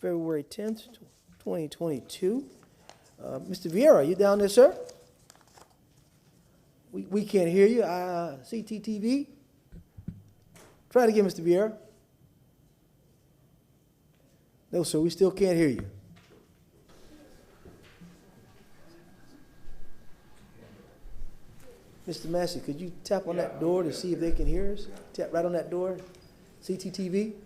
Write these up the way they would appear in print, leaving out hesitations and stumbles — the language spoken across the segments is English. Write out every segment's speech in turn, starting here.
February 10th, 2022. Mr. Vieira, you down there, sir? We can't hear you. CTTV? Try it again, Mr. Vieira. No, sir, we still can't hear you. Mr. Massey, could you tap on that door to see if they can hear us? Tap right on that door. CTTV? So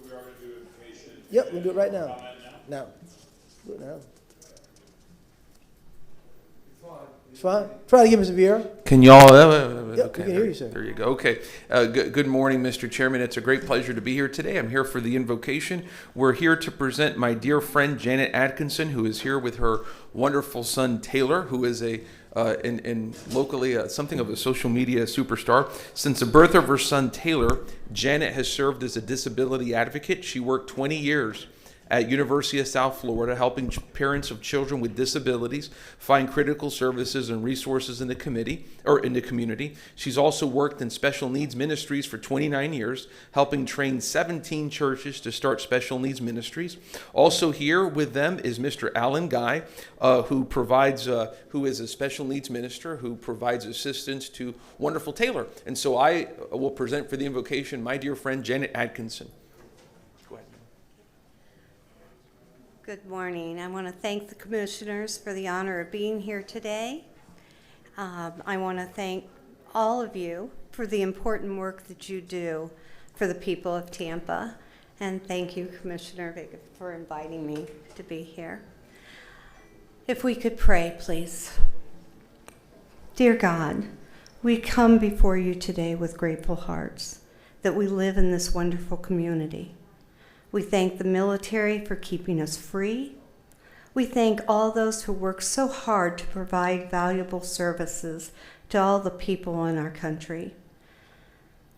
we are going to do invocation. Yep, we'll do it right now. Now. Do it now. It's fine. Try it again, Mr. Vieira. Can y'all? Yep, Okay, we can hear you, sir. There you go. Okay. Good morning, Mr. Chairman. It's a great pleasure to be here today. I'm here for the invocation. We're here to present my dear friend Janet Atkinson, who is here with her wonderful son Taylor, who is locally something of a social media superstar. Since the birth of her son Taylor, Janet has served as a disability advocate. She worked 20 years at University of South Florida, helping parents of children with disabilities find critical services and resources in the community. She's also worked in special needs ministries for 29 years, helping train 17 churches to start special needs ministries. Also here with them is Mr. Alan Guy, who is a special needs minister who provides assistance to wonderful Taylor. And so I will present for the invocation my dear friend Janet Atkinson. Good morning. I want to thank the commissioners for the honor of being here today. I want to thank all of you for the important work that you do for the people of Tampa. And thank you, Commissioner Vega, for inviting me to be here. If we could pray, please. Dear God, we come before you today with grateful hearts that we live in this wonderful community. We thank the military for keeping us free. We thank all those who work so hard to provide valuable services to all the people in our country.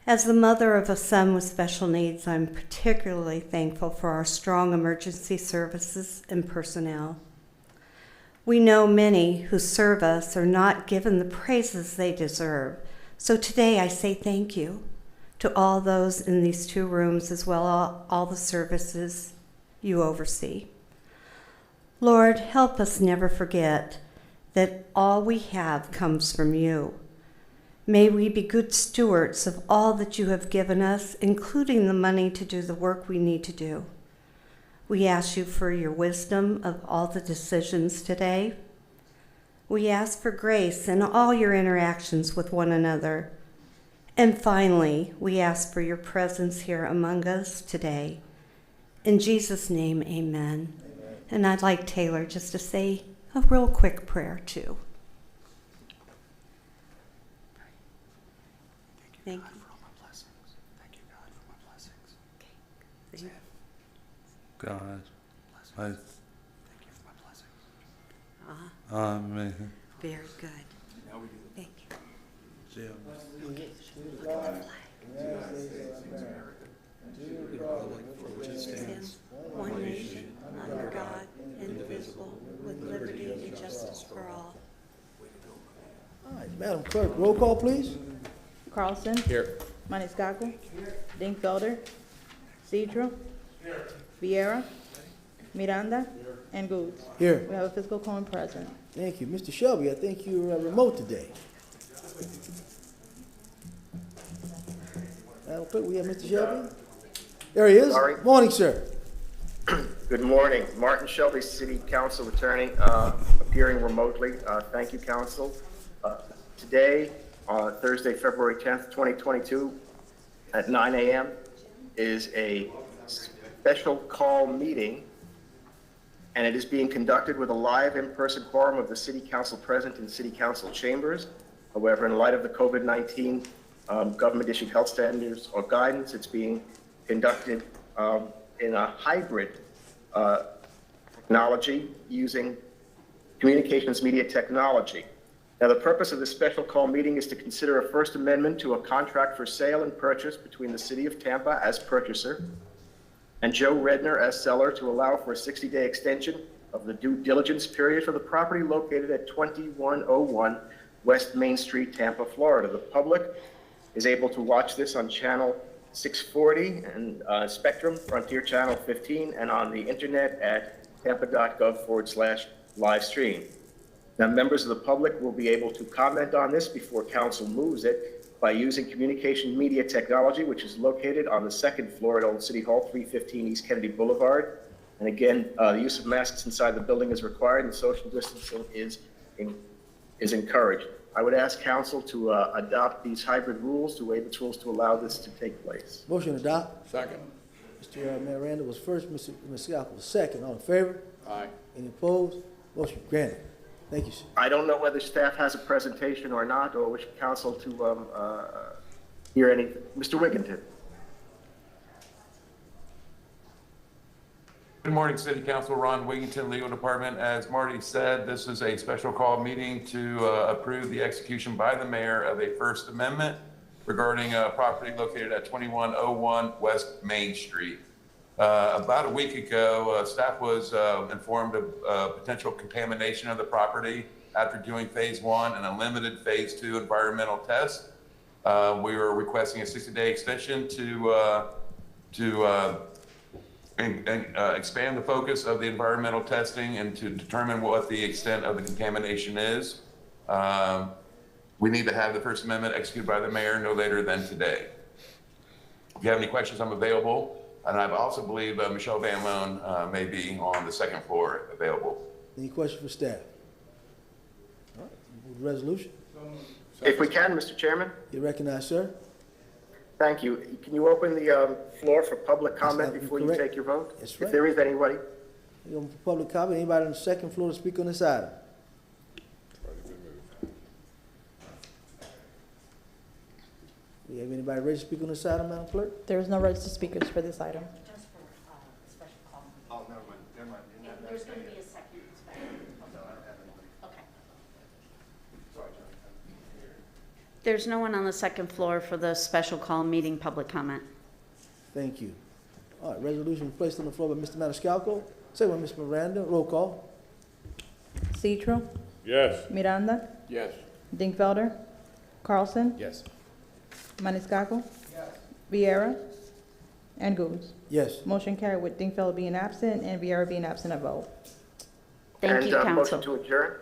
As the mother of a son with special needs, I'm particularly thankful for our strong emergency services and personnel. We know many who serve us are not given the praises they deserve, so today I say thank you to all those in these two rooms, as well as all the services you oversee. Lord, help us never forget that all we have comes from you. May we be good stewards of all that you have given us, including the money to do the work we need to do. We ask you for your wisdom of all the decisions today. We ask for grace in all your interactions with one another. And finally, we ask for your presence here among us today. In Jesus' name, amen. And I'd like Taylor just to say a real quick prayer, too. Thank you. For all my blessings. Thank you, God, for my blessings. Okay. God, Thank you for my blessings. Amen. Very good. Thank you. One nation, under God, indivisible, with liberty and justice for all. All right, Madam Clerk, roll call, please. Carlson. Here. Maniscalco. Dingfelder. Cedro. Vieira. Miranda. And Goods. Here. We have a fiscal quorum present. Thank you. Mr. Shelby, I think you're remote today. Madam Clerk, we have Mr. Shelby. There he is. Sorry. Morning, sir. Good morning. Martin Shelby, City Council Attorney, appearing remotely. Thank you, Council. Today, Thursday, February 10th, 2022, at 9 a.m. is a special call meeting, and it is being conducted with a live in-person quorum of the City Council present in City Council chambers. However, in light of the COVID-19 government-issued health standards or guidance, it's being conducted in a hybrid technology using communications media technology. Now, the purpose of this special call meeting is to consider a First Amendment to a contract for sale and purchase between the City of Tampa as purchaser and Joe Redner as seller to allow for a 60-day extension of the due diligence period for the property located at 2101 West Main Street, Tampa, Florida. The public is able to watch this on channel 640 and Spectrum, Frontier Channel 15, and on the internet at tampa.gov/live stream. Now, members of the public will be able to comment on this before council moves it by using communication media technology, which is located on the second floor at Old City Hall, 315 East Kennedy Boulevard. And again, the use of masks inside the building is required and social distancing is encouraged. I would ask council to adopt these hybrid rules, to waive the rules to allow this to take place. Motion to adopt. Second. Mr. Miranda was first, Mr. Scalco was second. All in favor? Aye. Any opposed? Motion granted. Thank you, sir. I don't know whether staff has a presentation or not, or wish council to hear anything. Mr. Wigginton. Good morning, City Council. Ron Wigington, Legal Department. As Marty said, this is a special call meeting to approve the execution by the mayor of a First Amendment regarding a property located at 2101 West Main Street. About a week ago, staff was informed of potential contamination of the property after doing phase 1 and a limited phase 2 environmental test. We were requesting a 60-day extension to expand the focus of the environmental testing and to determine what the extent of the contamination is. We need to have the First Amendment executed by the mayor no later than today. If you have any questions, I'm available. And I also believe Michelle Van Loan may be on the second floor available. Any questions for staff? All right, move the resolution. If we can, Mr. Chairman. You recognize, sir. Thank you. Can you open the floor for public comment That's before you correct. take your vote? That's If right. there is anybody. You know, for public comment, anybody on the second floor to speak on this item? We have anybody ready to speak on this item, Madam Clerk? There is no registered speakers for this item. Just for special call. Oh, never mind. There's going to be a second special. Okay. There's no one on the second floor for the special call meeting public comment. Thank you. All right, resolution placed on the floor by Mr. Maniscalco, second by Ms. Miranda. Roll call. Citro, Yes. Miranda, Yes. Dingfelder, Carlson, Yes. Maniscalco, Vieira, and Goose. Yes. Motion carried with Dingfelder being absent and Vieira being absent of vote. Thank you, And motion council. to adjourn?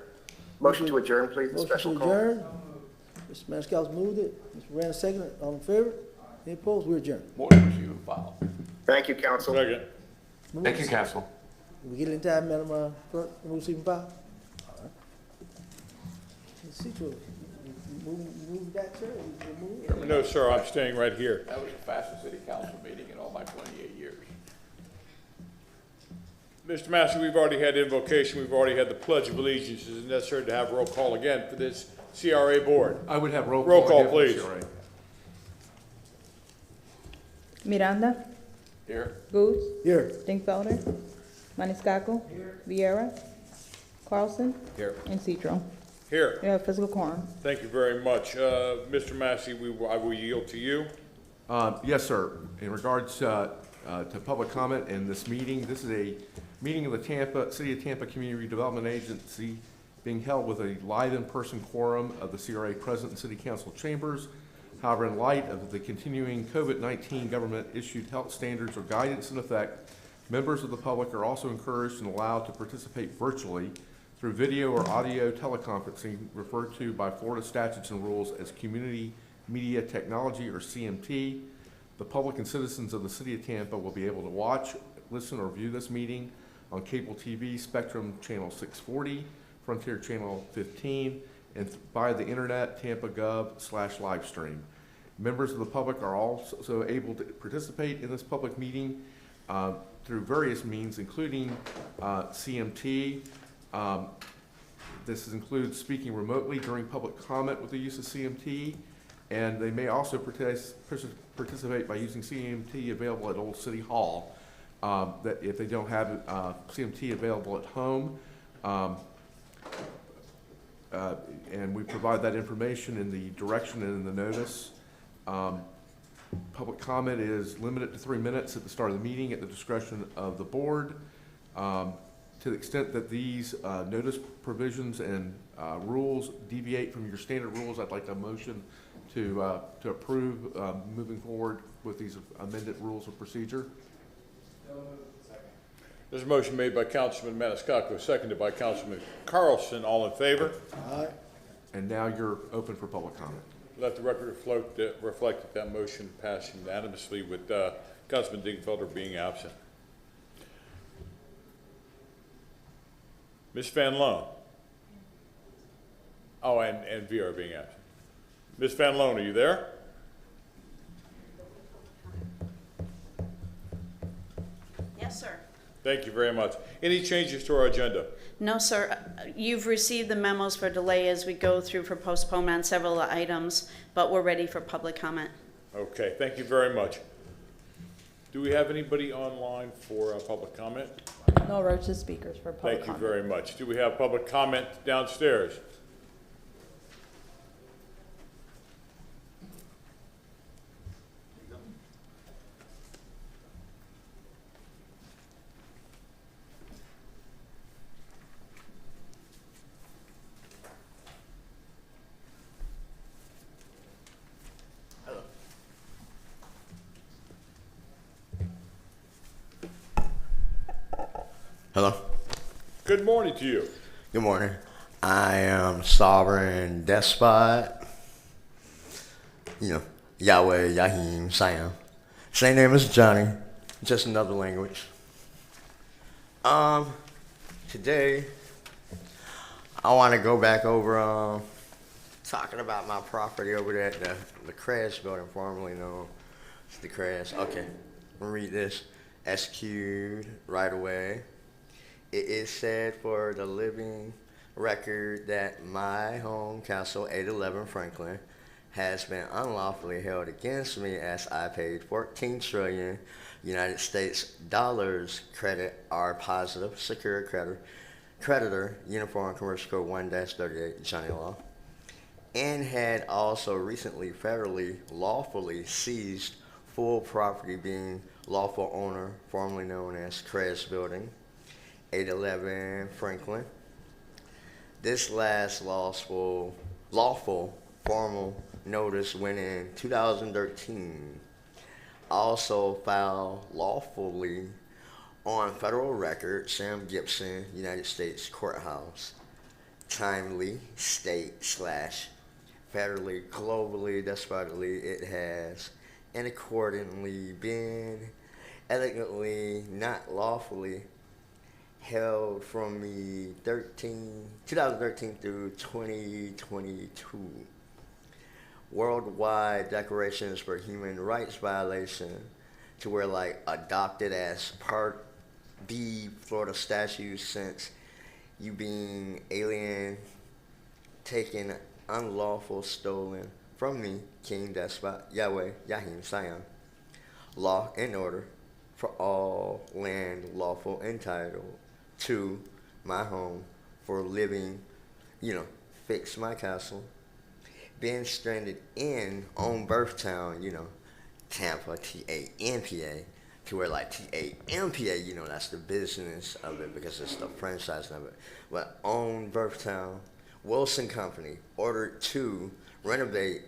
Motion to adjourn, please, the Motion special to call. adjourn. Mr. Maniscalco moved it. Ms. Miranda seconded. All in favor? Any opposed? We're adjourned. More than you and file. Thank you, council. Second. Thank you, council. Did we get it in time, Madam Clerk? Move, receive, and file? All right. Let's see, Troy. Move back, sir? You move it? No, sir, I'm staying right here. That was the fastest city council meeting in all my 28 years. Mr. Massey, we've already had invocation, we've already had the Pledge of Allegiance. Is it necessary to have roll call again for this CRA board? I would have roll Roll call, again for please. CRA. Miranda, Here. Goose, Here. Dingfelder, Maniscalco, Vieira, Carlson, Here. and Citro. Here. We have physical quorum. Thank you very much. Mr. Massey, I will yield to you. Yes, sir. In regards to public comment in this meeting, this is a meeting of the City of Tampa Community Development Agency being held with a live in-person quorum of the CRA present in City Council chambers. However, in light of the continuing COVID-19 government-issued health standards or guidance in effect, members of the public are also encouraged and allowed to participate virtually through video or audio teleconferencing, referred to by Florida statutes and rules as Community Media Technology, or CMT. The public and citizens of the City of Tampa will be able to watch, listen, or view this meeting on cable TV, Spectrum Channel 640, Frontier Channel 15, and via the internet, tampa.gov/livestream. Members of the public are also able to participate in this public meeting through various means, including CMT. This includes speaking remotely during public comment with the use of CMT, and they may also participate by using CMT available at Old City Hall, that if they don't have CMT available at home. And we provide that information in the direction and in the notice. Public comment is limited to 3 minutes at the start of the meeting at the discretion of the board. To the extent that these notice provisions and rules deviate from your standard rules, I'd like a motion to approve moving forward with these amended rules of procedure. There's a motion made by Councilman Maniscalco, seconded by Councilman Carlson. All in favor? Aye. And now you're open for public comment. Let the record reflect that motion passed unanimously with Councilman Dingfelder being absent. Ms. Van Loan. Oh, and VR being absent. Ms. Van Loan, are you there? Yes, sir. Thank you very much. Any changes to our agenda? No, sir. You've received the memos for delay as we go through for postponement on several items, but we're ready for public comment. Okay, thank you very much. Do we have anybody online for public comment? No roaches speakers for public Thank you comment. very much. Do we have public comment downstairs? Hello. Good morning to you. Good morning. I am Sovereign Despot. Yahweh, Yahim, Siam. Same name as Johnny, just another language. Today, I want to go back over talking about my property over there at the Crash building, formerly known as the Crash. Okay, I'm gonna read this. SQ'd right away. It is said for the living record that my home, Castle 811 Franklin, has been unlawfully held against me as I paid 14 trillion United States dollars credit our positive secured creditor, Uniform Commercial Code 1-38, Johnny Law, and had also recently federally lawfully seized full property being lawful owner, formerly known as Crash Building, 811 Franklin. This last lawful formal notice went in 2013. Also filed lawfully on federal record, Sam Gibson, United States Courthouse. Timely, state/federally, globally, despitely, it has, and accordingly been elegantly not lawfully held from me 2013 through 2022. Worldwide declarations for human rights violation to where adopted as Part B Florida statutes since you being alien, taken, unlawful, stolen from me, King Despot, Yahweh, Yahim, Siam. Law and order for all land lawful entitled to my home for living, fix my castle. Being stranded on birth town, Tampa, TAMPA, to where TAMPA, that's the business of it because it's the franchise of it. But on birth town, Wilson Company ordered to renovate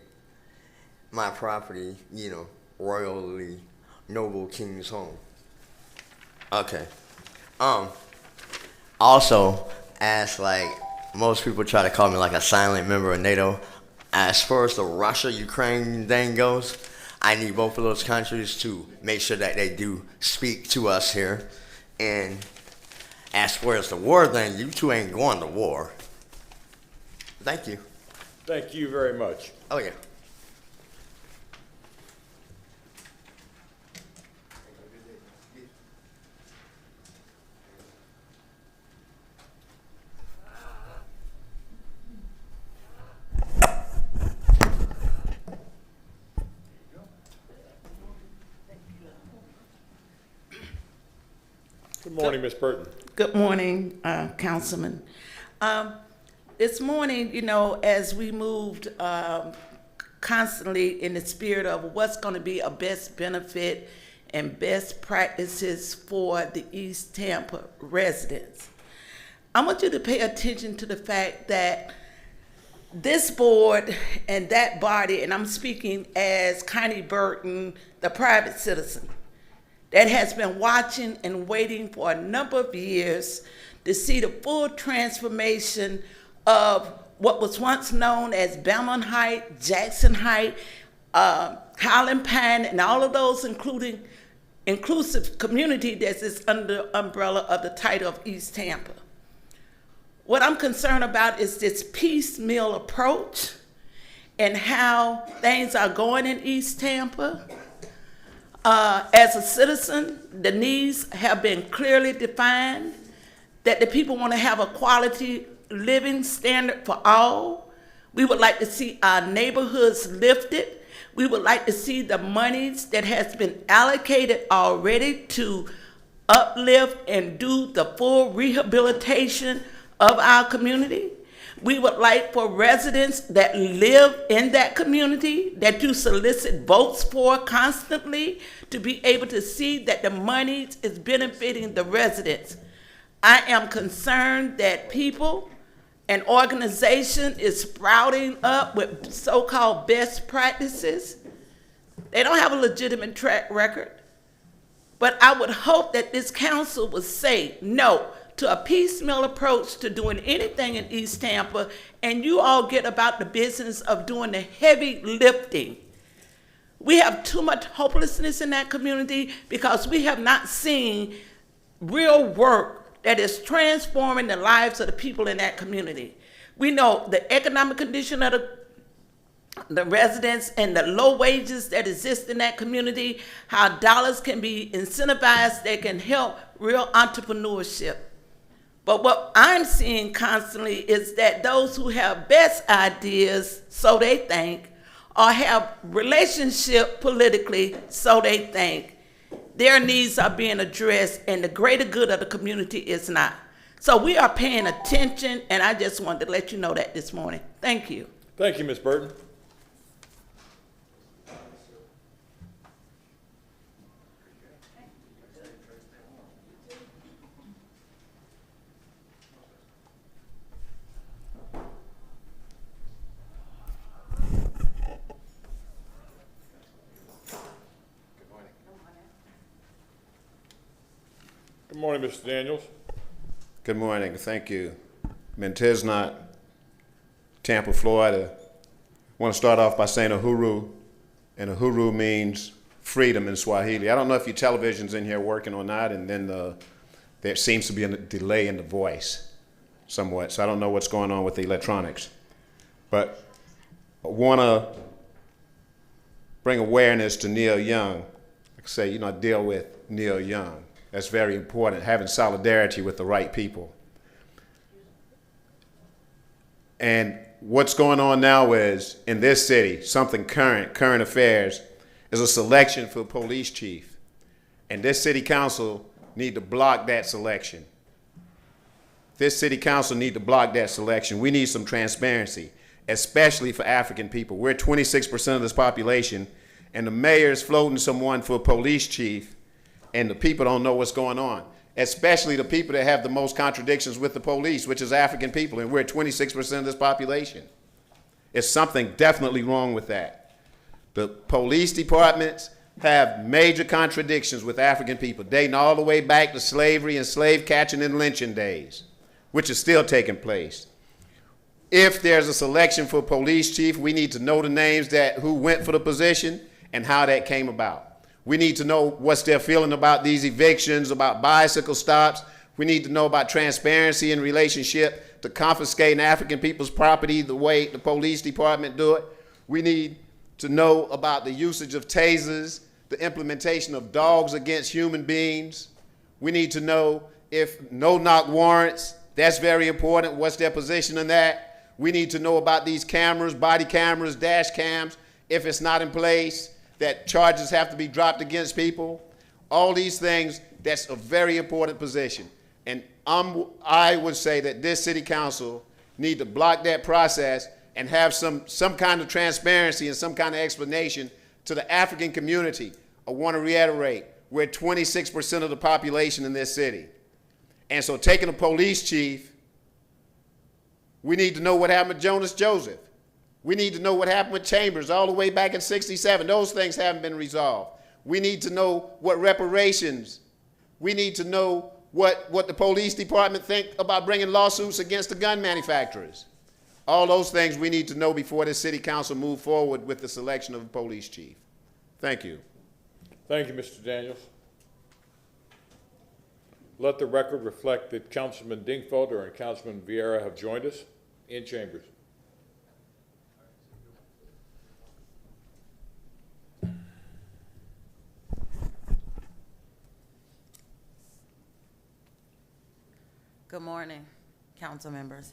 my property, royally noble king's home. Okay. Also, as most people try to call me a silent member of NATO, as far as the Russia-Ukraine thing goes, I need both of those countries to make sure that they do speak to us here. And as far as the war thing, you two ain't going to war. Thank you. Thank you very much. Oh, yeah. Good morning, Ms. Burton. Good morning, Councilman. This morning, as we moved constantly in the spirit of what's going to be a best benefit and best practices for the East Tampa residents, I want you to pay attention to the fact that this board and that body, and I'm speaking as Connie Burton, the private citizen, that has been watching and waiting for a number of years to see the full transformation of what was once known as Belmont Heights, Jackson Heights, Highland Pine, and all of those inclusive community that is under the umbrella of the title of East Tampa. What I'm concerned about is this piecemeal approach and how things are going in East Tampa. As a citizen, the needs have been clearly defined, that the people want to have a quality living standard for all. We would like to see our neighborhoods lifted. We would like to see the monies that has been allocated already to uplift and do the full rehabilitation of our community. We would like for residents that live in that community, that you solicit votes for constantly, to be able to see that the money is benefiting the residents. I am concerned that people and organization is sprouting up with so-called best practices. They don't have a legitimate track record. But I would hope that this council would say no to a piecemeal approach to doing anything in East Tampa, and you all get about the business of doing the heavy lifting. We have too much hopelessness in that community because we have not seen real work that is transforming the lives of the people in that community. We know the economic condition of the residents and the low wages that exist in that community, how dollars can be incentivized that can help real entrepreneurship. But what I'm seeing constantly is that those who have best ideas, so they think, or have relationship politically, so they think, their needs are being addressed and the greater good of the community is not. So we are paying attention, and I just wanted to let you know that this morning. Thank you. Thank you, Ms. Burton. Good morning, Mr. Daniels. Good morning. Thank you. Mentesnot, Tampa, Florida. I want to start off by saying uhuru, and uhuru means freedom in Swahili. I don't know if your television's in here working or not, and then there seems to be a delay in the voice somewhat, so I don't know what's going on with the electronics. But I want to bring awareness to Neil Young. Like I say, I deal with Neil Young. That's very important, having solidarity with the right people. And what's going on now is, in this city, something current affairs, is a selection for police chief. And this city council need to block that selection. This city council need to block that selection. We need some transparency, especially for African people. We're 26% of this population, and the mayor's floating someone for police chief, and the people don't know what's going on, especially the people that have the most contradictions with the police, which is African people, and we're 26% of this population. There's something definitely wrong with that. The police departments have major contradictions with African people, dating all the way back to slavery and slave catching and lynching days, which is still taking place. If there's a selection for police chief, we need to know the names who went for the position and how that came about. We need to know what's their feeling about these evictions, about bicycle stops. We need to know about transparency in relationship to confiscating African people's property the way the police department do it. We need to know about the usage of tasers, the implementation of dogs against human beings. We need to know if no-knock warrants, that's very important, what's their position on that. We need to know about these cameras, body cameras, dash cams, if it's not in place, that charges have to be dropped against people. All these things, that's a very important position. And I would say that this city council need to block that process and have some kind of transparency and some kind of explanation to the African community. I want to reiterate, we're 26% of the population in this city. And so taking a police chief, we need to know what happened to Jonas Joseph. We need to know what happened with Chambers all the way back in '67. Those things haven't been resolved. We need to know what reparations. We need to know what the police department think about bringing lawsuits against the gun manufacturers. All those things we need to know before the city council move forward with the selection of a police chief. Thank you. Thank you, Mr. Daniels. Let the record reflect that Councilman Dingfelder and Councilman Vieira have joined us in chambers. Good morning, council members.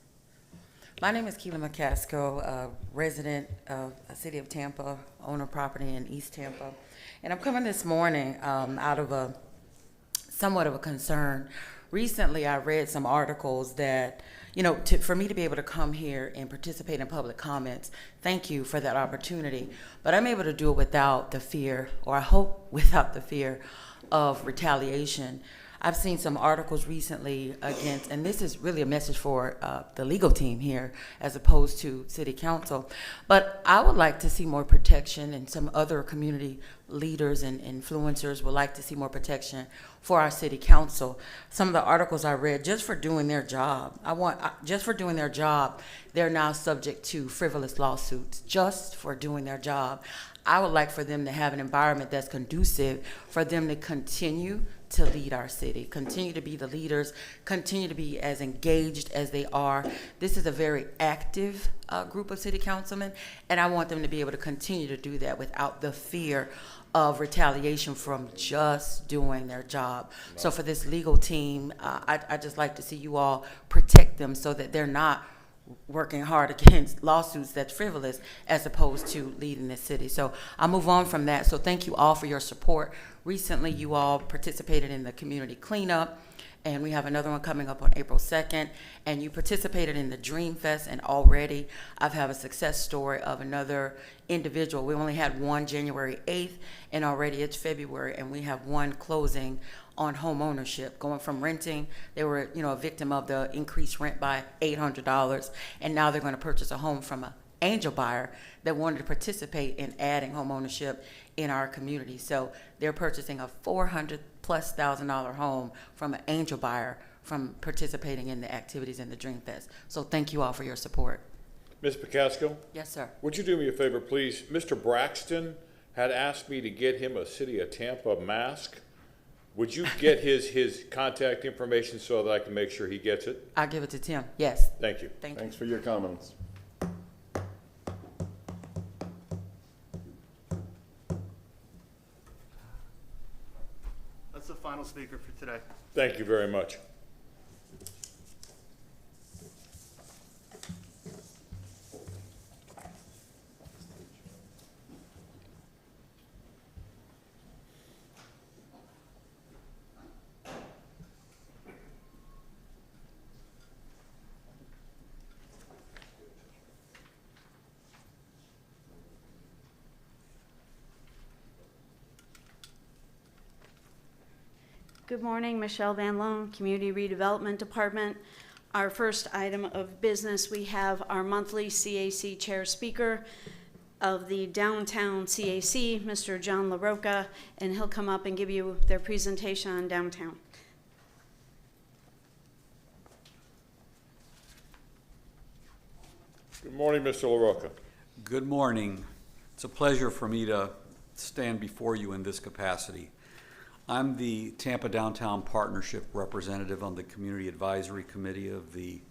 My name is Keela McCaskill, a resident of the city of Tampa, owner property in East Tampa. And I'm coming this morning out of somewhat of a concern. Recently, I read some articles that, for me to be able to come here and participate in public comments, thank you for that opportunity. But I'm able to do it without the fear, or I hope without the fear of retaliation. I've seen some articles recently against, and this is really a message for the legal team here as opposed to city council, but I would like to see more protection, and some other community leaders and influencers would like to see more protection for our city council. Some of the articles I read, just for doing their job, they're now subject to frivolous lawsuits just for doing their job. I would like for them to have an environment that's conducive for them to continue to lead our city, continue to be the leaders, continue to be as engaged as they are. This is a very active group of city councilmen, and I want them to be able to continue to do that without the fear of retaliation from just doing their job. So for this legal team, I just like to see you all protect them so that they're not working hard against lawsuits that's frivolous as opposed to leading the city. So I'll move on from that. So thank you all for your support. Recently, you all participated in the community cleanup, and we have another one coming up on April 2nd, and you participated in the Dream Fest, and already I've had a success story of another individual. We only had one January 8th, and already it's February, and we have one closing on home ownership, going from renting. They were, a victim of the increased rent by $800, and now they're going to purchase a home from an angel buyer that wanted to participate in adding home ownership in our community. So they're purchasing a $400,000+ home from an angel buyer from participating in the activities in the Dream Fest. So thank you all for your support. Ms. Pacasco? Yes, sir. Would you do me a favor, please? Mr. Braxton had asked me to get him a City of Tampa mask. Would you get his contact information so that I can make sure he gets it? I'll give it to Tim. Yes. Thank you. Thanks for your comments. That's the final speaker for today. Thank you very much. Good morning, Michelle Van Loan, Community Redevelopment Department. Our first item of business, we have our monthly CAC Chair Speaker of the Downtown CAC, Mr. John LaRocca, and he'll come up and give you their presentation on downtown. Good morning, Mr. LaRocca. Good morning. It's a pleasure for me to stand before you in this capacity. I'm the Tampa Downtown Partnership representative on the Community Advisory Committee of the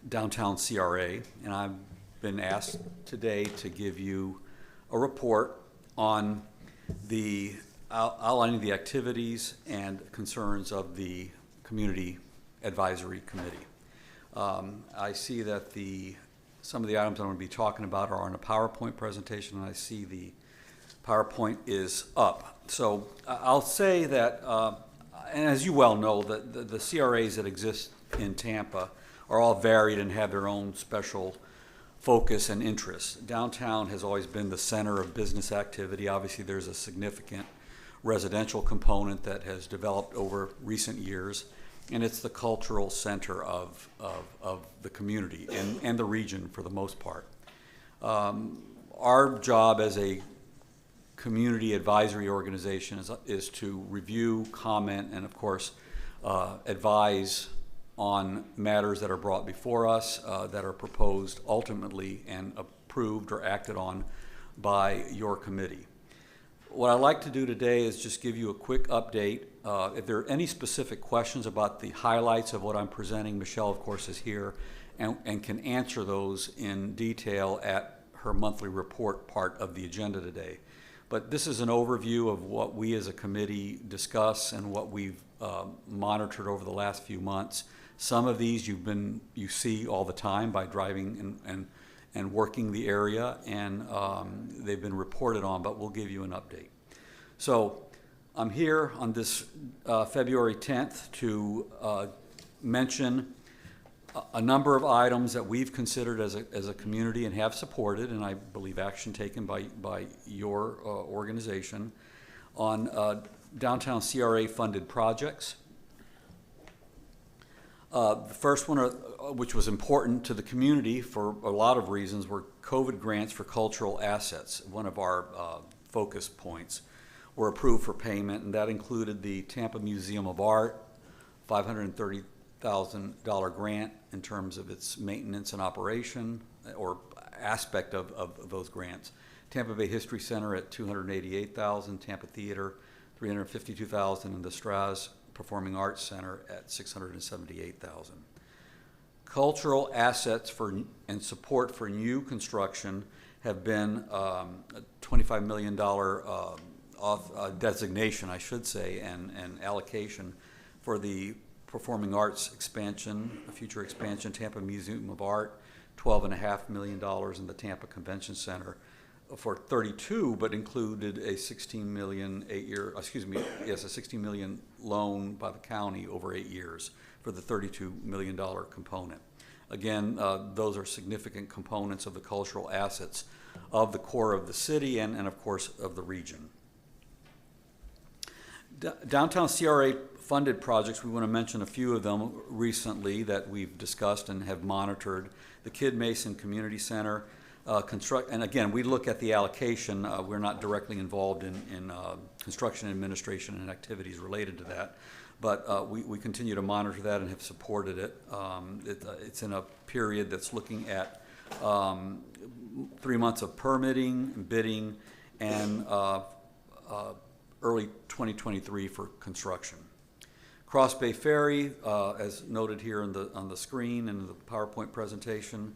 Downtown CRA, and I've been asked today to give you a report on the outlining the activities and concerns of the Community Advisory Committee. I see that some of the items I'm going to be talking about are on a PowerPoint presentation, and I see the PowerPoint is up. So I'll say that, and as you well know, the CRAs that exist in Tampa are all varied and have their own special focus and interests. Downtown has always been the center of business activity. Obviously, there's a significant residential component that has developed over recent years, and it's the cultural center of the community and the region for the most part. Our job as a community advisory organization is to review, comment, and of course, advise on matters that are brought before us, that are proposed ultimately and approved or acted on by your committee. What I'd like to do today is just give you a quick update. If there are any specific questions about the highlights of what I'm presenting, Michelle, of course, is here and can answer those in detail at her monthly report part of the agenda today. But this is an overview of what we as a committee discuss and what we've monitored over the last few months. Some of these you see all the time by driving and working the area, and they've been reported on, but we'll give you an update. So I'm here on this February 10th to mention a number of items that we've considered as a community and have supported, and I believe action taken by your organization on downtown CRA funded projects. The first one, which was important to the community for a lot of reasons, were Coveted grants for cultural assets. One of our focus points were approved for payment, and that included the Tampa Museum of Art, $530,000 grant in terms of its maintenance and operation or aspect of those grants. Tampa Bay History Center at $288,000, Tampa Theater $352,000, and the Straz Performing Arts Center at $678,000. Cultural assets and support for new construction have been a $25 million designation, I should say, and allocation for the Performing Arts expansion, a future expansion, Tampa Museum of Art, $12.5 million in the Tampa Convention Center for 32, but included a $16 million a $16 million loan by the county over 8 years for the $32 million component. Again, those are significant components of the cultural assets of the core of the city and of course, of the region. Downtown CRA funded projects, we want to mention a few of them recently that we've discussed and have monitored. The Kid Mason Community Center, and again, we look at the allocation. We're not directly involved in construction administration and activities related to that, but we continue to monitor that and have supported it. It's in a period that's looking at 3 months of permitting, bidding, and early 2023 for construction. Cross Bay Ferry, as noted here on the screen and the PowerPoint presentation,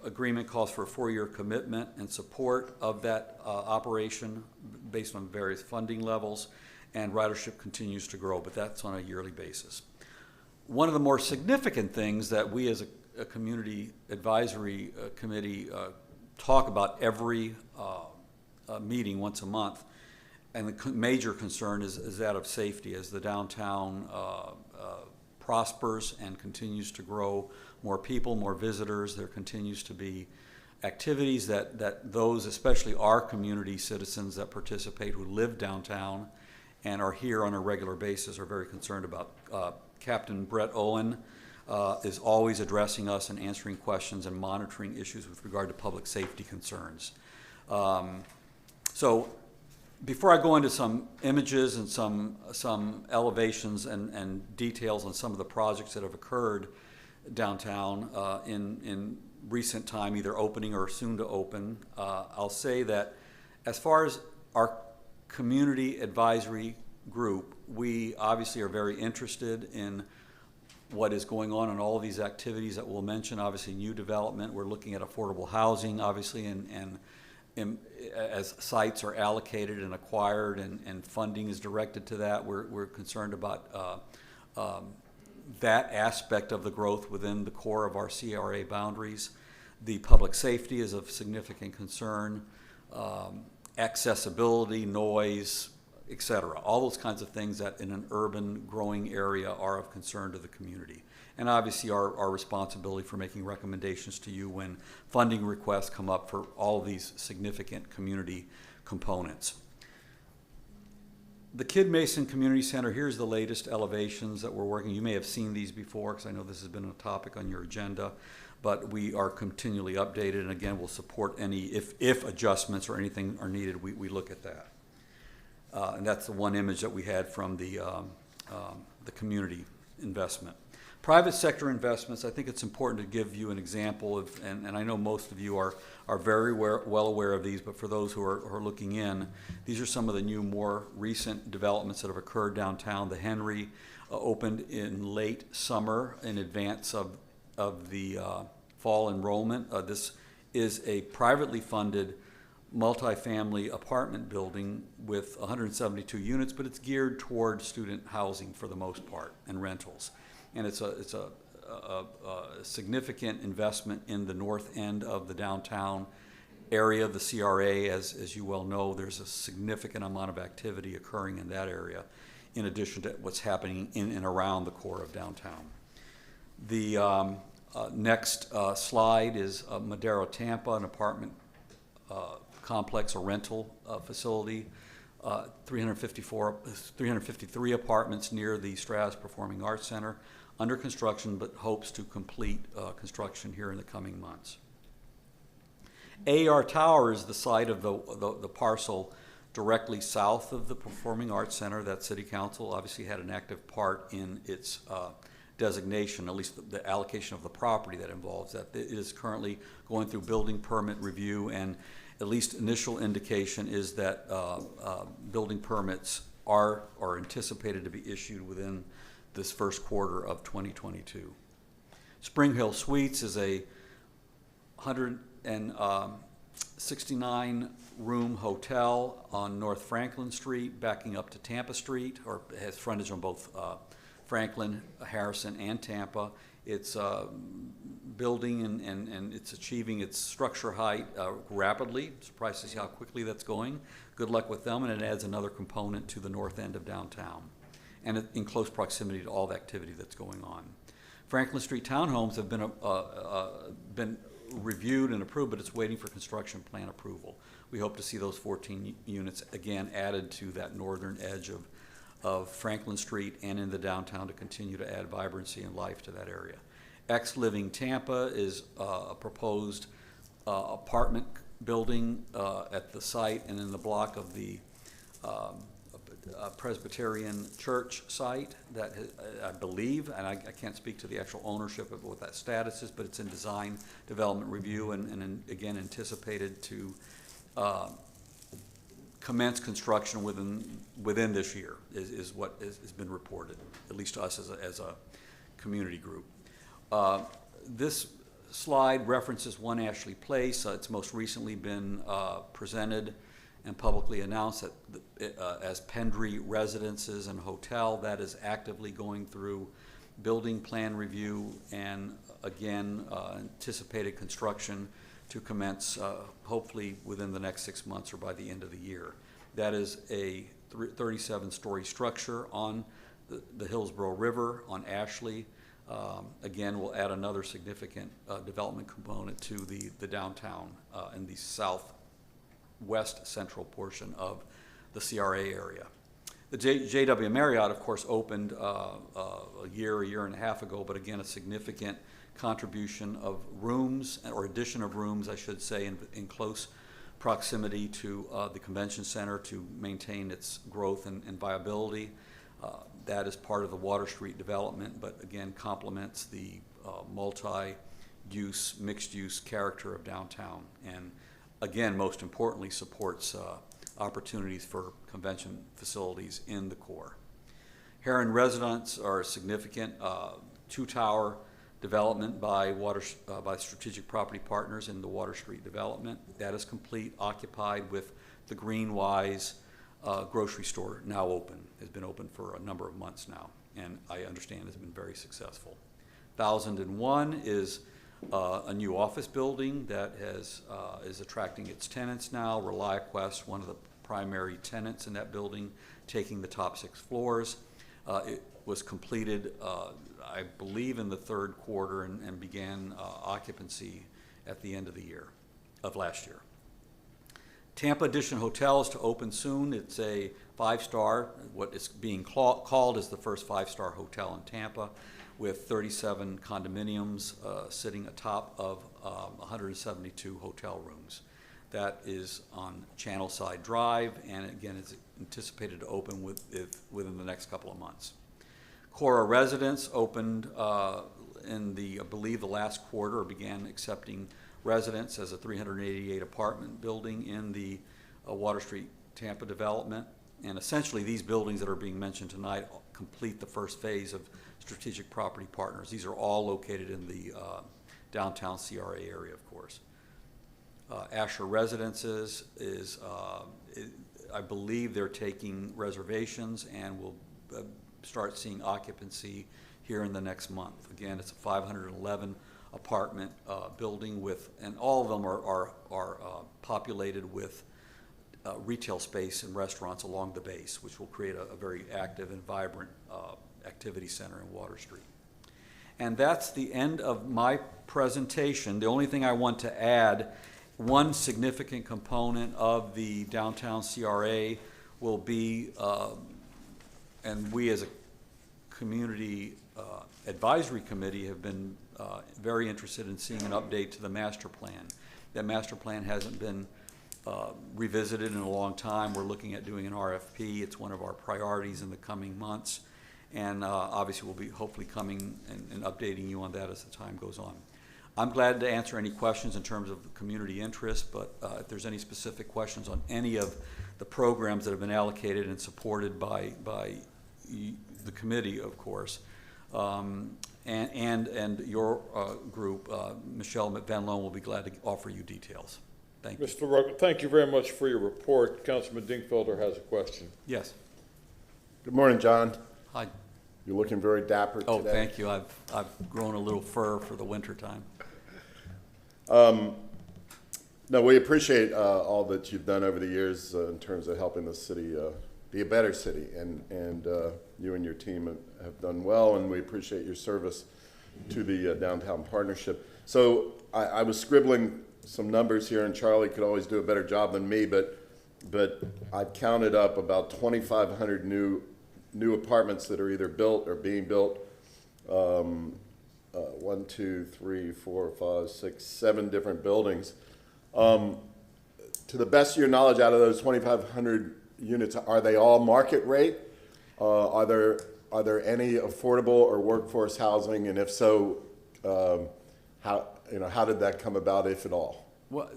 agreement calls for a 4-year commitment and support of that operation based on various funding levels, and ridership continues to grow, but that's on a yearly basis. One of the more significant things that we as a community advisory committee talk about every meeting once a month, and the major concern is that of safety as the downtown prospers and continues to grow. More people, more visitors. There continues to be activities that those, especially our community citizens that participate who live downtown and are here on a regular basis, are very concerned about. Captain Brett Owen is always addressing us and answering questions and monitoring issues with regard to public safety concerns. So before I go into some images and some elevations and details on some of the projects that have occurred downtown in recent time, either opening or soon to open, I'll say that as far as our community advisory group, we obviously are very interested in what is going on in all of these activities that we'll mention. Obviously, new development. We're looking at affordable housing, obviously, and as sites are allocated and acquired and funding is directed to that, we're concerned about that aspect of the growth within the core of our CRA boundaries. The public safety is of significant concern, accessibility, noise, etc. All those kinds of things that in an urban growing area are of concern to the community. And obviously our responsibility for making recommendations to you when funding requests come up for all of these significant community components. The Kid Mason Community Center, here's the latest elevations that we're working. You may have seen these before because I know this has been a topic on your agenda. but we are continually updated, and again, we'll support any, if adjustments or anything are needed, we look at that. And that's the one image that we had from the community investment. Private sector investments, I think it's important to give you an example of, and I know most of you are very well aware of these, but for those who are looking in, these are some of the new, more recent developments that have occurred downtown. The Henry opened in late summer in advance of the fall enrollment. This is a privately funded multifamily apartment building with 172 units, but it's geared toward student housing for the most part and rentals. And it's a significant investment in the north end of the downtown area of the CRA. As you well know, there's a significant amount of activity occurring in that area, in addition to what's happening in and around the core of downtown. The next slide is Madero, Tampa, an apartment complex, a rental facility, 353 apartments near the Strass Performing Arts Center, under construction, but hopes to complete construction here in the coming months. AR Tower is the site of the parcel directly south of the Performing Arts Center that City Council obviously had an active part in its designation, at least the allocation of the property that involves that. It is currently going through building permit review, and at least initial indication is that building permits are anticipated to be issued within this first quarter of 2022. Spring Hill Suites is a 169 room hotel on North Franklin Street, backing up to Tampa Street, or has frontage on both Franklin, Harrison, and Tampa. It's building and it's achieving its structure height rapidly. Surprised to see how quickly that's going. Good luck with them, and it adds another component to the north end of downtown, and in close proximity to all the activity that's going on. Franklin Street townhomes have been reviewed and approved, but it's waiting for construction plan approval. We hope to see those 14 units again added to that northern edge of Franklin Street and in the downtown to continue to add vibrancy and life to that area. X Living Tampa is a proposed apartment building at the site and in the block of the Presbyterian Church site that I believe, and I can't speak to the actual ownership of what that status is, but it's in design development review and again anticipated to commence construction within this year is what has been reported, at least to us as a community group. This slide references One Ashley Place. It's most recently been presented and publicly announced as Pendry Residences and Hotel. That is actively going through building plan review and again anticipated construction to commence hopefully within the next 6 months or by the end of the year. That is a 37-story structure on the Hillsborough River on Ashley. Again, we'll add another significant development component to the downtown in the southwest central portion of the CRA area. The JW Marriott, of course, opened a year and a half ago, but again, a significant contribution of rooms, or addition of rooms, I should say, in close proximity to the convention center to maintain its growth and viability. That is part of the Water Street development, but again complements the multi-use, mixed-use character of downtown, and again, most importantly, supports opportunities for convention facilities in the core. Heron Residence are a significant two-tower development by Strategic Property Partners in the Water Street development. That is complete, occupied, with the Greenwise grocery store now open. Has been open for a number of months now, and I understand has been very successful. 1001 is a new office building that is attracting its tenants now. ReliaQuest, one of the primary tenants in that building, taking the top 6 floors. It was completed, I believe, in the third quarter and began occupancy at the end of the year, of last year. Tampa Edition Hotel is to open soon. It's a 5-star, what is being called as the first 5-star hotel in Tampa. with 37 condominiums sitting atop of 172 hotel rooms. That is on Channelside Drive, and again, it's anticipated to open within the next couple of months. Cora Residence opened in I believe the last quarter, or began accepting residents as a 388 apartment building in the Water Street Tampa development. And essentially, these buildings that are being mentioned tonight complete the first phase of Strategic Property Partners. These are all located in the downtown CRA area, of course. Asher Residences is, I believe they're taking reservations and will start seeing occupancy here in the next month. Again, it's a 511 apartment building and all of them are populated with retail space and restaurants along the base, which will create a very active and vibrant activity center in Water Street. And that's the end of my presentation. The only thing I want to add, one significant component of the downtown CRA will be, and we as a community advisory committee have been very interested in seeing an update to the master plan. That master plan hasn't been revisited in a long time. We're looking at doing an RFP. It's one of our priorities in the coming months. And obviously we'll be hopefully coming and updating you on that as the time goes on. I'm glad to answer any questions in terms of community interest, but if there's any specific questions on any of the programs that have been allocated and supported by the committee, of course, and your group, Michelle Van Loan will be glad to offer you details. Thank you. Mr. Rucker, thank you very much for your report. Councilman Dingfelder has a question. Yes. Good morning, John. Hi. You're looking very dapper today. Oh, thank you. I've grown a little fur for the winter time. No, we appreciate all that you've done over the years in terms of helping the city be a better city, and you and your team have done well, and we appreciate your service to the downtown partnership. So I was scribbling some numbers here, and Charlie could always do a better job than me, but I've counted up about 2,500 new apartments that are either built or being built. 1, 2, 3, 4, 5, 6, 7 different buildings. To the best of your knowledge, out of those 2,500 units, are they all market rate? Are there any affordable or workforce housing, and if so, how did that come about, if at all? Well,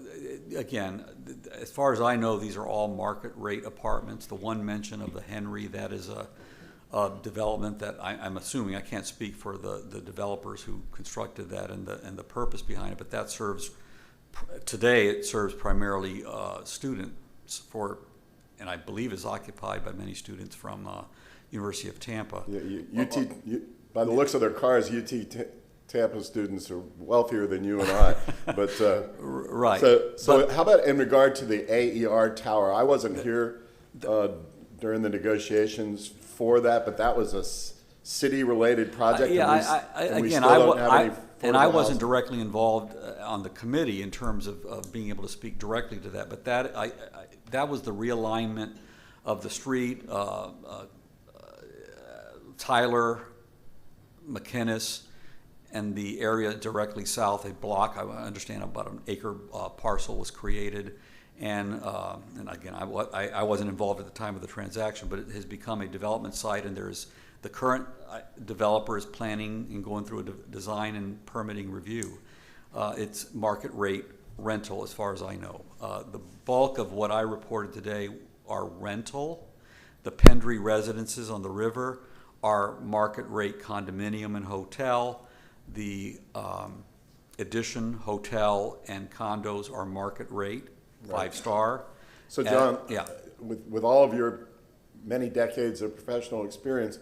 again, as far as I know, these are all market rate apartments. The one mention of the Henry, that is a development that I'm assuming, I can't speak for the developers who constructed that and the purpose behind it, but that serves, today it serves primarily students for, and I believe is occupied by many students from University of Tampa. Yeah, by the looks of their cars, Tampa students are wealthier than you and I, but right. So how about in regard to the AER tower? I wasn't here during the negotiations for that, but that was a city-related project. Yeah, I wasn't directly involved on the committee in terms of being able to speak directly to that, but that was the realignment of the street, Tyler, McInnes, and the area directly south, a block, I understand about an acre parcel was created. And again, I wasn't involved at the time of the transaction, but it has become a development site, and there's the current developer is planning and going through a design and permitting review. It's market rate rental as far as I know. The bulk of what I reported today are rental. The Pendry residences on the river are market rate condominium and hotel. The Edition hotel and condos are market rate, 5-star. So John, yeah. with all of your many decades of professional experience,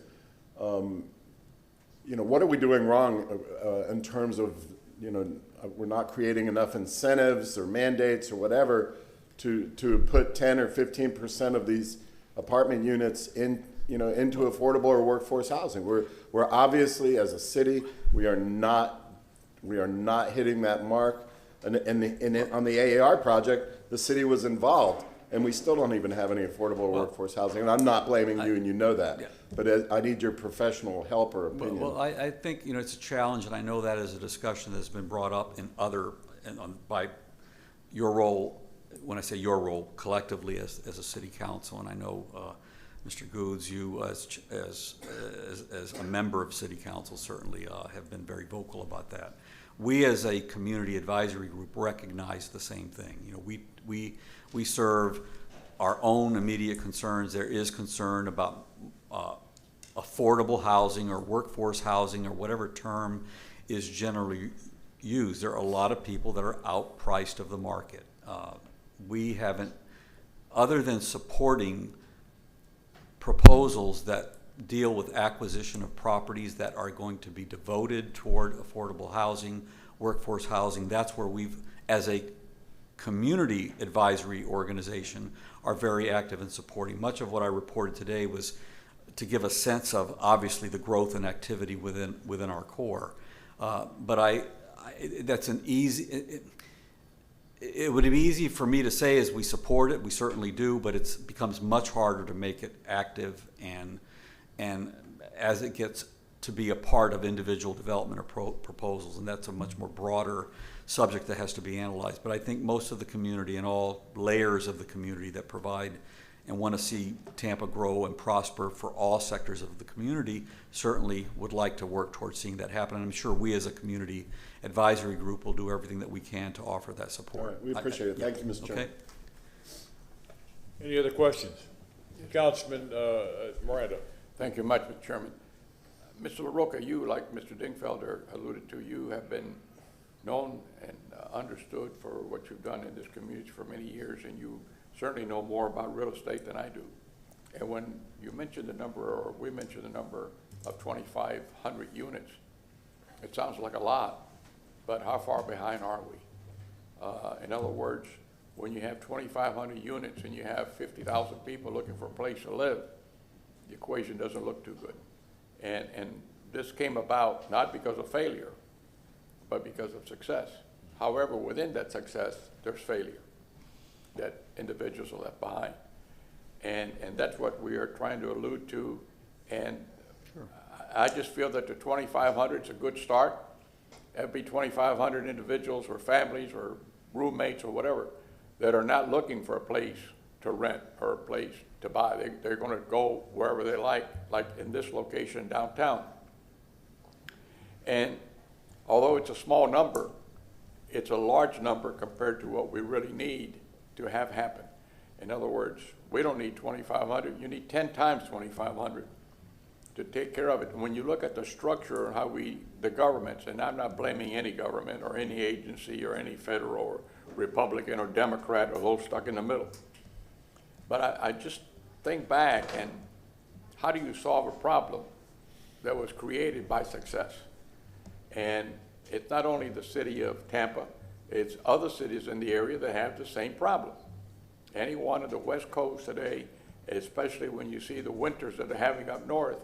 what are we doing wrong in terms of, we're not creating enough incentives or mandates or whatever to put 10 or 15% of these apartment units into affordable or workforce housing? We're obviously, as a city, we are not hitting that mark. And on the AAR project, the city was involved. and we still don't even have any affordable workforce housing. And I'm not blaming you, and you know that. Yeah. But I need your professional help or opinion. Well, I think, you know, it's a challenge, and I know that is a discussion that's been brought up in other, by your role, when I say your role, collectively as a city council, and I know Mr. Goods, you as a member of city council certainly have been very vocal about that. We as a community advisory group recognize the same thing. You know, we serve our own immediate concerns. There is concern about affordable housing or workforce housing or whatever term is generally used. There are a lot of people that are outpriced of the market. We haven't, other than supporting proposals that deal with acquisition of properties that are going to be devoted toward affordable housing, workforce housing, that's where we've, as a community advisory organization, are very active in supporting. Much of what I reported today was to give a sense of, obviously, the growth and activity within our core. But that's an easy, it would be easy for me to say as we support it, we certainly do, but it becomes much harder to make it active and as it gets to be a part of individual development or proposals, and that's a much more broader subject that has to be analyzed. But I think most of the community and all layers of the community that provide and want to see Tampa grow and prosper for all sectors of the community certainly would like to work towards seeing that happen. And I'm sure we as a community advisory group will do everything that we can to offer that support. All right, we appreciate it. Thank you, Mr. Chairman. Okay. Any other questions? Councilman Miranda. Thank you much, Mr. Chairman. Mr. LaRocca, you, like Mr. Dingfelder alluded to, you have been known and understood for what you've done in this community for many years, and you certainly know more about real estate than I do. And when you mentioned the number, or we mentioned the number of 2,500 units, it sounds like a lot, but how far behind are we? In other words, when you have 2,500 units and you have 50,000 people looking for a place to live, the equation doesn't look too good. And this came about not because of failure, but because of success. However, within that success, there's failure that individuals are left behind. And that's what we are trying to allude to. And sure. I just feel that the 2,500 is a good start. Every 2,500 individuals or families or roommates or whatever that are not looking for a place to rent or a place to buy. They're going to go wherever they like in this location downtown. And although it's a small number, it's a large number compared to what we really need to have happen. In other words, we don't need 2,500. You need 10 times 2,500 to take care of it. And when you look at the structure and how the governments, and I'm not blaming any government or any agency or any federal or Republican or Democrat or those stuck in the middle. But I just think back, and how do you solve a problem that was created by success? And it's not only the city of Tampa, it's other cities in the area that have the same problem. Anyone on the West Coast today, especially when you see the winters that they're having up north,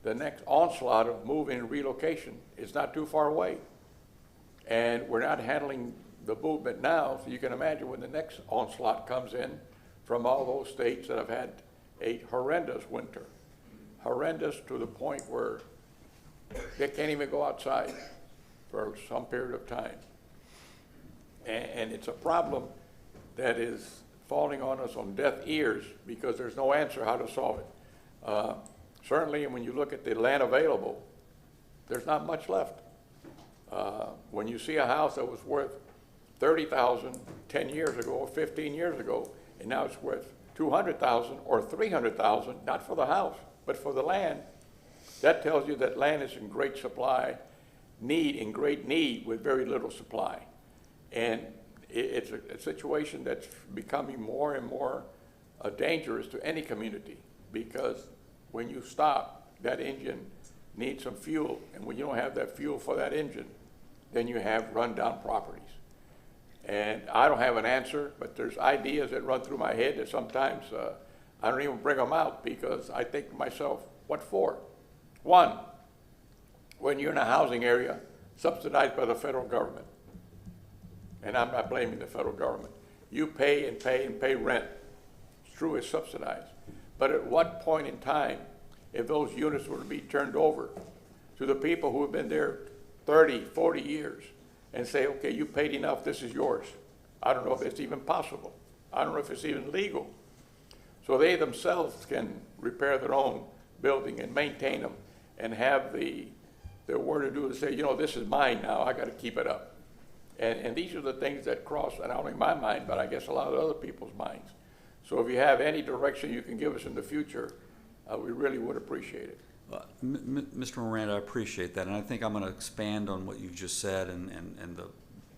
the next onslaught of moving and relocation is not too far away. And we're not handling the movement now, so you can imagine when the next onslaught comes in from all those states that have had a horrendous winter. Horrendous to the point where they can't even go outside for some period of time. And it's a problem that is falling on us on deaf ears because there's no answer how to solve it. Certainly, when you look at the land available, there's not much left. When you see a house that was worth $30,000 10 years ago or 15 years ago, and now it's worth $200,000 or $300,000, not for the house, but for the land, that tells you that land is in great great need with very little supply. And it's a situation that's becoming more and more dangerous to any community, because when you stop, that engine needs some fuel, and when you don't have that fuel for that engine, then you have rundown properties. And I don't have an answer, but there's ideas that run through my head that sometimes I don't even bring them out because I think to myself, what for? One, when you're in a housing area subsidized by the federal government, and I'm not blaming the federal government, you pay and pay and pay rent true, is subsidized. But at what point in time, if those units were to be turned over to the people who have been there 30, 40 years and say, okay, you paid enough, this is yours. I don't know if it's even possible. I don't know if it's even legal. So they themselves can repair their own building and maintain them and have the word to do to say, you know, this is mine now, I got to keep it up. And these are the things that cross not only my mind, but I guess a lot of other people's minds. So if you have any direction you can give us in the future, we really would appreciate it. Mr. Miranda, I appreciate that, and I think I'm going to expand on what you just said and the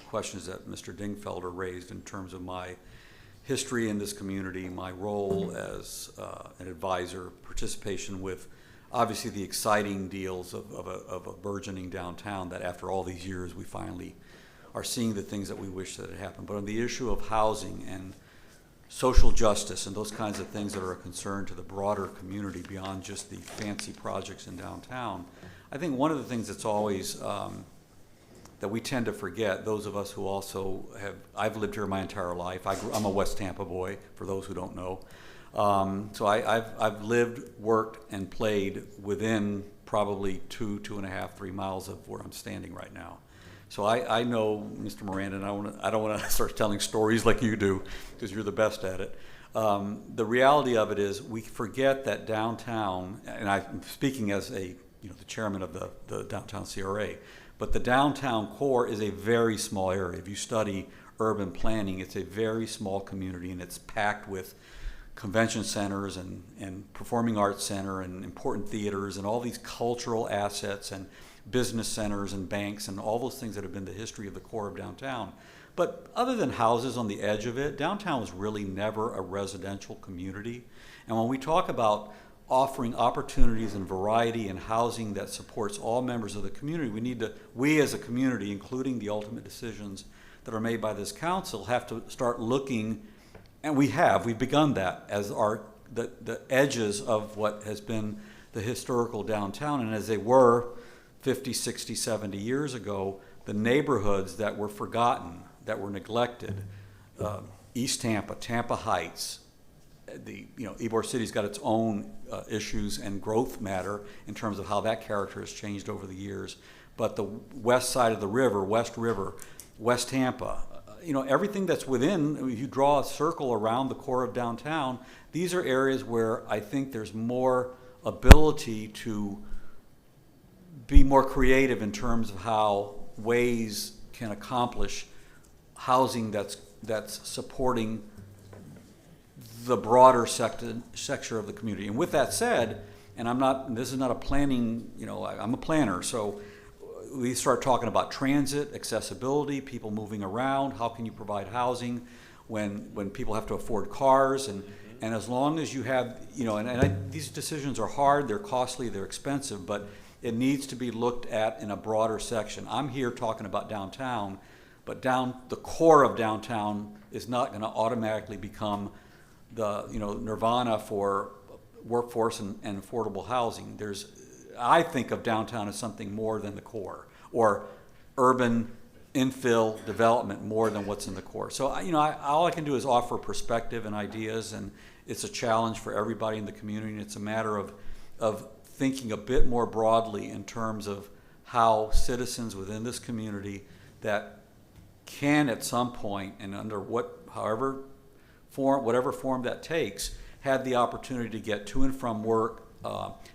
questions that Mr. Dingfelder raised in terms of my history in this community, my role as an advisor, participation with obviously the exciting deals of a burgeoning downtown that after all these years we finally are seeing the things that we wish that had happened. But on the issue of housing and social justice and those kinds of things that are a concern to the broader community beyond just the fancy projects in downtown, I think one of the things that's always that we tend to forget, those of us who also I've lived here my entire life. I'm a West Tampa boy, for those who don't know. So I've lived, worked, and played within probably 2.5, 3 miles of where I'm standing right now. So I know Mr. Miranda, and I don't want to start telling stories like you do, because you're the best at it. The reality of it is we forget that downtown, and I'm speaking as the chairman of the downtown CRA, but the downtown core is a very small area. If you study urban planning, it's a very small community, and it's packed with convention centers and performing arts center and important theaters and all these cultural assets and business centers and banks and all those things that have been the history of the core of downtown. But other than houses on the edge of it, downtown was really never a residential community. And when we talk about offering opportunities and variety and housing that supports all members of the community, we as a community, including the ultimate decisions that are made by this council, have to start looking, and we've begun that as the edges of what has been the historical downtown. And as they were 50, 60, 70 years ago, the neighborhoods that were forgotten, that were neglected, East Tampa, Tampa Heights, Ybor City's got its own issues and growth matter in terms of how that character has changed over the years. But the west side of the river, West Tampa, everything that's within, if you draw a circle around the core of downtown, these are areas where I think there's more ability to be more creative in terms of how ways can accomplish housing that's supporting the broader sector of the community. And with that said, and this is not a planning, I'm a planner, so we start talking about transit, accessibility, people moving around, how can you provide housing when people have to afford cars, and as long as you have, these decisions are hard, they're costly, they're expensive, but it needs to be looked at in a broader section. I'm here talking about downtown, but the core of downtown is not going to automatically become the nirvana for workforce and affordable housing. I think of downtown as something more than the core, or urban infill development more than what's in the core. So all I can do is offer perspective and ideas, and it's a challenge for everybody in the community, and it's a matter of thinking a bit more broadly in terms of how citizens within this community that can at some point, and under whatever form that takes, have the opportunity to get to and from work,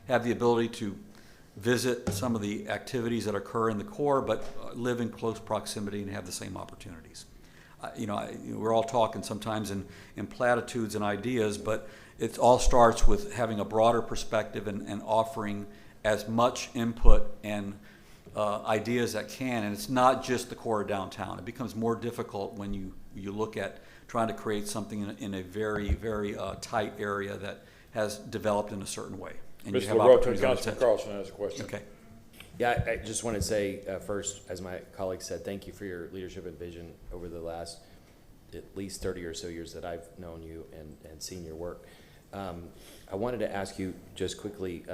have the ability to visit some of the activities that occur in the core, but live in close proximity and have the same opportunities. We're all talking sometimes in platitudes and ideas, but it all starts with having a broader perspective and offering as much input and ideas that can. And it's not just the core of downtown. It becomes more difficult when you look at trying to create something in a very, very tight area that has developed in a certain way. And Mr. you have LaRocca, opportunities. Councilman Carlson has a question. Okay. Yeah, I just want to say first, as my colleague said, thank you for your leadership and vision over the last at least 30 or so years that I've known you and seen your work. I wanted to ask you just quickly,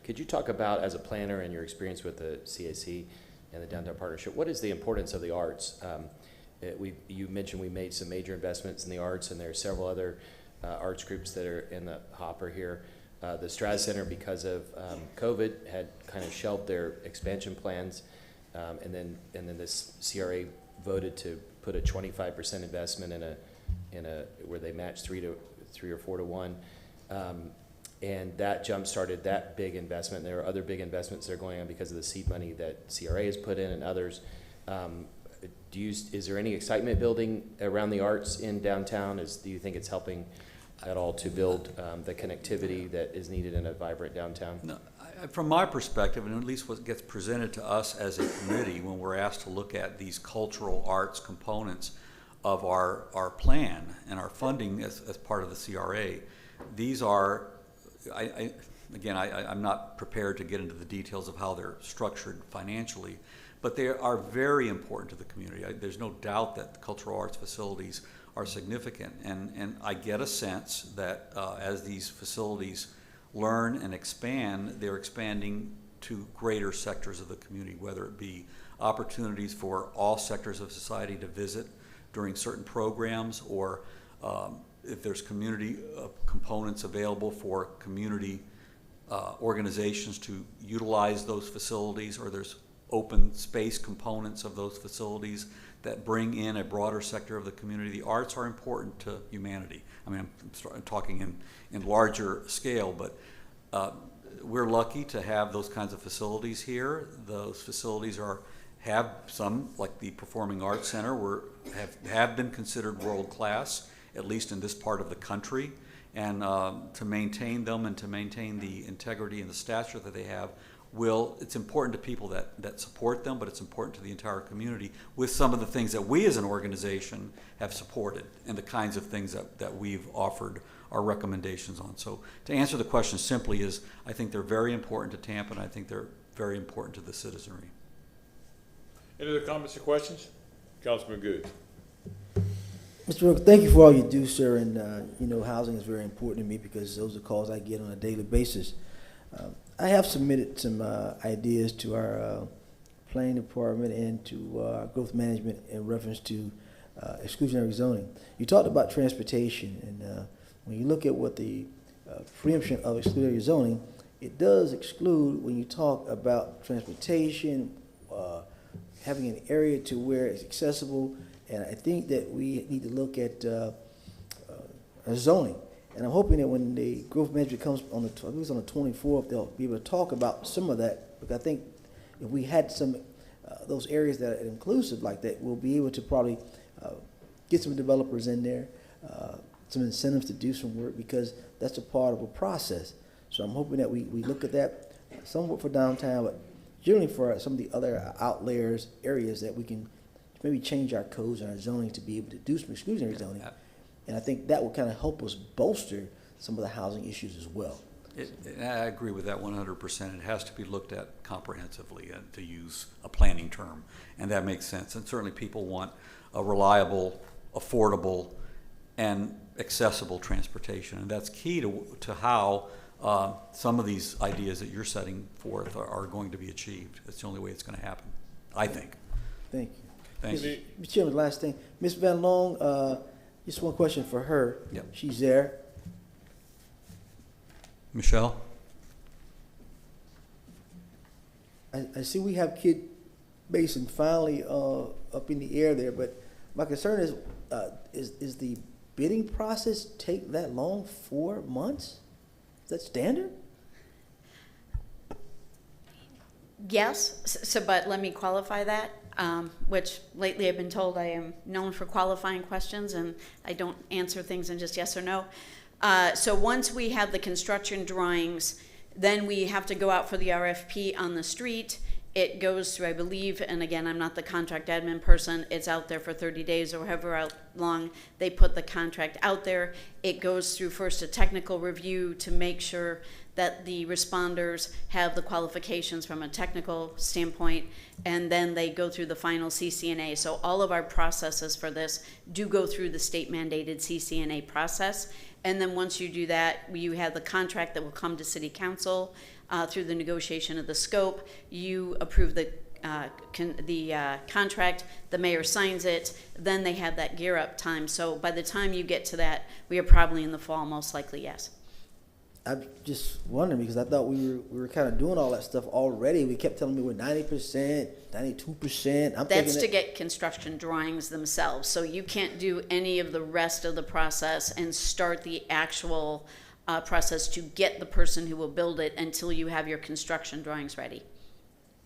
could you talk about, as a planner and your experience with the CAC and the Downtown Partnership, what is the importance of the arts? You mentioned we made some major investments in the arts, and there are several other arts groups that are in the hopper here. The Straz Center, because of COVID, had kind of shelved their expansion plans, and then this CRA voted to put a 25% investment in a where they matched 3 or 4 to 1, and that jump started that big investment. There are other big investments that are going on because of the seed money that CRA has put in and others. Is there any excitement building around the arts in downtown? Do you think it's helping at all to build the connectivity that is needed in a vibrant downtown? No, from my perspective, and at least what gets presented to us as a committee when we're asked to look at these cultural arts components of our plan and our funding as part of the CRA, these are, I'm not prepared to get into the details of how they're structured financially, but they are very important to the community. There's no doubt that the cultural arts facilities are significant, and I get a sense that as these facilities learn and expand, they're expanding to greater sectors of the community, whether it be opportunities for all sectors of society to visit during certain programs, or if there's community components available for community organizations to utilize those facilities, or there's open space components of those facilities that bring in a broader sector of the community. The arts are important to humanity. I mean, I'm talking in larger scale, but we're lucky to have those kinds of facilities here. Those facilities have some, like the Performing Arts Center, have been considered world class, at least in this part of the country. And to maintain them and to maintain the integrity and the stature that they have, it's important to people that support them, but it's important to the entire community with some of the things that we as an organization have supported and the kinds of things that we've offered our recommendations on. So to answer the question simply is, I think they're very important to Tampa, and I think they're very important to the citizenry. Any other comments or questions? Councilman Good. Mr. Rook, thank you for all you do, sir, and housing is very important to me because those are calls I get on a daily basis. I have submitted some ideas to our planning department and to growth management in reference to exclusionary zoning. You talked about transportation, and when you look at what the preemption of exclusionary zoning, it does exclude when you talk about transportation, having an area to where it's accessible, and I think that we need to look at zoning. And I'm hoping that when the growth management comes on the 24th, they'll be able to talk about some of that. Because I think if we had some those areas that are inclusive like that, we'll be able to probably get some developers in there, some incentives to do some work, because that's a part of a process. So I'm hoping that we look at that somewhat for downtown, but generally for some of the other outliers areas that we can maybe change our codes and our zoning to be able to do some exclusionary zoning. And I think that will kind of help us bolster some of the housing issues as well. I agree with that 100%. It has to be looked at comprehensively, to use a planning term, and that makes sense. And certainly people want a reliable, affordable, and accessible transportation, and that's key to how some of these ideas that you're setting forth are going to be achieved. That's the only way it's going to happen, I think. Thank you. Thank you. Mr. Chairman, last thing. Ms. Van Loan, just one question for her. Yep. She's there. Michelle? I see we have Kid Basin finally up in the air there, but my concern is the bidding process take that long? 4 months? Is that standard? Yes, but let me qualify that, which lately I've been told I am known for qualifying questions and I don't answer things in just yes or no. So once we have the construction drawings, then we have to go out for the RFP on the street. It goes through, I believe, and again, I'm not the contract admin person, it's out there for 30 days or however long they put the contract out there. It goes through first a technical review to make sure that the responders have the qualifications from a technical standpoint, and then they go through the final CCNA. So all of our processes for this do go through the state mandated CCNA process. And then once you do that, you have the contract that will come to City Council through the negotiation of the scope. You approve the contract, the mayor signs it, then they have that gear up time. So by the time you get to that, we are probably in the fall, most likely, yes. I'm just wondering because I thought we were kind of doing all that stuff already. We kept telling me we're 90%, 92%. That's to get construction drawings themselves. So you can't do any of the rest of the process and start the actual process to get the person who will build it until you have your construction drawings ready.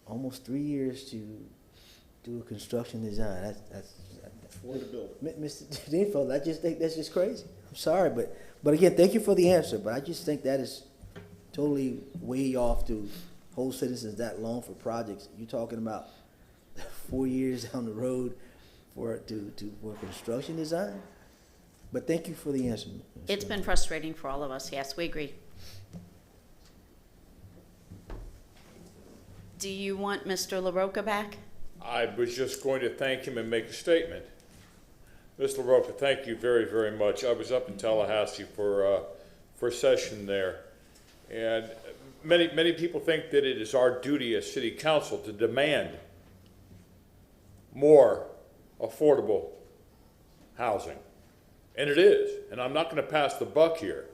Almost 3 years to do a construction design. That's Mr. Deanfeld, I just think that's just crazy. I'm sorry, but again, thank you for the answer. But I just think that is totally way off to hold citizens that long for projects. You're talking about 4 years down the road for construction design. But thank you for the answer. It's been frustrating for all of us. Yes, we agree. Do you want Mr. LaRocca back? I was just going to thank him and make a statement. Mr. LaRocca, thank you very, very much. I was up in Tallahassee for a session there, and many people think that it is our duty as city council to demand more affordable housing. And it is, and I'm not going to pass the buck here.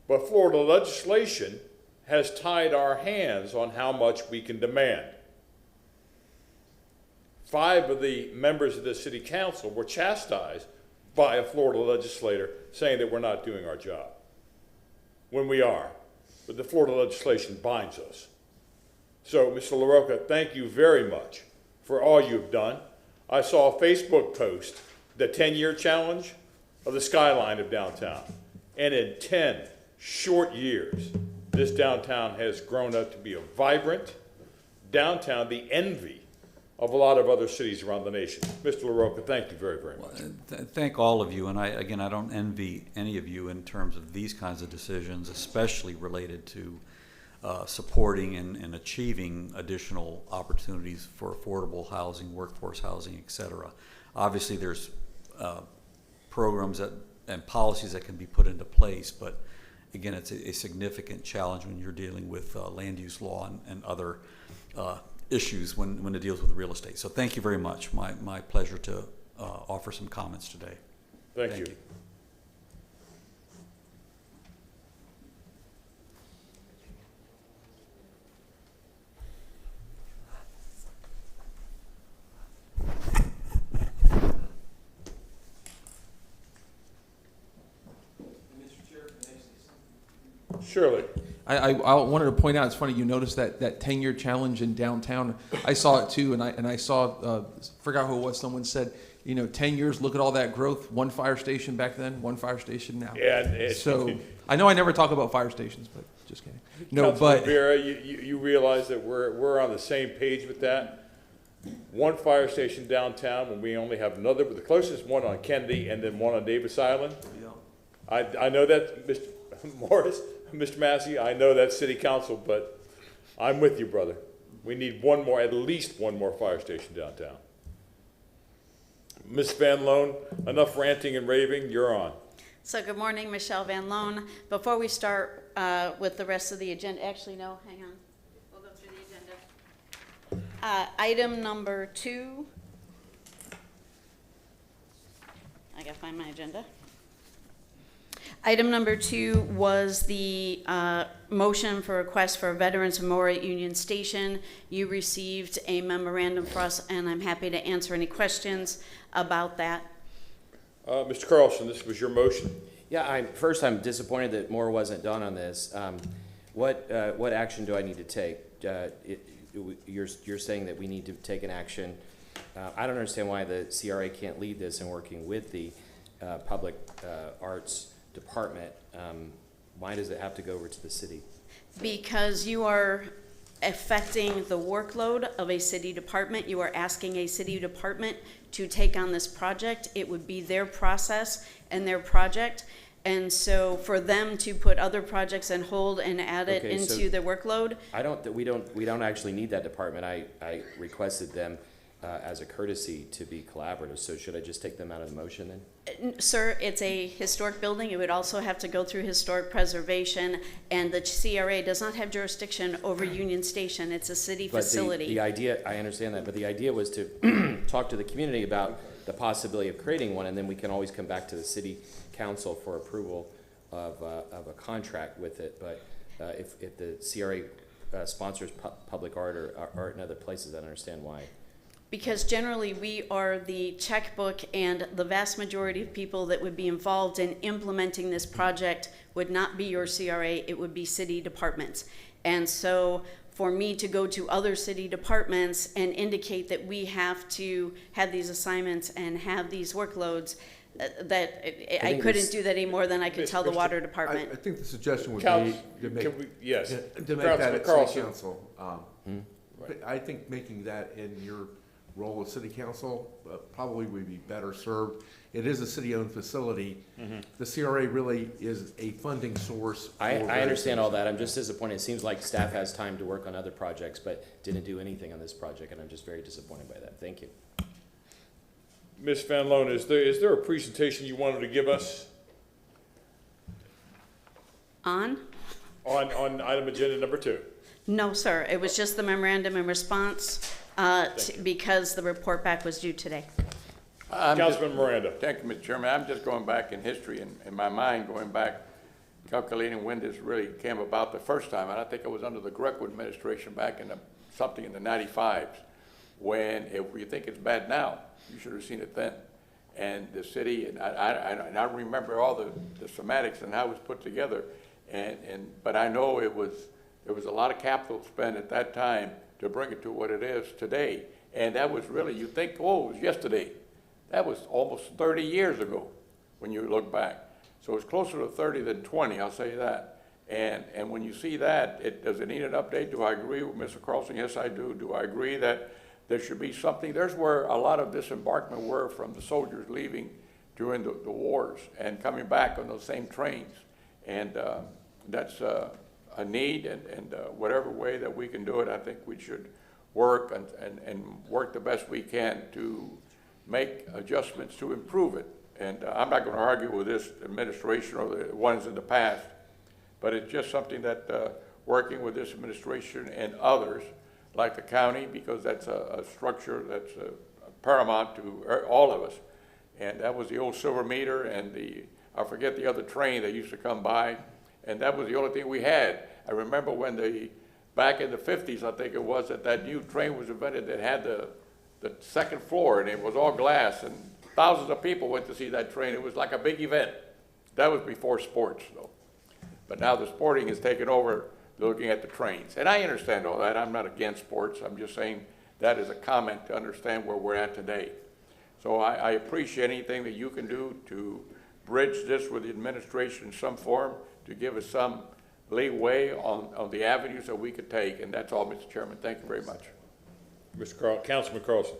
But Florida legislation has tied our hands on how much we can demand. 5 of the members of the city council were chastised by a Florida legislator saying that we're not doing our job, when we are. But the Florida legislation binds us. So, Mr. LaRocca, thank you very much for all you've done. I saw a Facebook post, the 10-year challenge of the skyline of downtown. And in 10 short years, this downtown has grown up to be a vibrant downtown, the envy of a lot of other cities around the nation. Mr. LaRocca, thank you very, very much. Thank all of you, and I don't envy any of you in terms of these kinds of decisions, especially related to supporting and achieving additional opportunities for affordable housing, workforce housing, et cetera. Obviously, there's programs and policies that can be put into place, but again, it's a significant challenge when you're dealing with land use law and other issues when it deals with real estate. So thank you very much. My pleasure to offer some comments today. Thank you. Surely. I wanted to point out, it's funny, you noticed that 10-year challenge in downtown. I saw it too, and I saw, forgot who it was, someone said, 10 years, look at all that growth, 1 fire station back then, 1 fire station now. Yeah. So, I know I never talk about fire stations, but just kidding. No, Councilman but. Vera, you realize that we're on the same page with that? 1 fire station downtown when we only have another, but the closest one on Kennedy and then one on Davis Island. Yeah. I know that, Mr. Morris, Mr. Massey, I know that's city council, but I'm with you, brother. We need one more, at least one more fire station downtown. Ms. Van Loan, enough ranting and raving, you're on. So good morning, Michelle Van Loan. Before we start with the rest of the agenda, actually, no, hang on. We'll go through the agenda. Item number 2. I gotta find my agenda. Item number 2 was the motion for request for a Veterans Memorial at Union Station. You received a memorandum for us, and I'm happy to answer any questions about that. Mr. Carlson, this was your motion? Yeah, first I'm disappointed that more wasn't done on this. What action do I need to take? You're saying that we need to take an action. I don't understand why the CRA can't lead this in working with the public arts department. Why does it have to go over to the city? Because you are affecting the workload of a city department. You are asking a city department to take on this project. It would be their process and their project. And so for them to put other projects on hold and add it into their workload. We don't actually need that department. I requested them. as a courtesy to be collaborative. So should I just take them out of the motion then? Sir, it's a historic building. It would also have to go through historic preservation, and the CRA does not have jurisdiction over Union Station. It's a city facility. The idea, I understand that, but the idea was to talk to the community about the possibility of creating one, and then we can always come back to the city council for approval of a contract with it. But if the CRA sponsors public art or art in other places, I don't understand why. Because generally we are the checkbook, and the vast majority of people that would be involved in implementing this project would not be your CRA, it would be city departments. And so for me to go to other city departments and indicate that we have to have these assignments and have these workloads, I couldn't do that any more than I could tell the water department. I think the suggestion would Council, be to make, can we, yes. to make Councilman that at Carlson. city council. I think making that in your role as city council probably would be better served. It is a city-owned facility. The CRA really is a funding source. I understand all that. I'm just disappointed. It seems like staff has time to work on other projects, but didn't do anything on this project, and I'm just very disappointed by that. Thank you. Ms. Van Loan, is there a presentation you wanted to give us On? on item agenda number 2? No, sir. It was just the memorandum in response because the report back was due today. Councilman Miranda. Thank you, Mr. Chairman. I'm just going back in history, in my mind, going back, calculating when this really came about the first time. And I think it was under the Greco administration back in something in the 95s, when if you think it's bad now, you should have seen it then. And the city, and I remember all the schematics and how it was put together. But I know there was a lot of capital spent at that time to bring it to what it is today. And that was really, you think, oh, it was yesterday. That was almost 30 years ago when you look back. So it's closer to 30 than 20, I'll say that. And when you see that, does it need an update? Do I agree with Mr. Carlson? Yes, I do. Do I agree that there should be something? There's where a lot of disembarkment were from the soldiers leaving during the wars and coming back on those same trains. And that's a need, and whatever way that we can do it, I think we should work and work the best we can to make adjustments to improve it. And I'm not going to argue with this administration or the ones in the past, but it's just something that working with this administration and others, like the county, because that's a structure that's paramount to all of us. And that was the old silver meter and I forget the other train that used to come by, and that was the only thing we had. I remember when back in the 50s, I think it was, that new train was invented that had the second floor, and it was all glass, and thousands of people went to see that train. It was like a big event. That was before sports, though. But now the sporting has taken over looking at the trains. And I understand all that. I'm not against sports. I'm just saying that is a comment to understand where we're at today. So I appreciate anything that you can do to bridge this with the administration in some form, to give us some leeway on the avenues that we could take. And that's all, Mr. Chairman. Thank you very much. Councilman Carlson.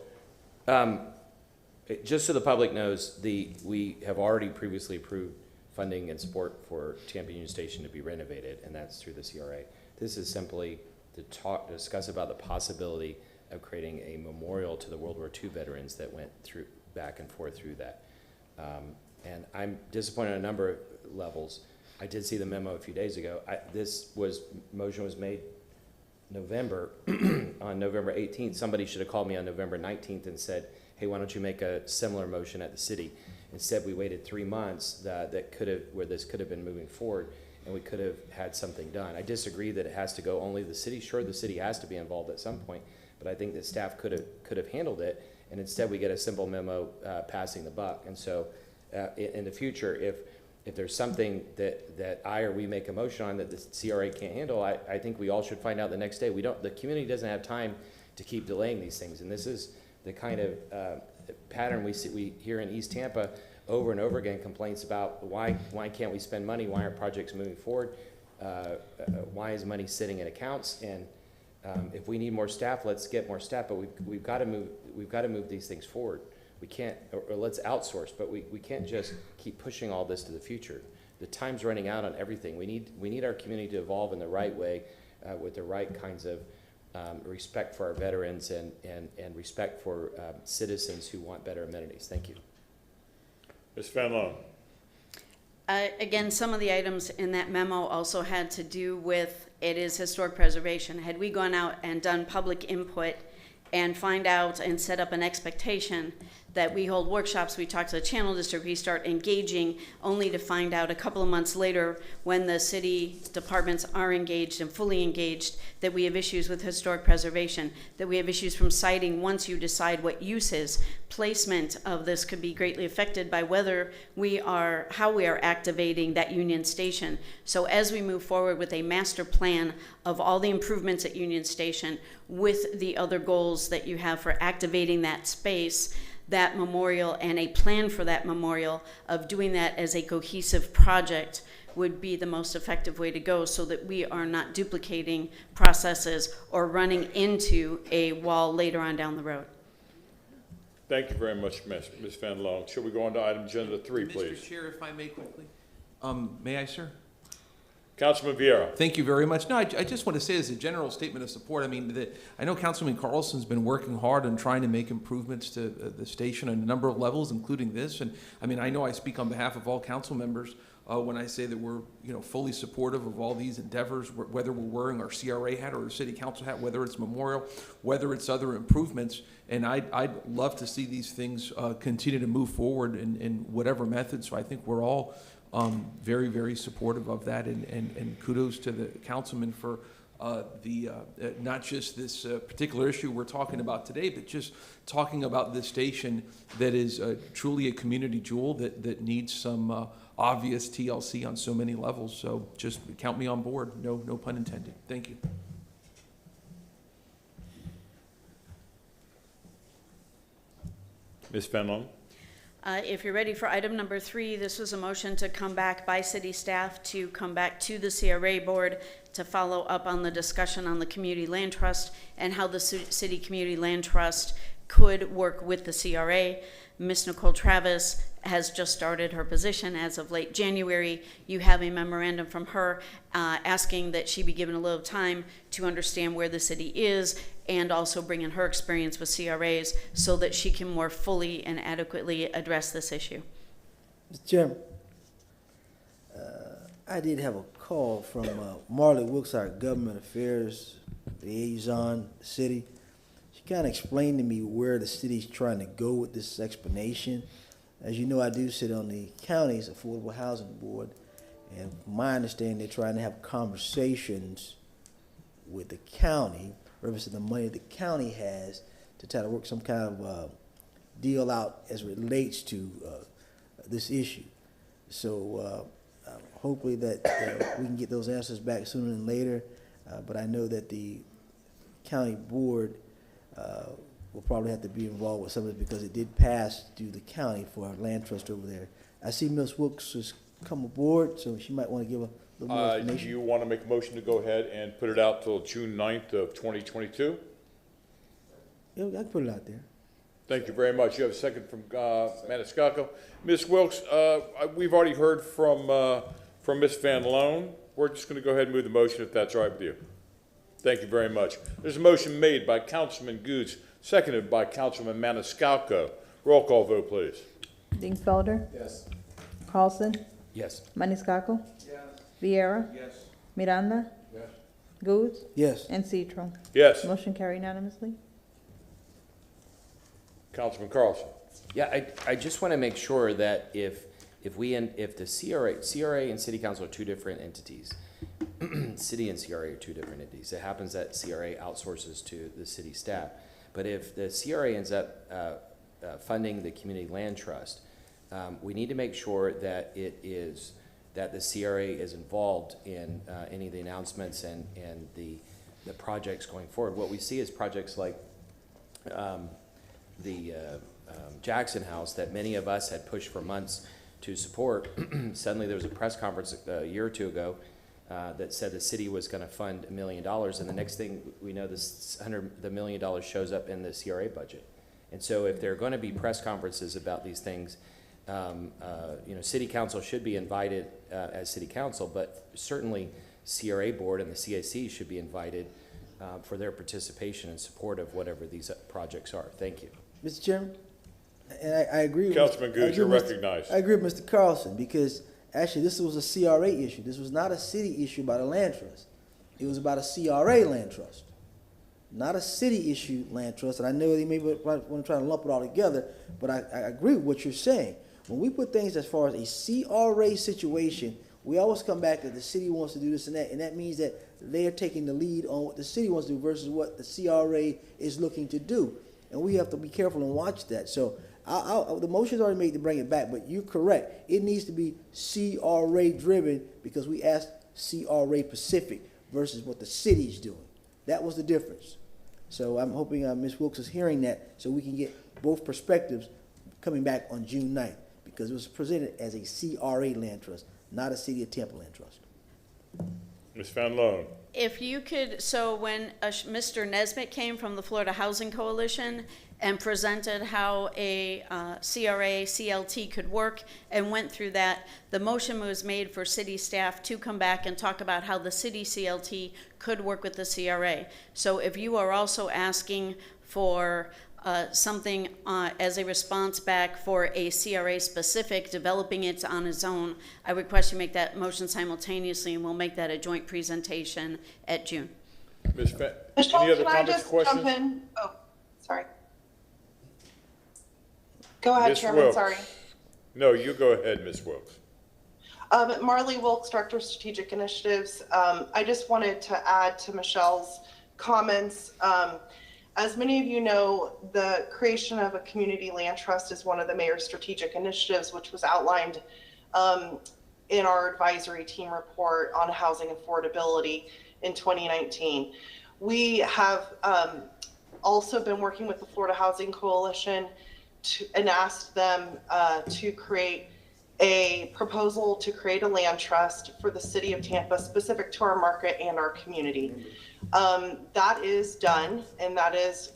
Just so the public knows, we have already previously approved funding and support for Tampa Union Station to be renovated, and that's through the CRA. This is simply to discuss about the possibility of creating a memorial to the World War II veterans that went through back and forth through that. And I'm disappointed on a number of levels. I did see the memo a few days ago. Motion was made November, on November 18th. Somebody should have called me on November 19th and said, hey, why don't you make a similar motion at the city? Instead, we waited 3 months where this could have been moving forward, and we could have had something done. I disagree that it has to go only the city. Sure, the city has to be involved at some point, but I think that staff could have handled it, and instead we get a simple memo passing the buck. And so in the future, if there's something that I or we make a motion on that the CRA can't handle, I think we all should find out the next day. The community doesn't have time to keep delaying these things, and this is the kind of pattern we hear in East Tampa over and over again, complaints about why can't we spend money, why aren't projects moving forward, why is money sitting in accounts, and if we need more staff, let's get more staff, but we've got to move these things forward. We can't, or let's outsource, but we can't just keep pushing all this to the future. The time's running out on everything. We need our community to evolve in the right way, with the right kinds of respect for our veterans, and respect for citizens who want better amenities. Thank you. Ms. Van Loan. Again, some of the items in that memo also had to do with, it is historic preservation. Had we gone out and done public input and find out and set up an expectation that we hold workshops, we talk to the channel district, we start engaging, only to find out a couple of months later when the city departments are engaged and fully engaged that we have issues with historic preservation, that we have issues from siting once you decide what uses. Placement of this could be greatly affected by whether how we are activating that Union Station. So as we move forward with a master plan of all the improvements at Union Station with the other goals that you have for activating that space, that memorial, and a plan for that memorial of doing that as a cohesive project would be the most effective way to go, so that we are not duplicating processes or running into a wall later on down the road. Thank you very much, Ms. Van Loan. Shall we go on to item agenda 3, please? Mr. Chair, if I may quickly. May I, sir? Councilman Vieira. Thank you very much. No, I just want to say as a general statement of support, I mean, I know Councilman Carlson's been working hard on trying to make improvements to the station on a number of levels, including this. And I mean, I know I speak on behalf of all council members when I say that we're, fully supportive of all these endeavors, whether we're wearing our CRA hat or our city council hat, whether it's memorial, whether it's other improvements. And I'd love to see these things continue to move forward in whatever method. So I think we're all very, very supportive of that, and kudos to the councilman for not just this particular issue we're talking about today, but just talking about this station that is truly a community jewel that needs some obvious TLC on so many levels. So just count me on board. No pun intended. Thank you. Ms. Van Loan. If you're ready for item number 3, this was a motion to come back by city staff to come back to the CRA board to follow up on the discussion on the community land trust and how the city community land trust could work with the CRA. Ms. Nicole Travis has just started her position as of late January. You have a memorandum from her asking that she be given a little time to understand where the city is, and also bring in her experience with CRAs so that she can more fully and adequately address this issue. Mr. Chairman, I did have a call from Marley Wilkes, our government affairs liaison, the city. She kind of explained to me where the city's trying to go with this explanation. As you know, I do sit on the county's Affordable Housing Board, and from my understanding, they're trying to have conversations with the county, referencing the money the county has, to try to work some kind of deal out as it relates to this issue. So hopefully that we can get those answers back sooner than later, but I know that the county board will probably have to be involved with some of it because it did pass through the county for our land trust over there. I see Ms. Wilkes has come aboard, so she might want to give a little more Do information. you want to make a motion to go ahead and put it out till June 9th of 2022? Yeah, I can put it out there. Thank you very much. You have a second from Maniscalco. Ms. Wilkes, we've already heard from Ms. Van Loan. We're just going to go ahead and move the motion if that's all right with you. Thank you very much. There's a motion made by Councilman Goods, seconded by Councilman Maniscalco. Roll call vote, please. Dingsfelder? Yes. Carlson? Yes. Maniscalco? Yes. Vieira? Yes. Miranda? Yes. Goods? Yes. And Citro. Yes. Motion carried unanimously. Councilman Carlson. Yeah, I just want to make sure that if the CRA and City Council are two different entities, City and CRA are two different entities. It happens that CRA outsources to the city staff. But if the CRA ends up funding the community land trust, we need to make sure that that the CRA is involved in any of the announcements and the projects going forward. What we see is projects like the Jackson House that many of us had pushed for months to support. Suddenly there was a press conference a year or two ago that said the city was going to fund $1 million, and the next thing we know, the $1 million shows up in the CRA budget. And so if there are going to be press conferences about these things, City Council should be invited as City Council, but certainly CRA Board and the CAC should be invited for their participation and support of whatever these projects are. Thank you. Mr. Chairman, and I agree with Councilman Goods, you're recognized. I agree with Mr. Carlson, because actually this was a CRA issue. This was not a city issue about a land trust. It was about a CRA land trust, not a city issue land trust. And I know they may want to try to lump it all together, but I agree with what you're saying. When we put things as far as a CRA situation, we always come back that the city wants to do this and that means that they are taking the lead on what the city wants to do versus what the CRA is looking to do. And we have to be careful and watch that. So the motion's already made to bring it back, but you're correct. It needs to be CRA driven because we asked CRA Pacific versus what the city's doing. That was the difference. So I'm hoping Ms. Wilkes is hearing that so we can get both perspectives coming back on June 9th because it was presented as a CRA land trust, not a City of Tampa land trust. Ms. Van Loan. If you could, so when Mr. Nesbitt came from the Florida Housing Coalition and presented how a CRA CLT could work and went through that, the motion was made for city staff to come back and talk about how the city CLT could work with the CRA. So if you are also asking for something as a response back for a CRA specific, developing it on its own, I request you make that motion simultaneously, and we'll make that a joint presentation at June. Michelle, Michelle, any other can I comments, just questions? jump in? Oh, sorry. Go ahead, Ms. Chairman, Wilkes. sorry. No, you go ahead, Ms. Wilkes. Marley Wilkes, Director of Strategic Initiatives. I just wanted to add to Michelle's comments. As many of you know, the creation of a community land trust is one of the mayor's strategic initiatives, which was outlined in our advisory team report on housing affordability in 2019. We have also been working with the Florida Housing Coalition and asked them to create a proposal to create a land trust for the city of Tampa specific to our market and our community. That is done, and that is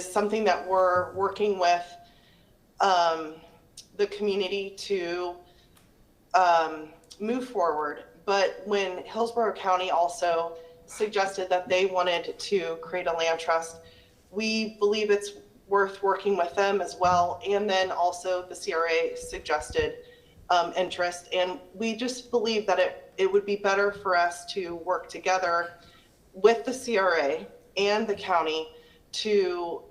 something that we're working with the community to move forward. But when Hillsborough County also suggested that they wanted to create a land trust, we believe it's worth working with them as well. And then also the CRA suggested interest. And we just believe that it would be better for us to work together with the CRA and the county to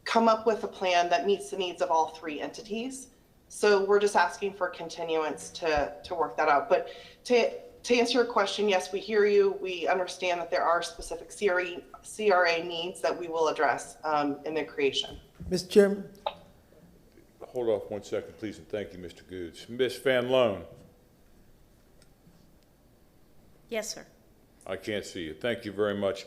come up with a plan that meets the needs of all three entities. So we're just asking for continuance to work that out. But to answer your question, yes, we hear you. We understand that there are specific CRA needs that we will address in the creation. Mr. Chairman? Hold off 1 second, please, and thank you, Mr. Goods. Ms. Van Loan. Yes, sir. I can't see you. Thank you very much.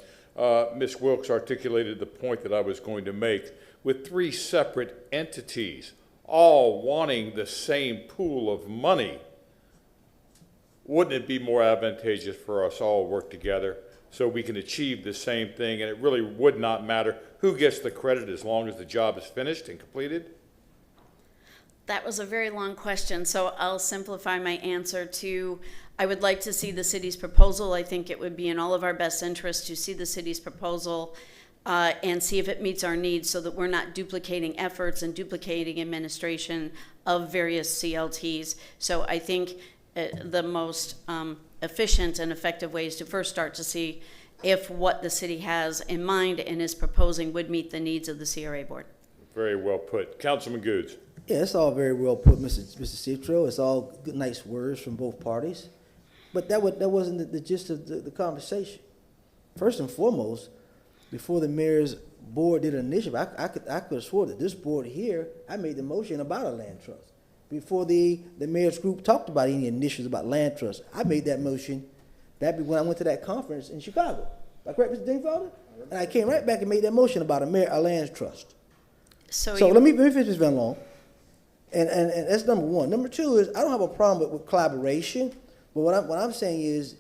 Ms. Wilkes articulated the point that I was going to make. With three separate entities all wanting the same pool of money, wouldn't it be more advantageous for us all to work together so we can achieve the same thing, and it really would not matter who gets the credit as long as the job is finished and completed? That was a very long question, so I'll simplify my answer to, I would like to see the city's proposal. I think it would be in all of our best interest to see the city's proposal and see if it meets our needs so that we're not duplicating efforts and duplicating administration of various CLTs. So I think the most efficient and effective ways to first start to see if what the city has in mind and is proposing would meet the needs of the CRA board. Very well put. Councilman Goods. Yeah, it's all very well put, Mr. Citro. It's all good, nice words from both parties. But that wasn't the gist of the conversation. First and foremost, before the mayor's board did an initiative, I could have swore that this board here, I made the motion about a land trust. Before the mayor's group talked about any initiatives about land trust, I made that motion. That'd be when I went to that conference in Chicago. Am I correct, Mr. Dingfelder? And I came right back and made that motion about a land trust. So let me finish this very long. And that's number one. Number two is I don't have a problem with collaboration, but what I'm saying is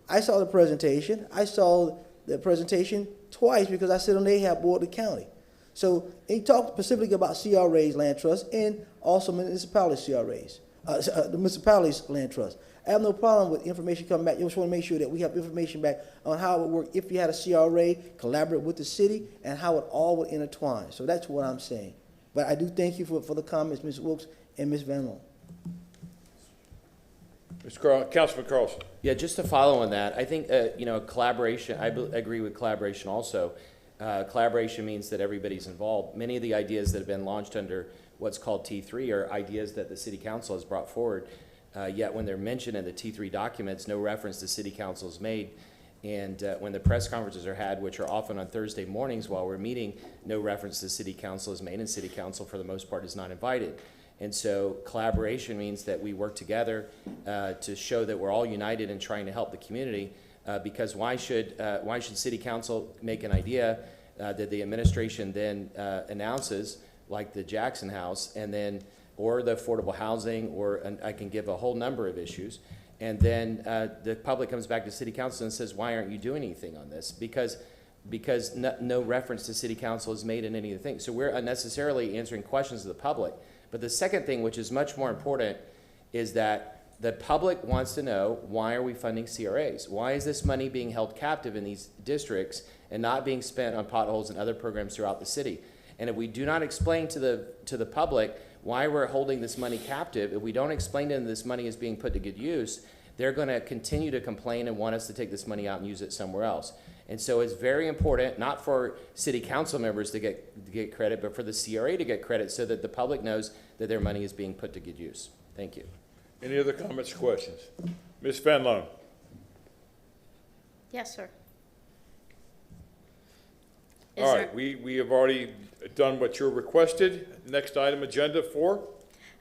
I saw the presentation. I saw the presentation twice because I sit on the AHAB board of the county. So he talked specifically about CRAs, land trusts, and also municipality CRAs. the municipality's land trust. I have no problem with information coming back. You just want to make sure that we have information back on how it would work if you had a CRA, collaborate with the city, and how it all would intertwine. So that's what I'm saying. But I do thank you for the comments, Ms. Wilkes and Ms. Van Loon. Councilman Carlson. Yeah, just to follow on that, I think, collaboration, I agree with collaboration also. Collaboration means that everybody's involved. Many of the ideas that have been launched under what's called T3 are ideas that the city council has brought forward. Yet when they're mentioned in the T3 documents, no reference to city council is made. And when the press conferences are had, which are often on Thursday mornings while we're meeting, no reference to city council is made, and city council for the most part is not invited. And so collaboration means that we work together to show that we're all united in trying to help the community. Because why should city council make an idea that the administration then announces, like the Jackson House, and then or the affordable housing, and I can give a whole number of issues, and then the public comes back to city council and says, why aren't you doing anything on this? Because no reference to city council is made in any of the things. So we're unnecessarily answering questions of the public. But the second thing, which is much more important, is that the public wants to know, why are we funding CRAs? Why is this money being held captive in these districts and not being spent on potholes and other programs throughout the city? And if we do not explain to the public why we're holding this money captive, if we don't explain to them this money is being put to good use, they're going to continue to complain and want us to take this money out and use it somewhere else. And so it's very important, not for city council members to get credit, but for the CRA to get credit so that the public knows that their money is being put to good use. Thank you. Any other comments or questions? Ms. Van Loon. Yes, sir. All right, we have already done what you requested. Next item, agenda 4.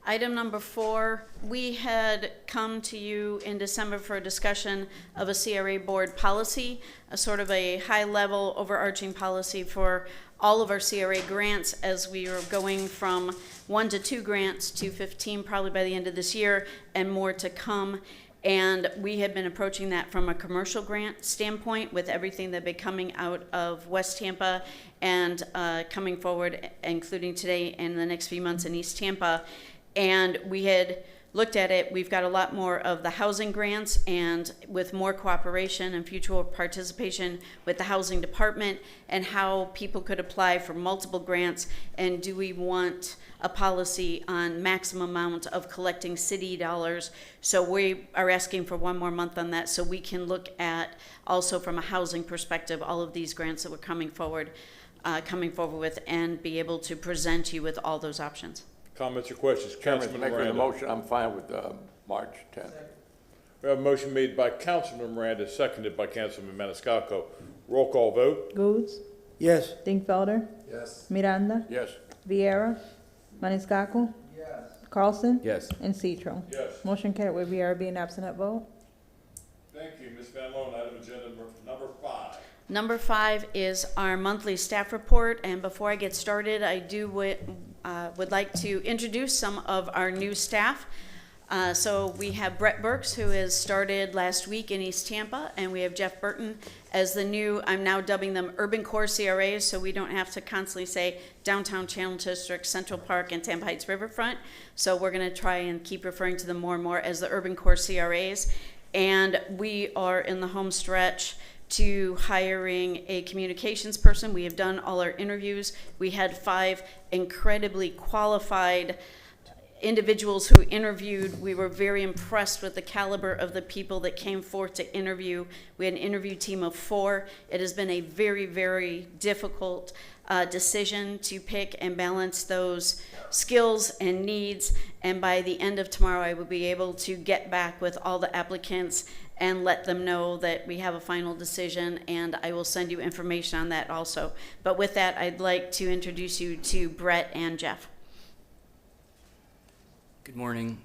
Item number 4, we had come to you in December for a discussion of a CRA board policy, a sort of a high-level overarching policy for all of our CRA grants as we were going from 1 to 2 grants to 15 probably by the end of this year and more to come. And we had been approaching that from a commercial grant standpoint with everything that had been coming out of West Tampa and coming forward, including today and the next few months in East Tampa. And we had looked at it. We've got a lot more of the housing grants, and with more cooperation and future participation with the housing department and how people could apply for multiple grants. And do we want a policy on maximum amount of collecting city dollars? So we are asking for 1 more month on that so we can look at also from a housing perspective all of these grants that we're coming forward with and be able to present you with all those options. Comments or questions? Councilman Making Miranda. the motion, I'm fine with March 10th. We have a motion made by Councilman Miranda, seconded by Councilman Maniscalco. Roll call vote. Goods, Yes. Dingfelder, Yes. Miranda, Yes. Vieira, Maniscalco, Carlson, Yes. and Citro. Yes. Motion carried with Vieira being absent at vote. Thank you. Ms. Van Loon, item agenda number 5. Number 5 is our monthly staff report, and before I get started, I would like to introduce some of our new staff. So we have Brett Burks, who has started last week in East Tampa, and we have Jeff Burton as the new, I'm now dubbing them Urban Core CRAs, so we don't have to constantly say Downtown Channel District, Central Park, and Tampa Heights Riverfront. So we're going to try and keep referring to them more and more as the Urban Core CRAs. And we are in the home stretch to hiring a communications person. We have done all our interviews. We had 5 incredibly qualified individuals who interviewed. We were very impressed with the caliber of the people that came forth to interview. We had an interview team of 4. It has been a very, very difficult decision to pick and balance those skills and needs. And by the end of tomorrow, I will be able to get back with all the applicants and let them know that we have a final decision, and I will send you information on that also. But with that, I'd like to introduce you to Brett and Jeff. Good morning,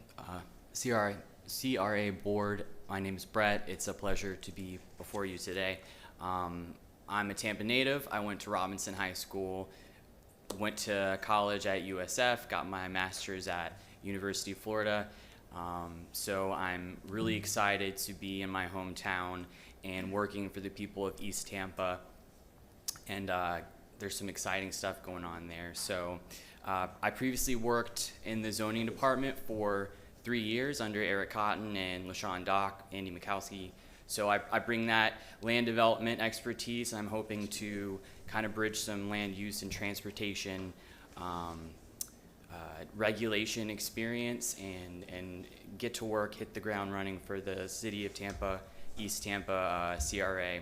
CRA board. My name is Brett. It's a pleasure to be before you today. I'm a Tampa native. I went to Robinson High School, went to college at USF, got my master's at University of Florida. So I'm really excited to be in my hometown and working for the people of East Tampa. And there's some exciting stuff going on there. So I previously worked in the zoning department for 3 years under Eric Cotton and LaShawn Dock, Andy Mikowski. So I bring that land development expertise. I'm hoping to kind of bridge some land use and transportation regulation experience and get to work, hit the ground running for the City of Tampa, East Tampa CRA,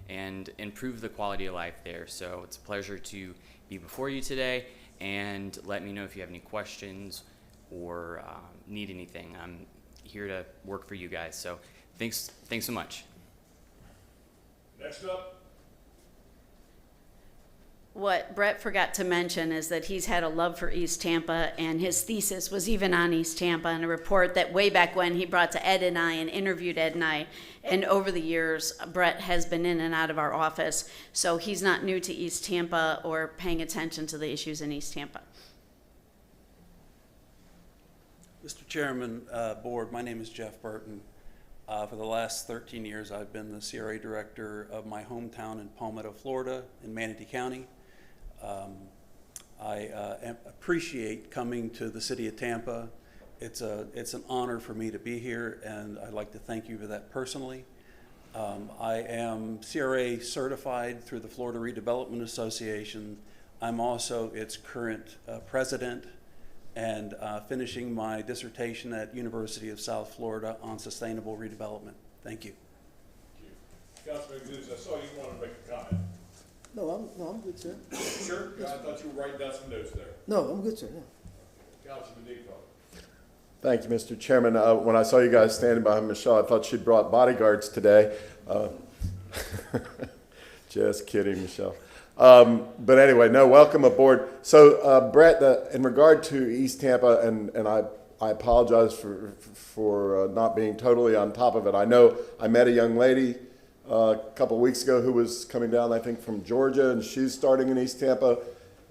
and improve the quality of life there. So it's a pleasure to be before you today, and let me know if you have any questions or need anything. I'm here to work for you guys. So thanks so much. Next up. What Brett forgot to mention is that he's had a love for East Tampa, and his thesis was even on East Tampa, and a report that way back when he brought to Ed and I and interviewed Ed and I. And over the years, Brett has been in and out of our office, so he's not new to East Tampa or paying attention to the issues in East Tampa. Mr. Chairman, Board, my name is Jeff Burton. For the last 13 years, I've been the CRA director of my hometown in Palmetto, Florida, in Manatee County. I appreciate coming to the City of Tampa. It's an honor for me to be here, and I'd like to thank you for that personally. I am CRA certified through the Florida Redevelopment Association. I'm also its current president, and finishing my dissertation at University of South Florida on sustainable redevelopment. Thank you. Councilman Gliz, I saw you wanted to make a comment. No, I'm good, sir. Sure? I thought you were writing down some notes there. No, I'm good, sir. No. Councilman Deco. Thank you, Mr. Chairman. When I saw you guys standing behind Michelle, I thought she'd brought bodyguards today. Just kidding, Michelle. But anyway, no, welcome aboard. So, Brett, in regard to East Tampa, and I apologize for not being totally on top of it. I know I met a young lady a couple of weeks ago who was coming down, I think, from Georgia, and she's starting in East Tampa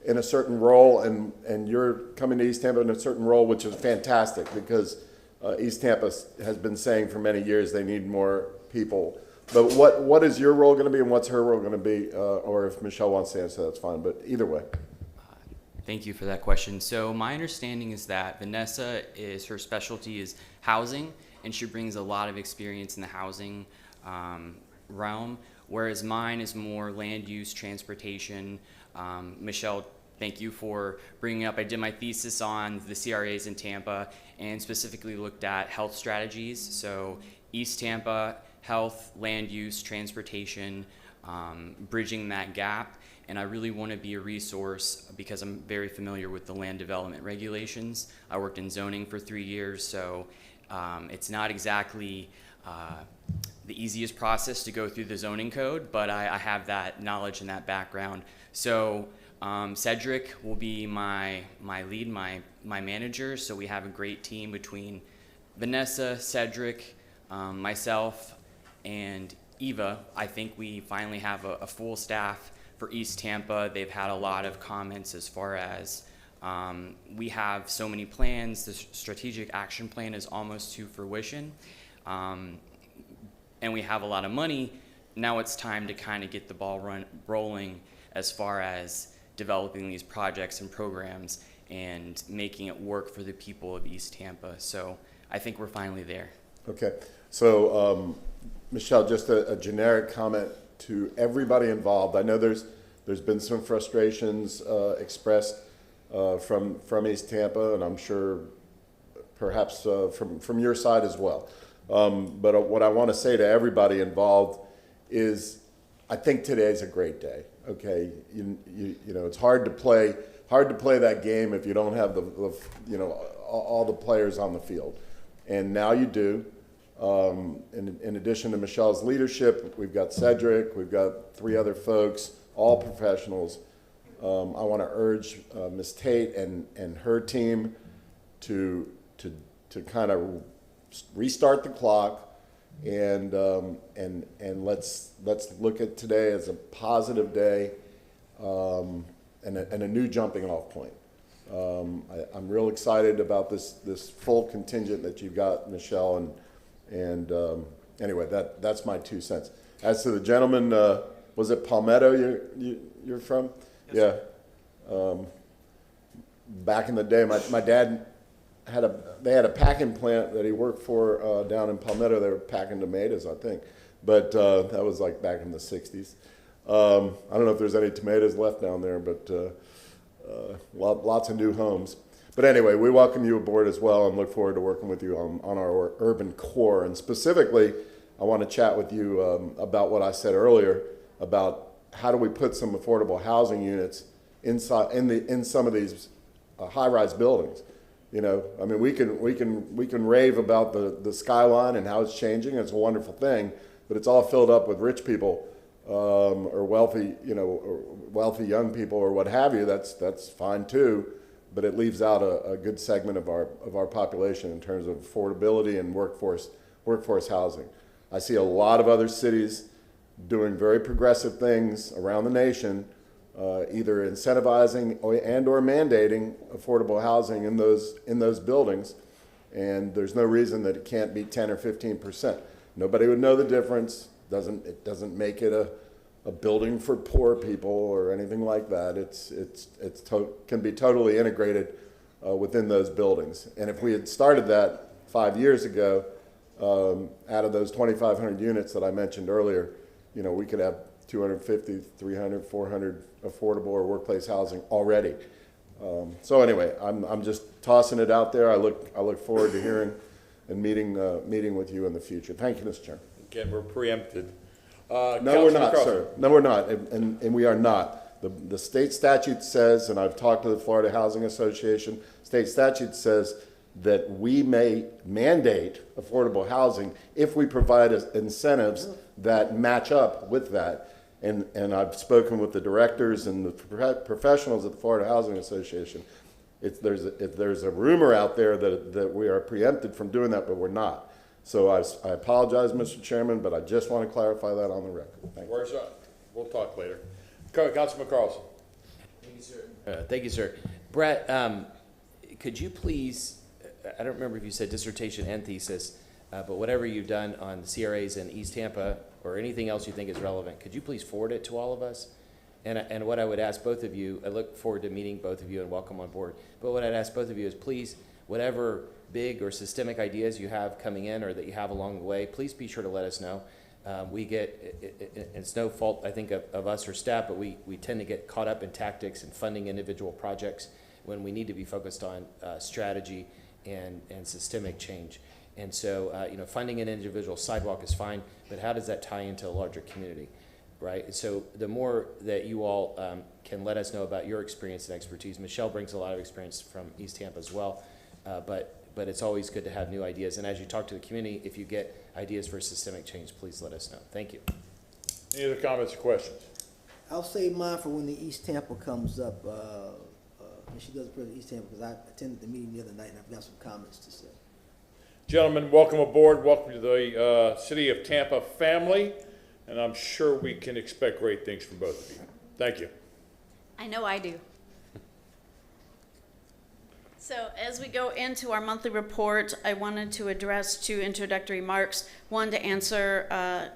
in a certain role, and you're coming to East Tampa in a certain role, which is fantastic because East Tampa has been saying for many years they need more people. But what is your role going to be, and what's her role going to be? Or if Michelle wants to answer, that's fine. But either way. Thank you for that question. So my understanding is that Vanessa her specialty is housing, and she brings a lot of experience in the housing realm, whereas mine is more land use, transportation. Michelle, thank you for bringing up. I did my thesis on the CRAs in Tampa and specifically looked at health strategies. So East Tampa, health, land use, transportation, bridging that gap. And I really want to be a resource because I'm very familiar with the land development regulations. I worked in zoning for 3 years, so it's not exactly the easiest process to go through the zoning code, but I have that knowledge and that background. So Cedric will be my lead, my manager, so we have a great team between Vanessa, Cedric, myself, and Eva. I think we finally have a full staff for East Tampa. They've had a lot of comments as far as we have so many plans. The strategic action plan is almost to fruition, and we have a lot of money. Now it's time to kind of get the ball rolling as far as developing these projects and programs and making it work for the people of East Tampa. So I think we're finally there. Okay. So, Michelle, just a generic comment to everybody involved. I know there's been some frustrations expressed from East Tampa, and I'm sure perhaps from your side as well. But what I want to say to everybody involved is, I think today's a great day. Okay, you know, it's hard to play that game if you don't have the all the players on the field, and now you do. In addition to Michelle's leadership, we've got Cedric, we've got 3 other folks, all professionals. I want to urge Ms. Tate and her team to kind of restart the clock, and let's look at today as a positive day and a new jumping off point. I'm real excited about this full contingent that you've got, Michelle, and anyway, that's my 2 cents. As to the gentleman, was it Palmetto you're from? Yes, yeah. Back in the day, my dad they had a packing plant that he worked for down in Palmetto. They were packing tomatoes, I think, but that was like back in the 60s. I don't know if there's any tomatoes left down there, but lots of new homes. But anyway, we welcome you aboard as well and look forward to working with you on our urban core. And specifically, I want to chat with you about what I said earlier about how do we put some affordable housing units inside in some of these high-rise buildings. You know, I mean, we can rave about the skyline and how it's changing. It's a wonderful thing, but it's all filled up with rich people or wealthy, or wealthy young people or what have you. That's fine too, but it leaves out a good segment of our population in terms of affordability and workforce housing. I see a lot of other cities doing very progressive things around the nation, either incentivizing and or mandating affordable housing in those buildings, and there's no reason that it can't be 10 or 15%. Nobody would know the difference. It doesn't make it a building for poor people or anything like that. It can be totally integrated within those buildings. And if we had started that 5 years ago, out of those 2,500 units that I mentioned earlier, we could have 250, 300, 400 affordable or workplace housing already. So anyway, I'm just tossing it out there. I look forward to hearing and meeting with you in the future. Thank you, Mr. Chairman. Again, we're preempted. No, we're not, sir. No, we're not, and we are not. The state statute says, and I've talked to the Florida Housing Association, state statute says that we may mandate affordable housing if we provide incentives that match up with that. And I've spoken with the directors and the professionals at the Florida Housing Association. If there's a rumor out there that we are preempted from doing that, but we're not. So I apologize, Mr. Chairman, but I just want to clarify that on the record. Thank you. Where's that? We'll talk later. Councilman Carlson. Thank you, sir. Thank you, sir. Brett, could you please, I don't remember if you said dissertation and thesis, but whatever you've done on the CRAs in East Tampa or anything else you think is relevant, could you please forward it to all of us? And what I would ask both of you, I look forward to meeting both of you and welcome on board, but what I'd ask both of you is please, whatever big or systemic ideas you have coming in or that you have along the way, please be sure to let us know. It's no fault, I think, of us or staff, but we tend to get caught up in tactics and funding individual projects when we need to be focused on strategy and systemic change. And so, funding an individual sidewalk is fine, but how does that tie into a larger community, right? So the more that you all can let us know about your experience and expertise, Michelle brings a lot of experience from East Tampa as well, but it's always good to have new ideas. And as you talk to the community, if you get ideas for systemic change, please let us know. Thank you. Any other comments or questions? I'll save mine for when the East Tampa comes up. And she does present East Tampa because I attended the meeting the other night and I've got some comments to say. Gentlemen, welcome aboard. Welcome to the City of Tampa family. And I'm sure we can expect great things from both of you. Thank you. I know I do. So as we go into our monthly report, I wanted to address two introductory remarks. One, to answer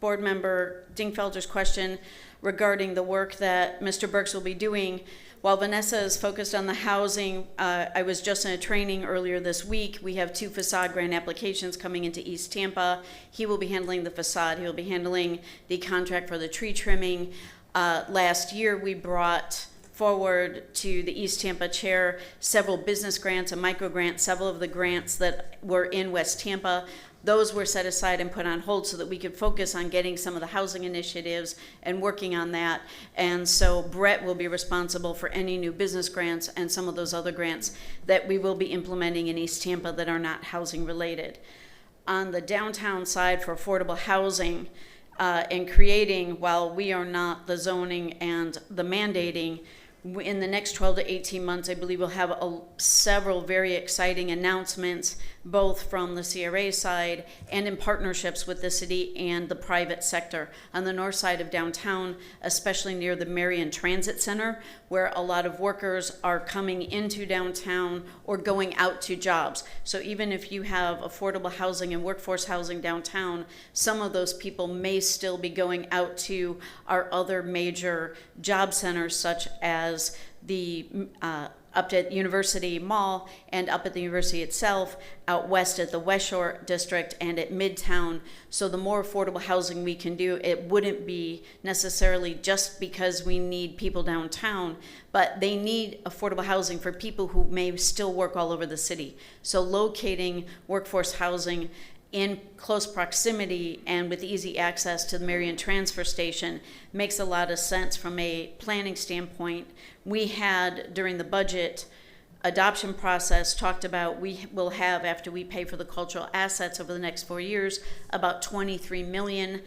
Board Member Dingfelder's question regarding the work that Mr. Burks will be doing. While Vanessa is focused on the housing, I was just in a training earlier this week. We have 2 facade grant applications coming into East Tampa. He will be handling the facade. He will be handling the contract for the tree trimming. Last year, we brought forward to the East Tampa chair several business grants, a micro grant, several of the grants that were in West Tampa. Those were set aside and put on hold so that we could focus on getting some of the housing initiatives and working on that. And so Brett will be responsible for any new business grants and some of those other grants that we will be implementing in East Tampa that are not housing related. On the downtown side for affordable housing and creating, while we are not the zoning and the mandating, in the next 12 to 18 months, I believe we'll have several very exciting announcements, both from the CRA side and in partnerships with the city and the private sector. On the north side of downtown, especially near the Marion Transit Center, where a lot of workers are coming into downtown or going out to jobs. So even if you have affordable housing and workforce housing downtown, some of those people may still be going out to our other major job centers, such as the up at University Mall and up at the university itself, out west at the West Shore District and at Midtown. So the more affordable housing we can do, it wouldn't be necessarily just because we need people downtown, but they need affordable housing for people who may still work all over the city. So locating workforce housing in close proximity and with easy access to the Marion Transfer Station makes a lot of sense from a planning standpoint. We had, during the budget adoption process, talked about we will have, after we pay for the cultural assets over the next 4 years, about $23 million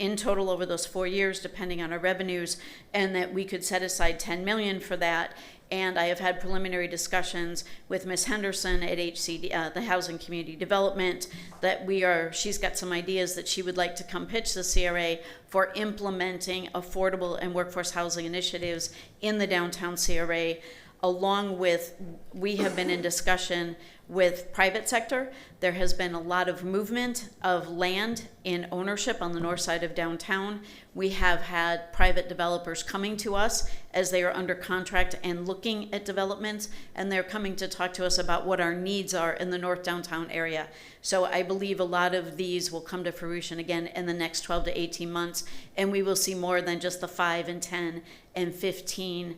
in total over those 4 years, depending on our revenues, and that we could set aside $10 million for that. And I have had preliminary discussions with Ms. Henderson at HCD, the Housing Community Development, that she's got some ideas that she would like to come pitch the CRA for implementing affordable and workforce housing initiatives in the downtown CRA, along with, we have been in discussion with private sector. There has been a lot of movement of land in ownership on the north side of downtown. We have had private developers coming to us as they are under contract and looking at developments, and they're coming to talk to us about what our needs are in the north downtown area. So I believe a lot of these will come to fruition again in the next 12 to 18 months, and we will see more than just the 5 and 10 and 15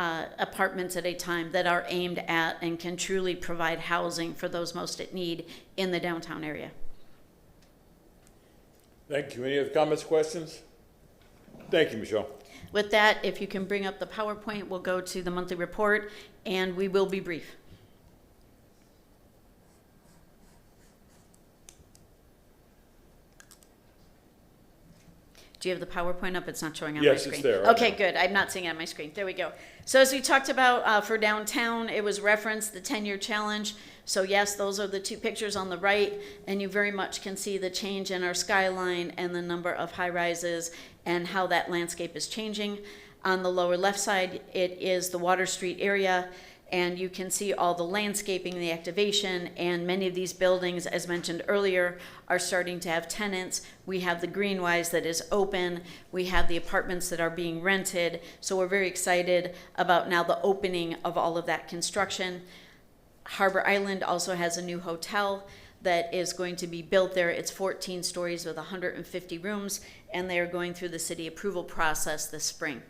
apartments at a time that are aimed at and can truly provide housing for those most in need in the downtown area. Thank you. Any other comments, questions? Thank you, Michelle. With that, if you can bring up the PowerPoint, we'll go to the monthly report, and we will be brief. Do you have the PowerPoint up? It's not showing on my screen. Yes, it's there. Right okay, now. Good. I'm not seeing it on my screen. There we go. So as we talked about for downtown, it was referenced the 10-year challenge. So yes, those are the two pictures on the right, and you very much can see the change in our skyline and the number of high rises and how that landscape is changing. On the lower left side, it is the Water Street area, and you can see all the landscaping, the activation, and many of these buildings, as mentioned earlier, are starting to have tenants. We have the Greenwise that is open. We have the apartments that are being rented. So we're very excited about now the opening of all of that construction. Harbor Island also has a new hotel that is going to be built there. It's 14 stories with 150 rooms, and they are going through the city approval process this spring.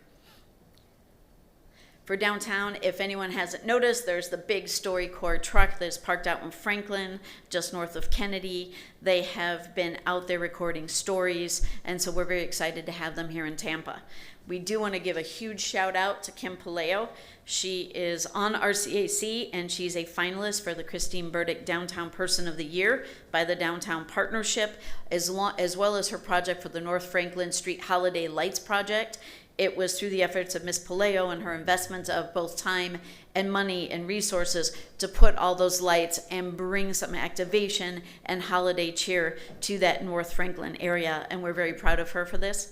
For downtown, if anyone hasn't noticed, there's the big StoryCorps truck that's parked out in Franklin, just north of Kennedy. They have been out there recording stories, and so we're very excited to have them here in Tampa. We do want to give a huge shout out to Kim Paleo. She is on our CAC, and she's a finalist for the Christine Burdick Downtown Person of the Year by the Downtown Partnership, as well as her project for the North Franklin Street Holiday Lights Project. It was through the efforts of Ms. Paleo and her investments of both time and money and resources to put all those lights and bring some activation and holiday cheer to that North Franklin area, and we're very proud of her for this.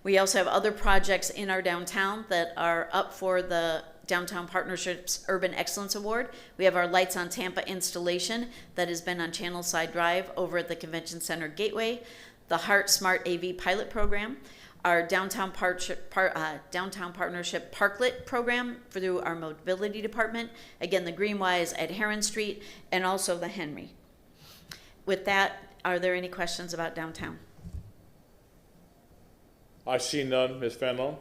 We also have other projects in our downtown that are up for the Downtown Partnership's Urban Excellence Award. We have our Lights on Tampa installation that has been on Channel Side Drive over at the Convention Center Gateway, the Heart Smart AV pilot program, our Downtown Partnership Parklet program through our Mobility Department, again, the Greenwise at Heron Street, and also the Henry. With that, are there any questions about downtown? I see none. Ms. Fanlon?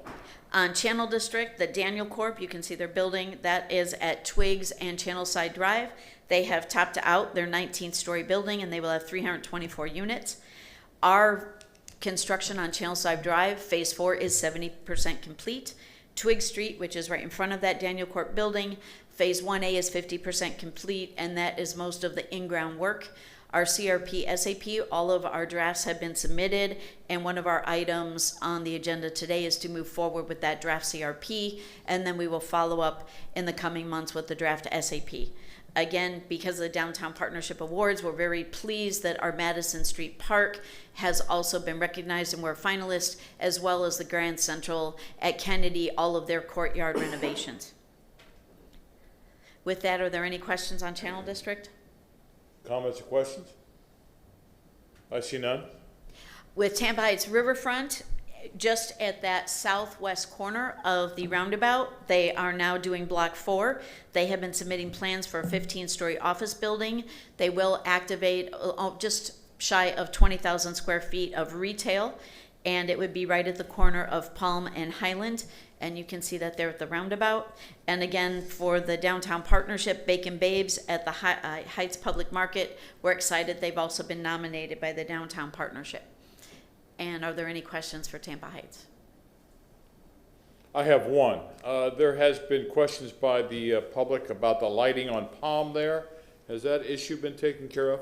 On Channel District, the Daniel Corp., you can see their building, that is at Twiggs and Channel Side Drive. They have topped out their 19-story building, and they will have 324 units. Our construction on Channel Side Drive, Phase 4, is 70% complete. Twiggs Street, which is right in front of that Daniel Corp. building, Phase 1A is 50% complete, and that is most of the in-ground work. Our CRP, SAP, all of our drafts have been submitted, and one of our items on the agenda today is to move forward with that draft CRP, and then we will follow up in the coming months with the draft SAP. Again, because of the Downtown Partnership Awards, we're very pleased that our Madison Street Park has also been recognized and we're a finalist, as well as the Grand Central at Kennedy, all of their courtyard renovations. With that, are there any questions on Channel District? Comments or questions? I see none. With Tampa Heights Riverfront, just at that southwest corner of the roundabout. They are now doing block 4. They have been submitting plans for a 15-story office building. They will activate just shy of 20,000 square feet of retail, and it would be right at the corner of Palm and Highland, and you can see that there at the roundabout. And again, for the downtown partnership, Bacon Babes at the Heights Public Market, we're excited. They've also been nominated by the downtown partnership. And are there any questions for Tampa Heights? I have one. There has been questions by the public about the lighting on Palm there. Has that issue been taken care of?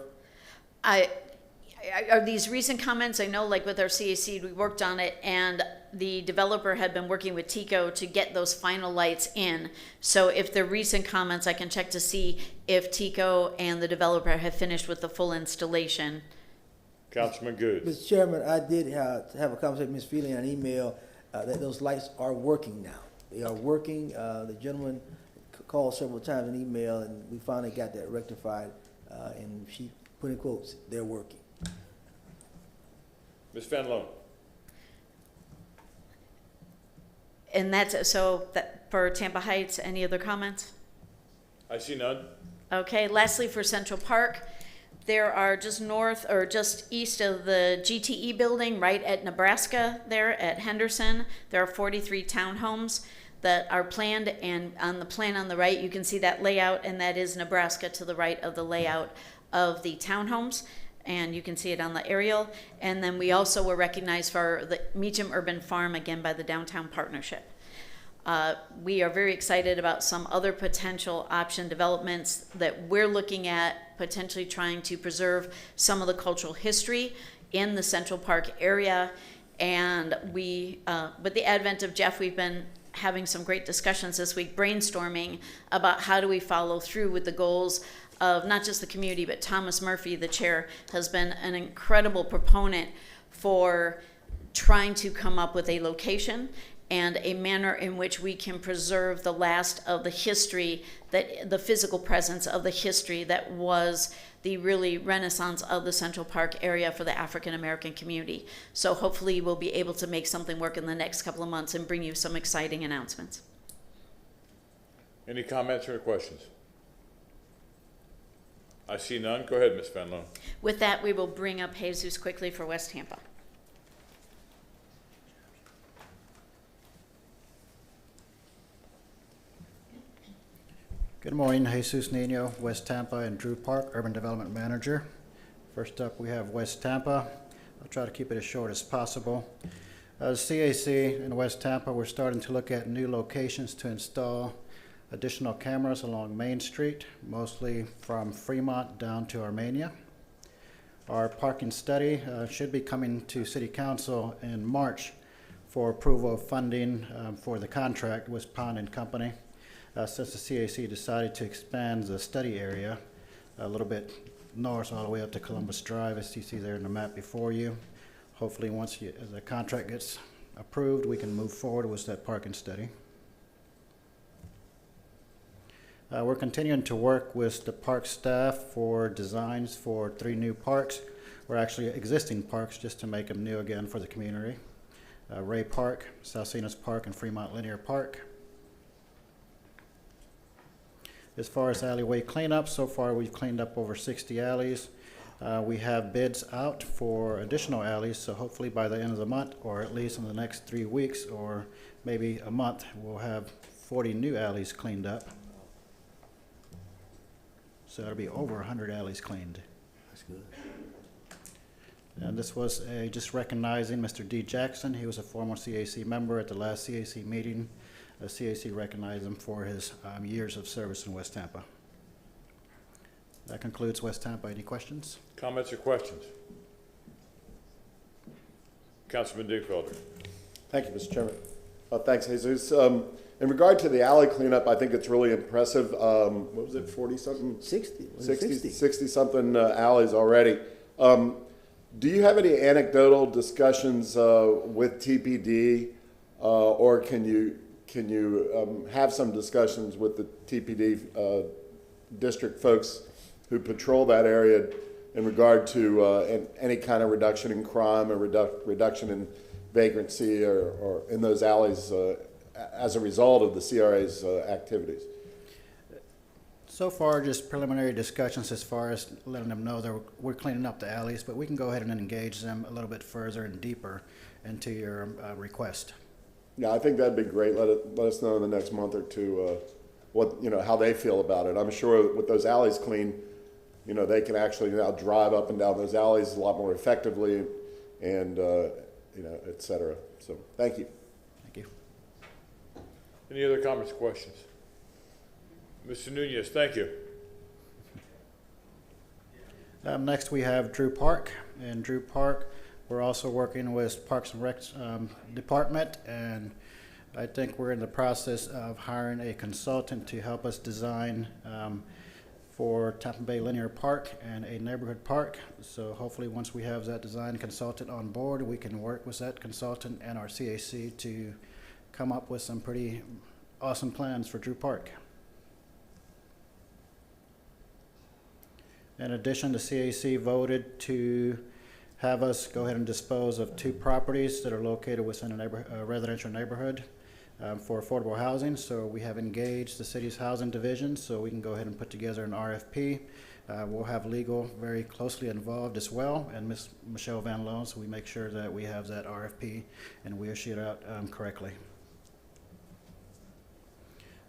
Are these recent comments? I know, like with our CAC, we worked on it, and the developer had been working with TICO to get those final lights in. So if they're recent comments, I can check to see if TICO and the developer have finished with the full installation. Councilman Good. Mr. Chairman, I did have a conversation with Ms. Feely on email that those lights are working now. They are working. The gentleman called several times in email, and we finally got that rectified. And she put in quotes, they're working. Ms. Van Loan. And that's so that for Tampa Heights. Any other comments? I see none. Okay. Lastly, for Central Park, there are just north or just east of the GTE building, right at Nebraska, there at Henderson, there are 43 townhomes that are planned, and on the plan on the right, you can see that layout, and that is Nebraska to the right of the layout of the townhomes, and you can see it on the aerial. And then we also were recognized for the Meacham Urban Farm, again by the Downtown Partnership. We are very excited about some other potential option developments that we're looking at, potentially trying to preserve some of the cultural history in the Central Park area. And we, with the advent of Jeff, we've been having some great discussions this week, brainstorming about how do we follow through with the goals of not just the community, but Thomas Murphy, the chair, has been an incredible proponent for trying to come up with a location and a manner in which we can preserve the last of the history, that the physical presence of the history that was the really renaissance of the Central Park area for the African American community. So hopefully we'll be able to make something work in the next couple of months and bring you some exciting announcements. Any comments or questions? I see none. Go ahead, Ms. Van Loan. With that, we will bring up Jesus quickly for West Tampa. Good morning, Jesus Nino, West Tampa and Drew Park, Urban Development Manager. First up, we have West Tampa. I'll try to keep it as short as possible. As CAC in West Tampa, we're starting to look at new locations to install additional cameras along Main Street, mostly from Fremont down to Armenia. Our parking study should be coming to City Council in March for approval of funding for the contract with Pond and Company. Since the CAC decided to expand the study area a little bit north all the way up to Columbus Drive, as you see there in the map before you. Hopefully once the contract gets approved, we can move forward with that parking study. We're continuing to work with the park staff for designs for 3 new parks, or actually existing parks, just to make them new again for the community. Ray Park, South Cenas Park, and Fremont Linear Park. As far as alleyway cleanup, so far we've cleaned up over 60 alleys. We have bids out for additional alleys, so hopefully by the end of the month, or at least in the next 3 weeks, or maybe a month, we'll have 40 new alleys cleaned up. So that'll be over 100 alleys cleaned. That's good. And this was just recognizing Mr. D. Jackson. He was a former CAC member at the last CAC meeting. CAC recognized him for his years of service in West Tampa. That concludes West Tampa. Any questions? Comments or questions? Councilman Dickfelder. Thank you, Mr. Chairman. Thanks, Jesus. In regard to the alley cleanup, I think it's really impressive. What was it, 40-something? 60-something alleys already. Do you have any anecdotal discussions with TPD, or can you have some discussions with the TPD district folks who patrol that area in regard to any kind of reduction in crime or reduction in vagrancy or in those alleys as a result of the CRA's activities? So far, just preliminary discussions as far as letting them know that we're cleaning up the alleys, but we can go ahead and engage them a little bit further and deeper into your request. Yeah, I think that'd be great. Let us know in the next month or two how they feel about it. I'm sure with those alleys clean, they can actually now drive up and down those alleys a lot more effectively, and et cetera. So, thank you. Thank you. Any other comments or questions? Mr. Nunez, thank you. Next, we have Drew Park. In Drew Park, we're also working with Parks and Rec Department, and I think we're in the process of hiring a consultant to help us design for Tampa Bay Linear Park and a neighborhood park. So hopefully once we have that design consultant on board, we can work with that consultant and our CAC to come up with some pretty awesome plans for Drew Park. In addition, the CAC voted to have us go ahead and dispose of 2 properties that are located within a residential neighborhood for affordable housing. So we have engaged the city's housing division so we can go ahead and put together an RFP. We'll have legal very closely involved as well, and Ms. Michelle Van Loan, so we make sure that we have that RFP and we issue it out correctly.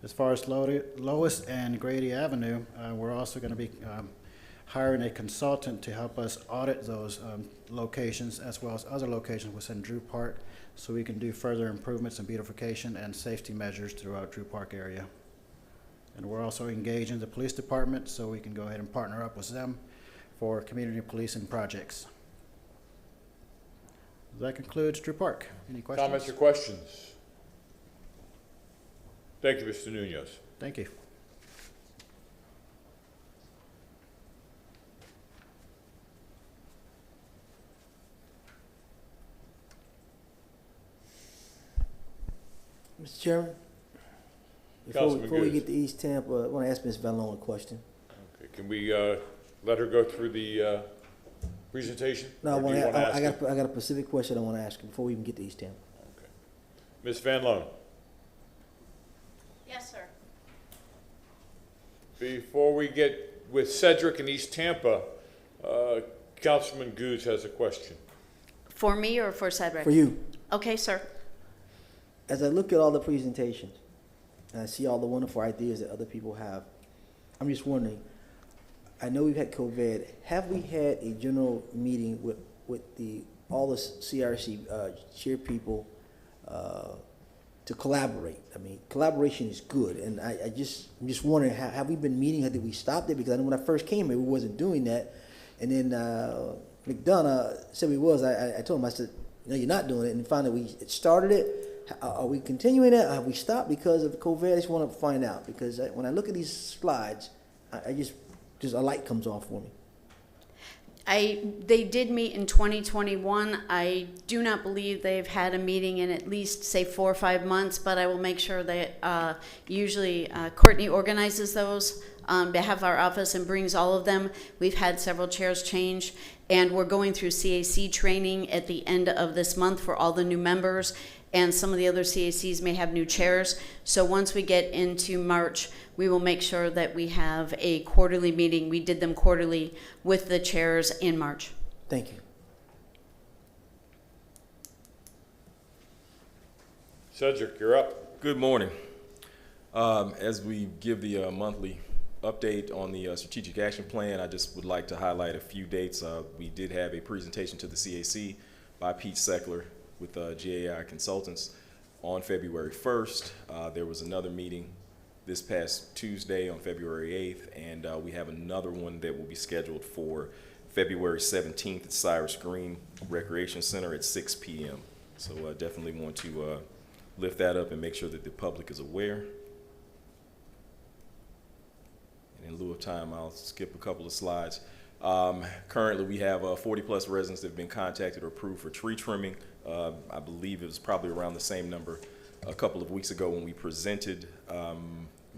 As far as Lois and Grady Avenue, we're also going to be hiring a consultant to help us audit those locations as well as other locations within Drew Park so we can do further improvements in beautification and safety measures throughout Drew Park area. And we're also engaging the police department so we can go ahead and partner up with them for community policing projects. That concludes Drew Park. Any questions? Comments or questions? Thank you, Mr. Nunez. Thank you. Mr. Chairman, before we get to East Tampa, I want to ask Ms. Van Loan a question. Okay, can we let her go through the presentation? No, I got a specific question I want to ask her before we even get to East Tampa. Okay. Ms. Van Loan. Yes, sir. Before we get with Cedric and East Tampa, Councilman Goose has a question. For me or for Cedric? For you. Okay, sir. As I look at all the presentations, and I see all the wonderful ideas that other people have, I'm just wondering, I know we've had COVID. Have we had a general meeting with all the CRC chair people to collaborate? I mean, collaboration is good, and I'm just wondering, have we been meeting? Did we stop it? Because I know when I first came here, we wasn't doing that, and then McDonough said we was. I told him, I said, no, you're not doing it, and finally we started it. Are we continuing it? Have we stopped because of COVID? I just want to find out, because when I look at these slides, I just a light comes off for me. They did meet in 2021. I do not believe they've had a meeting in at least, say, 4 or 5 months, but I will make sure that usually Courtney organizes those on behalf of our office and brings all of them. We've had several chairs change, and we're going through CAC training at the end of this month for all the new members, and some of the other CACs may have new chairs. So once we get into March, we will make sure that we have a quarterly meeting. We did them quarterly with the chairs in March. Thank you. Cedric, you're up. Good morning. As we give the monthly update on the strategic action plan, I just would like to highlight a few dates. We did have a presentation to the CAC by Pete Seckler with GAI Consultants on February 1st. There was another meeting this past Tuesday on February 8th, and we have another one that will be scheduled for February 17th at Cyrus Green Recreation Center at 6 p.m. So definitely want to lift that up and make sure that the public is aware. And in lieu of time, I'll skip a couple of slides. Currently, we have 40 plus residents that have been contacted or approved for tree trimming. I believe it was probably around the same number a couple of weeks ago when we presented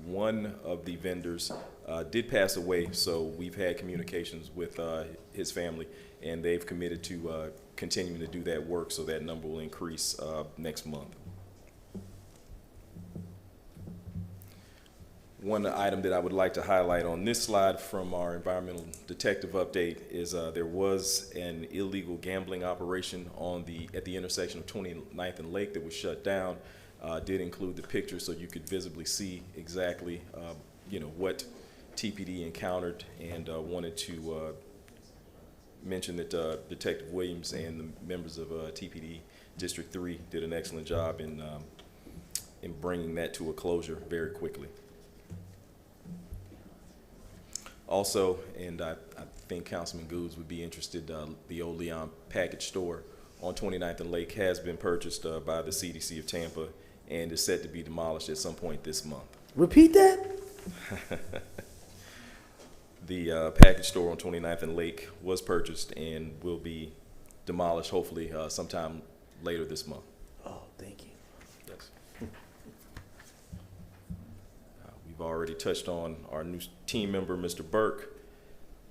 one of the vendors did pass away, so we've had communications with his family, and they've committed to continuing to do that work, so that number will increase next month. One item that I would like to highlight on this slide from our environmental detective update is there was an illegal gambling operation at the intersection of 29th and Lake that was shut down. Did include the picture so you could visibly see exactly what TPD encountered, and wanted to mention that Detective Williams and the members of TPD District 3 did an excellent job in bringing that to a closure very quickly. Also, and I think Councilman Goods would be interested, the old Leon package store on 29th and Lake has been purchased by the CDC of Tampa and is set to be demolished at some point this month. Repeat that? The package store on 29th and Lake was purchased and will be demolished hopefully sometime later this month. Oh, thank you. Yes. We've already touched on our new team member, Mr. Burke,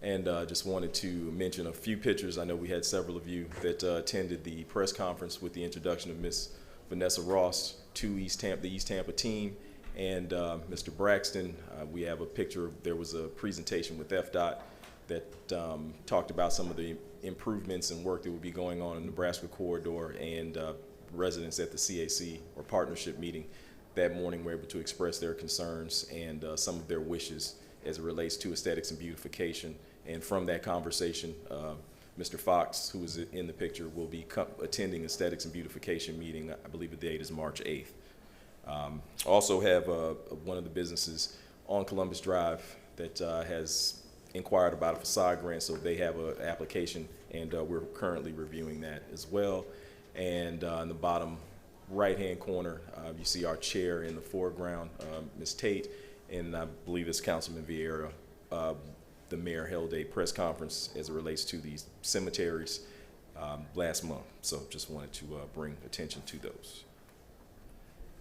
and just wanted to mention a few pictures. I know we had several of you that attended the press conference with the introduction of Miss Vanessa Ross to the East Tampa team, and Mr. Braxton. We have a picture. There was a presentation with FDOT that talked about some of the improvements and work that will be going on in the Nebraska corridor, and residents at the CAC or partnership meeting that morning were able to express their concerns and some of their wishes as it relates to aesthetics and beautification. And from that conversation, Mr. Fox, who is in the picture, will be attending aesthetics and beautification meeting. I believe the date is March 8th. Also have one of the businesses on Columbus Drive that has inquired about a facade grant, so they have an application, and we're currently reviewing that as well. And in the bottom right-hand corner, you see our chair in the foreground, Ms. Tate, and I believe it's Councilman Vieira. The mayor held a press conference as it relates to these cemeteries last month, so just wanted to bring attention to those.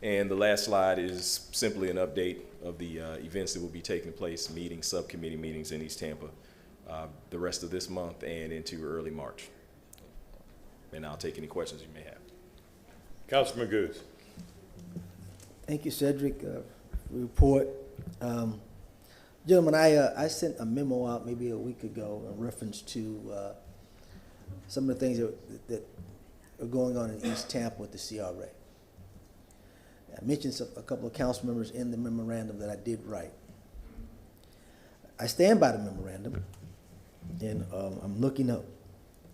And the last slide is simply an update of the events that will be taking place, meetings, subcommittee meetings in East Tampa, the rest of this month and into early March. And I'll take any questions you may have. Councilman Goods. Thank you, Cedric. Report. Gentlemen, I sent a memo out maybe a week ago in reference to some of the things that are going on in East Tampa with the CRA. I mentioned a couple of council members in the memorandum that I did write. I stand by the memorandum, and I'm looking to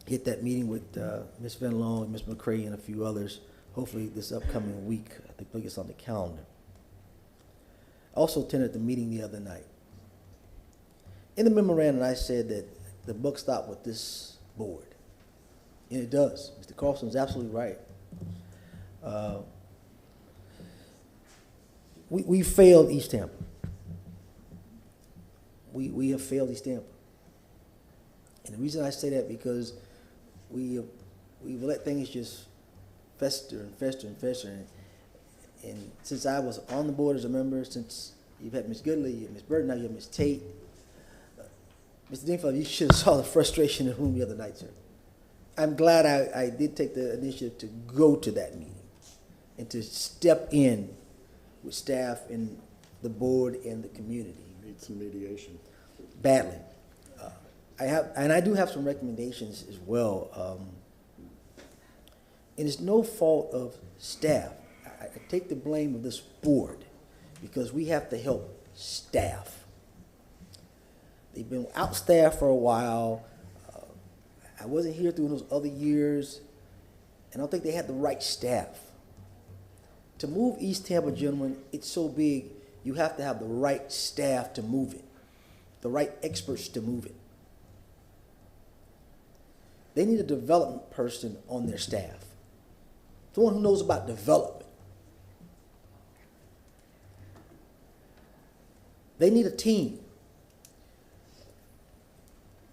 get that meeting with Ms. Van Loon, Ms. McCray, and a few others, hopefully this upcoming week. I think it's on the calendar. I also attended the meeting the other night. In the memorandum, I said that the buck stopped with this board, and it does. Mr. Carlson's absolutely right. We failed East Tampa. We have failed East Tampa. And the reason I say that because we've let things just fester and fester and fester. And since I was on the board as a member, since you've had Ms. Goodley, Ms. Burton, now you have Ms. Tate, Mr. Dingfellow, you should have saw the frustration in the room the other night, sir. I'm glad I did take the initiative to go to that meeting and to step in with staff and the board and the community. Need some mediation. Badly. I do have some recommendations as well. And it's no fault of staff. I take the blame of this board because we have to help staff. They've been outstaffed for a while. I wasn't here through those other years, and I don't think they had the right staff. To move East Tampa, gentlemen, it's so big, you have to have the right staff to move it, the right experts to move it. They need a development person on their staff, someone who knows about development. They need a team.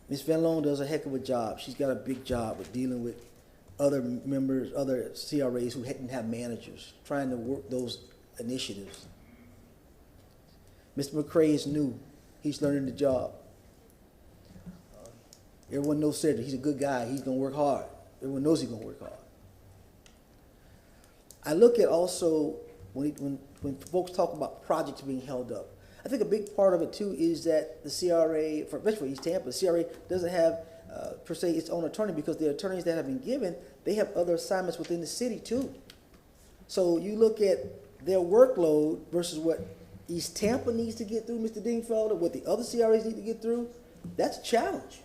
Ms. Van Loon does a heck of a job. She's got a big job with dealing with other members, other CRAs who didn't have managers, trying to work those initiatives. Mr. McCray is new. He's learning the job. Everyone knows Cedric. He's a good guy. He's going to work hard. Everyone knows he's going to work hard. I look at also when folks talk about projects being held up, I think a big part of it too is that the CRA, especially for East Tampa, the CRA doesn't have per se its own attorney, because the attorneys that have been given, they have other assignments within the city too. So you look at their workload versus what East Tampa needs to get through, Mr. Dingfelder, what the other CRAs need to get through, that's a challenge.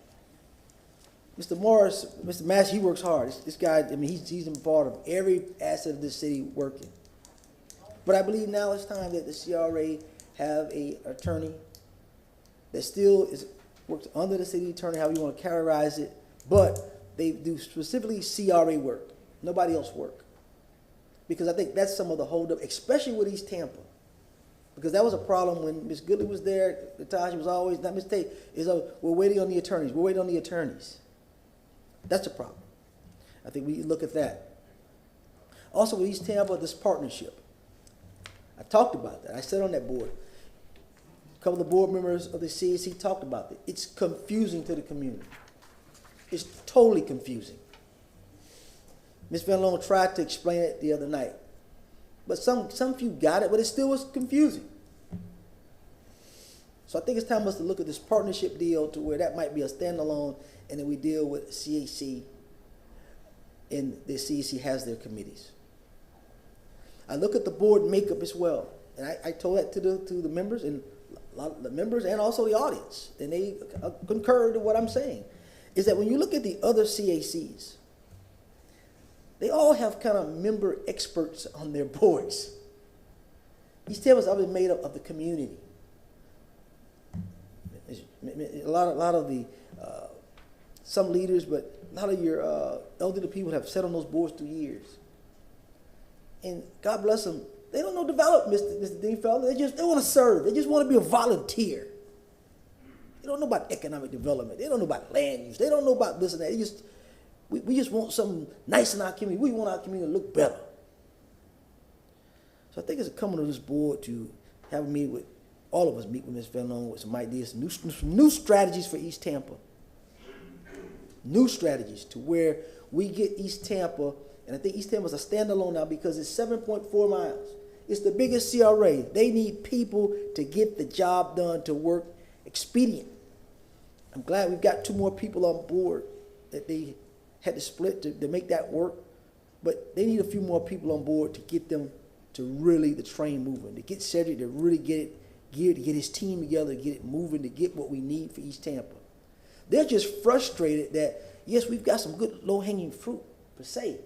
Mr. Morris, Mr. Mash, he works hard. This guy, I mean, he's a part of every asset of this city working. But I believe now it's time that the CRA have a attorney that still works under the city attorney, however you want to characterize it, but they do specifically CRA work, nobody else work. Because I think that's some of the holdup, especially with East Tampa. Because that was a problem when Ms. Goodley was there, Natasha was always, not Ms. Tate, we're waiting on the attorneys, we're waiting on the attorneys. That's a problem. I think we look at that. Also with East Tampa, this partnership. I talked about that. I sat on that board. A couple of the board members of the CAC talked about it. It's confusing to the community. It's totally confusing. Ms. Van Loan tried to explain it the other night. But some few got it, but it still was confusing. So I think it's time for us to look at this partnership deal to where that might be a standalone, and then we deal with CAC, and the CAC has their committees. I look at the board makeup as well, and I told that to the members, and a lot of the members and also the audience, and they concurred to what I'm saying, is that when you look at the other CACs, they all have kind of member experts on their boards. East Tampa's always made up of the community. A lot of the some leaders, but a lot of your elderly people have sat on those boards through years. And God bless them, they don't know development, Mr. Dingfelder. They want to serve. They just want to be a volunteer. They don't know about economic development. They don't know about land use. They don't know about this and that. We just want something nice in our community. We want our community to look better. So I think it's coming to this board to have a meeting with, all of us meet with Ms. Van Loan with some ideas, some new strategies for East Tampa. New strategies to where we get East Tampa, and I think East Tampa is a standalone now because it's 7.4 miles. It's the biggest CRA. They need people to get the job done, to work expedient. I'm glad we've got 2 more people on board that they had to split to make that work, but they need a few more people on board to get them to really the train moving, to get Cedric to really get it geared, to get his team together, to get it moving, to get what we need for East Tampa. They're just frustrated that, yes, we've got some good low-hanging fruit, per se,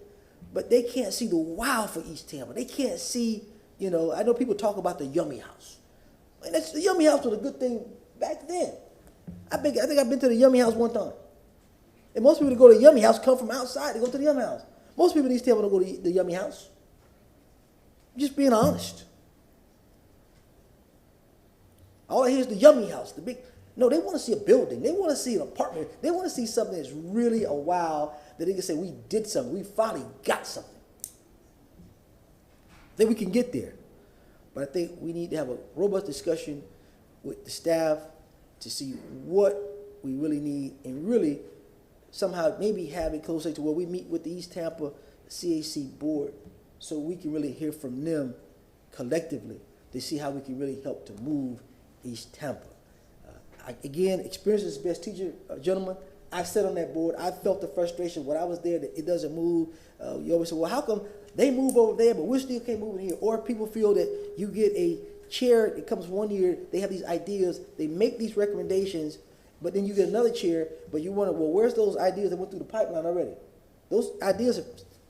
but they can't see the wow for East Tampa. They can't see, I know people talk about the Yummy House. And the Yummy House was a good thing back then. I think I've been to the Yummy House one time. And most people that go to the Yummy House come from outside to go to the Yummy House. Most people in East Tampa don't go to the Yummy House. Just being honest. All I hear is the Yummy House, the big. No, they want to see a building. They want to see an apartment. They want to see something that's really a wow, that they can say, we did something. We finally got something. Then we can get there. But I think we need to have a robust discussion with the staff to see what we really need, and really somehow maybe have it closer to where we meet with the East Tampa CAC board so we can really hear from them collectively to see how we can really help to move East Tampa. Again, experience is the best teacher, gentlemen. I sat on that board. I felt the frustration when I was there that it doesn't move. You always say, well, how come they move over there, but we still can't move in here? Or people feel that you get a chair, it comes one year, they have these ideas, they make these recommendations, but then you get another chair, but you wonder, well, where's those ideas that went through the pipeline already? Those ideas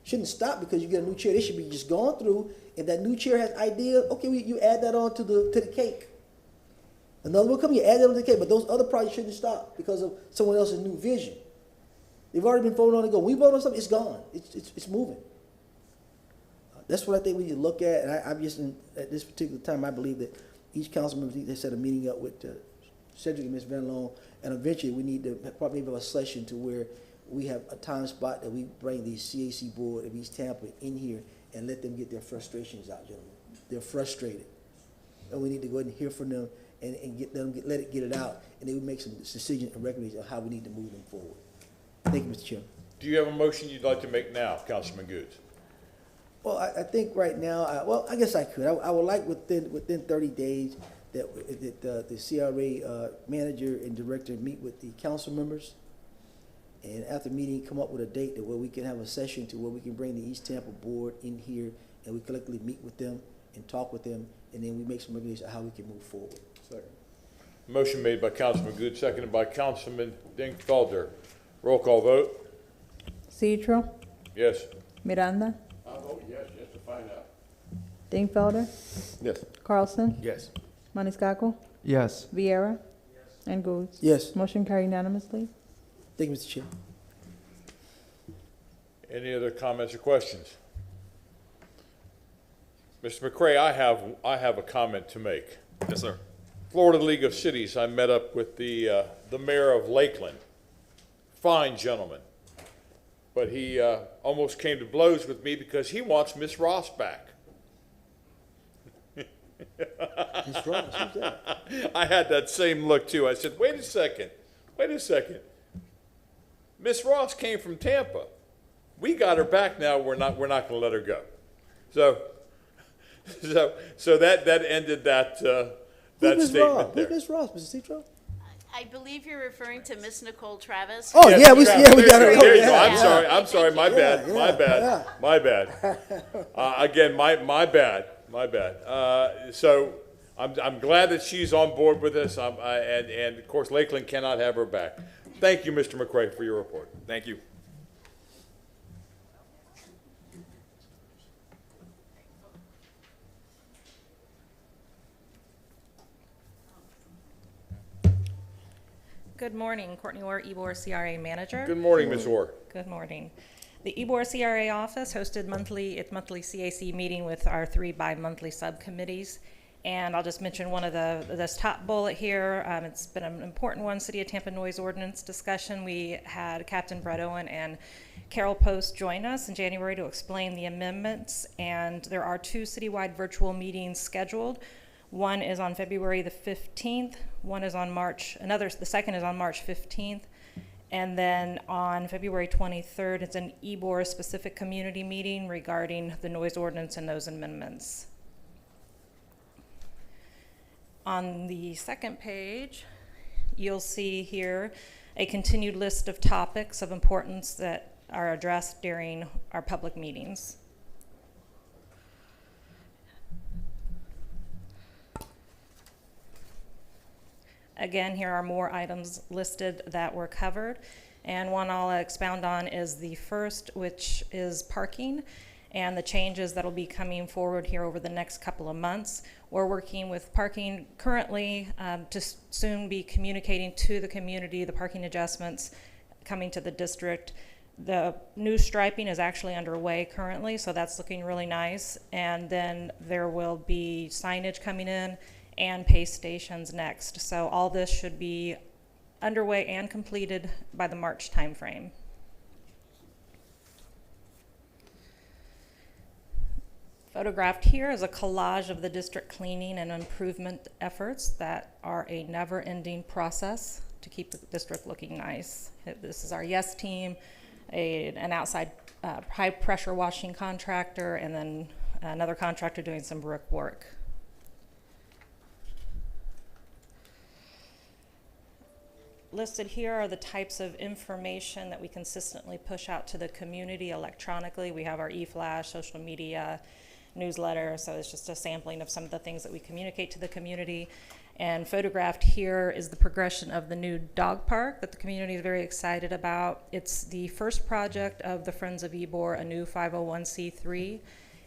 shouldn't stop because you get a new chair. They should be just gone through. If that new chair has ideas, okay, you add that on to the cake. Another one come, you add that on to the cake, but those other projects shouldn't stop because of someone else's new vision. They've already been voted on to go. When we vote on something, it's gone. It's moving. That's what I think we need to look at. And I'm just, at this particular time, I believe that each council member needs to set a meeting up with Cedric and Ms. Van Loan, and eventually we need to probably have a session to where we have a time spot that we bring the CAC board of East Tampa in here and let them get their frustrations out, gentlemen. They're frustrated. And we need to go ahead and hear from them and let it get it out, and then we make some decisions and recommendations on how we need to move them forward. Thank you, Mr. Chairman. Do you have a motion you'd like to make now, Councilman Goods? Well, I think right now, I guess I could. I would like within 30 days that the CRA manager and director meet with the council members, and after meeting, come up with a date where we can have a session to where we can bring the East Tampa board in here, and we collectively meet with them and talk with them, and then we make some recommendations on how we can move forward. Second. Motion made by Councilman Goods, seconded by Councilman Dingfelder. Roll call vote. Citro, Yes. Miranda, I vote yes, just to find out. Dingfelder, Yes. Carlson, Yes. Maniscalco, Yes. Vieira, and Goods. Yes. Motion carried unanimously. Thank you, Mr. Chair. Any other comments or questions? Mr. McCray, I have a comment to make. Yes, sir. Florida League of Cities, I met up with the mayor of Lakeland. Fine gentleman. But he almost came to blows with me because he wants Miss Ross back. Miss Ross, who's that? I had that same look too. I said, wait a second. Miss Ross came from Tampa. We got her back now. We're not going to let her go. So that ended that statement there. Who's Miss Ross, Mr. Citro? I believe you're referring to Miss Nicole Travis. Oh, Yes, yeah, we got her. there you Yeah, go. yeah. I'm sorry. My bad. Again, my bad. So I'm glad that she's on board with us. And of course, Lakeland cannot have her back. Thank you, Mr. McCray, for your report. Thank you. Good morning, Courtney Orr, Ybor CRA Manager. Good morning, Ms. Orr. Good morning. The Ybor CRA office hosted its monthly CAC meeting with our 3 bi-monthly subcommittees. And I'll just mention one of this top bullet here. It's been an important one, City of Tampa Noise Ordinance discussion. We had Captain Brett Owen and Carol Post join us in January to explain the amendments. And there are 2 citywide virtual meetings scheduled. One is on February the 15th. The second is on March 15th. And then on February 23rd, it's an Ybor specific community meeting regarding the noise ordinance and those amendments. On the second page, you'll see here a continued list of topics of importance that are addressed during our public meetings. Again, here are more items listed that were covered. And one I'll expound on is the first, which is parking and the changes that'll be coming forward here over the next couple of months. We're working with parking currently to soon be communicating to the community the parking adjustments coming to the district. The new striping is actually underway currently, so that's looking really nice. And then there will be signage coming in and pay stations next. So all this should be underway and completed by the March timeframe. Photographed here is a collage of the district cleaning and improvement efforts that are a never-ending process to keep the district looking nice. This is our YES team, an outside high-pressure washing contractor, and then another contractor doing some brick work. Listed here are the types of information that we consistently push out to the community electronically. We have our e-flash, social media, newsletter, so it's just a sampling of some of the things that we communicate to the community. And photographed here is the progression of the new dog park that the community is very excited about. It's the first project of the Friends of Ybor, a new 501c3.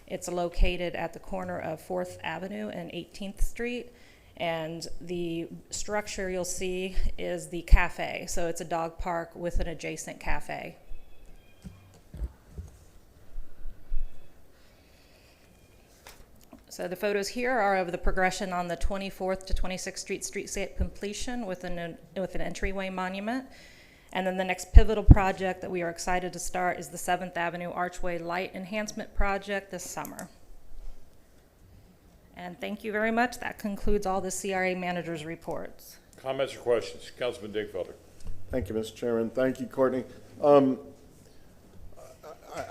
It's located at the corner of 4th Avenue and 18th Street. And the structure you'll see is the cafe. So it's a dog park with an adjacent cafe. So the photos here are of the progression on the 24th to 26th Street streetscape completion with an entryway monument. And then the next pivotal project that we are excited to start is the 7th Avenue Archway Light Enhancement Project this summer. And thank you very much. That concludes all the CRA managers' reports. Comments or questions? Councilman Digfelder. Thank you, Mr. Chairman. Thank you, Courtney.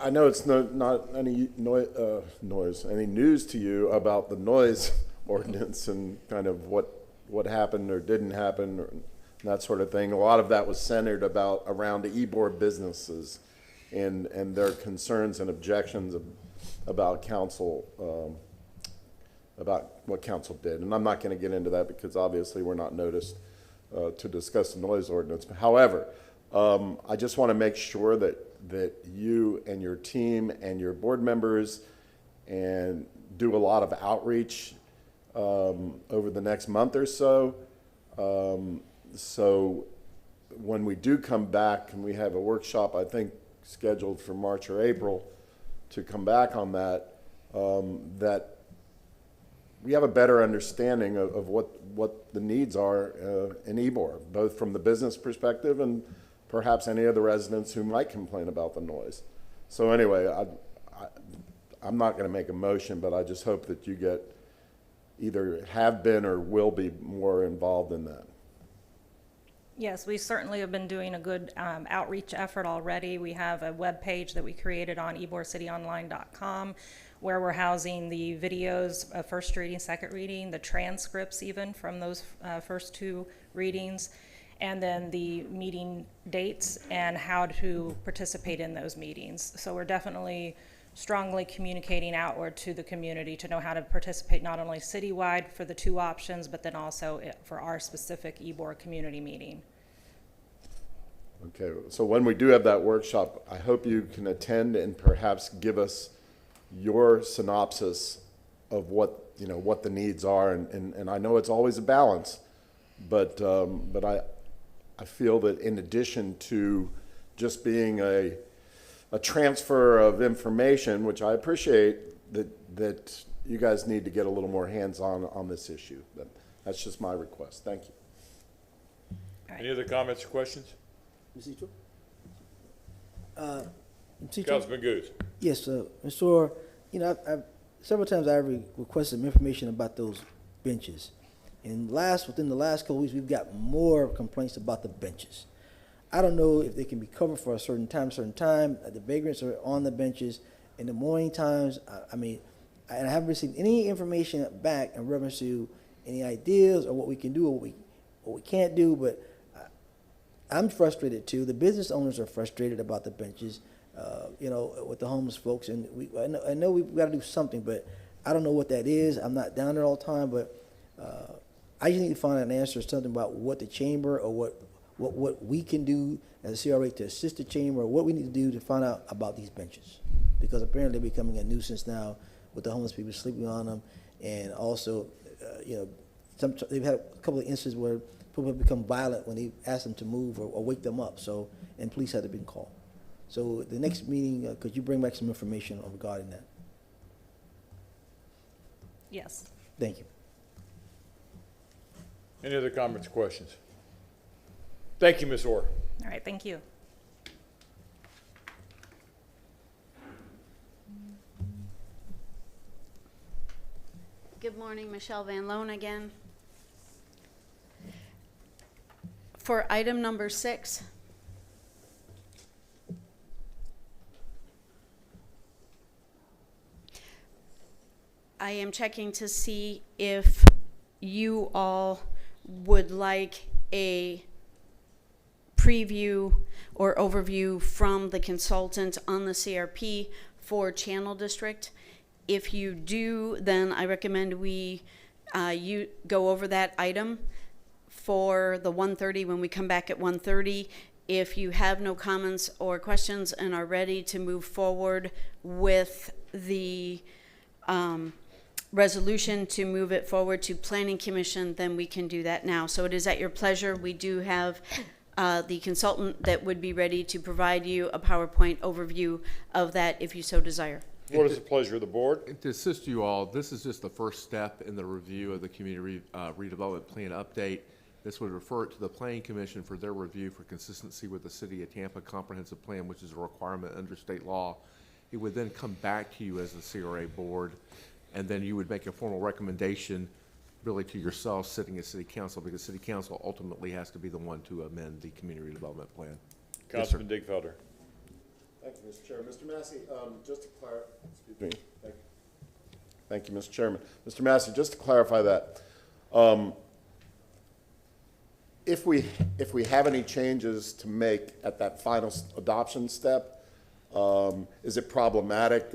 I know it's not any any news to you about the noise ordinance and kind of what happened or didn't happen or that sort of thing. A lot of that was centered around the e-board businesses and their concerns and objections about council, about what council did. And I'm not going to get into that because obviously we're not noticed to discuss the noise ordinance. However, I just want to make sure that you and your team and your board members and do a lot of outreach over the next month or so. So when we do come back, and we have a workshop, I think, scheduled for March or April to come back on that, that we have a better understanding of what the needs are in Ybor, both from the business perspective and perhaps any of the residents who might complain about the noise. So anyway, I'm not going to make a motion, but I just hope that you either have been or will be more involved in that. Yes, we certainly have been doing a good outreach effort already. We have a web page that we created on yborcityonline.com where we're housing the videos of first reading, second reading, the transcripts even from those first two readings, and then the meeting dates and how to participate in those meetings. So we're definitely strongly communicating outward to the community to know how to participate not only citywide for the two options, but then also for our specific Ybor community meeting. Okay, so when we do have that workshop, I hope you can attend and perhaps give us your synopsis of what the needs are, and I know it's always a balance, but I feel that in addition to just being a transfer of information, which I appreciate, that you guys need to get a little more hands-on on this issue. That's just my request. Thank you. Any other comments or questions? Ms. Eaton? Councilman Goose. Yes, Mr. Orr, I've several times I requested some information about those benches. And within the last couple weeks, we've got more complaints about the benches. I don't know if they can be covered for a certain time. The vagrants are on the benches in the morning times. And I haven't received any information back in reference to any ideas or what we can do or what we can't do. But I'm frustrated too. The business owners are frustrated about the benches, with the homeless folks. And I know we've got to do something, but I don't know what that is. I'm not down there all the time, but I just need to find an answer to something about what the chamber or what we can do as a CRA to assist the chamber, or what we need to do to find out about these benches. Because apparently they're becoming a nuisance now with the homeless people sleeping on them. And also, they've had a couple of instances where people have become violent when they ask them to move or wake them up. So, and police had to be called. So the next meeting, could you bring back some information regarding that? Yes. Thank you. Any other comments or questions? Thank you, Ms. Orr. All right, thank you. Good morning, Michelle Van Loan again. For item number 6, I am checking to see if you all would like a preview or overview from the consultant on the CRP for Channel District. If you do, then I recommend you go over that item for the 1:30 when we come back at 1:30. If you have no comments or questions and are ready to move forward with the resolution to move it forward to Planning Commission, then we can do that now. So it is at your pleasure. We do have the consultant that would be ready to provide you a PowerPoint overview of that if you so desire. What is the pleasure of the board? To assist you all, this is just the first step in the review of the community redevelopment plan update. This would refer it to the Planning Commission for their review for consistency with the City of Tampa Comprehensive Plan, which is a requirement under state law. It would then come back to you as the CRA board and then you would make a formal recommendation really to yourself sitting as city council, because city council ultimately has to be the one to amend the community development plan. Councilman Digfelder. Thank you, Mr. Chair. Mr. Massey, just to clarify, excuse me. Thank you, Mr. Chairman. Mr. Massey, just to clarify that, if we have any changes to make at that final adoption step, is it problematic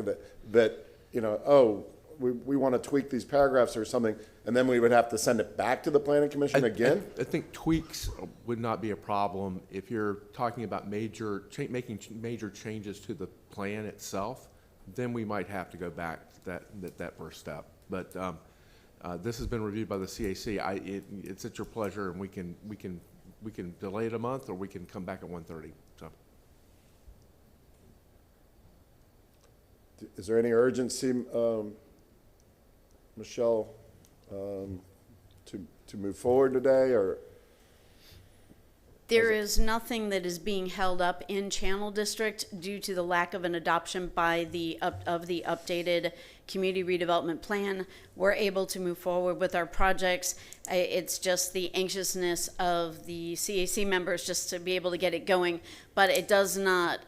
that you know, oh, we want to tweak these paragraphs or something, and then we would have to send it back to the planning commission again? I think tweaks would not be a problem if you're talking about making major changes to the plan itself. Then we might have to go back to that first step. But this has been reviewed by the CAC. It's at your pleasure, and we can delay it a month, or we can come back at 1:30. So, is there any urgency, Michelle, to move forward today, or? There is nothing that is being held up in Channel District due to the lack of an adoption by the updated community redevelopment plan. We're able to move forward with our projects. It's just the anxiousness of the CAC members just to be able to get it going, but it does not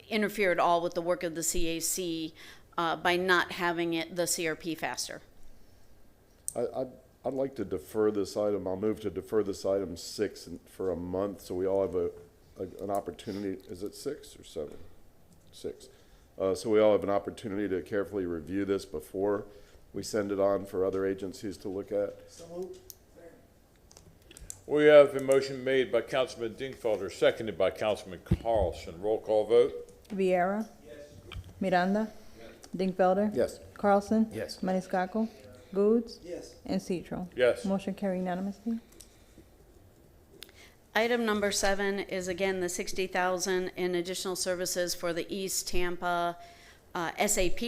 interfere at all with the work of the CAC by not having the CRP faster. I'd like to defer this item. I'll move to defer this item 6 for a month, so we all have an opportunity. Is it 6 or 7? 6. So we all have an opportunity to carefully review this before we send it on for other agencies to look at. We have a motion made by Councilman Dingfelder, seconded by Councilman Carlson. Roll call vote. Vieira. Yes. Miranda. Yes. Dingfelder. Yes. Carlson. Yes. Maniscalco. Goods. Yes. And Citro. Yes. Motion carried unanimously. Item number 7 is again the $60,000 in additional services for the East Tampa SAP.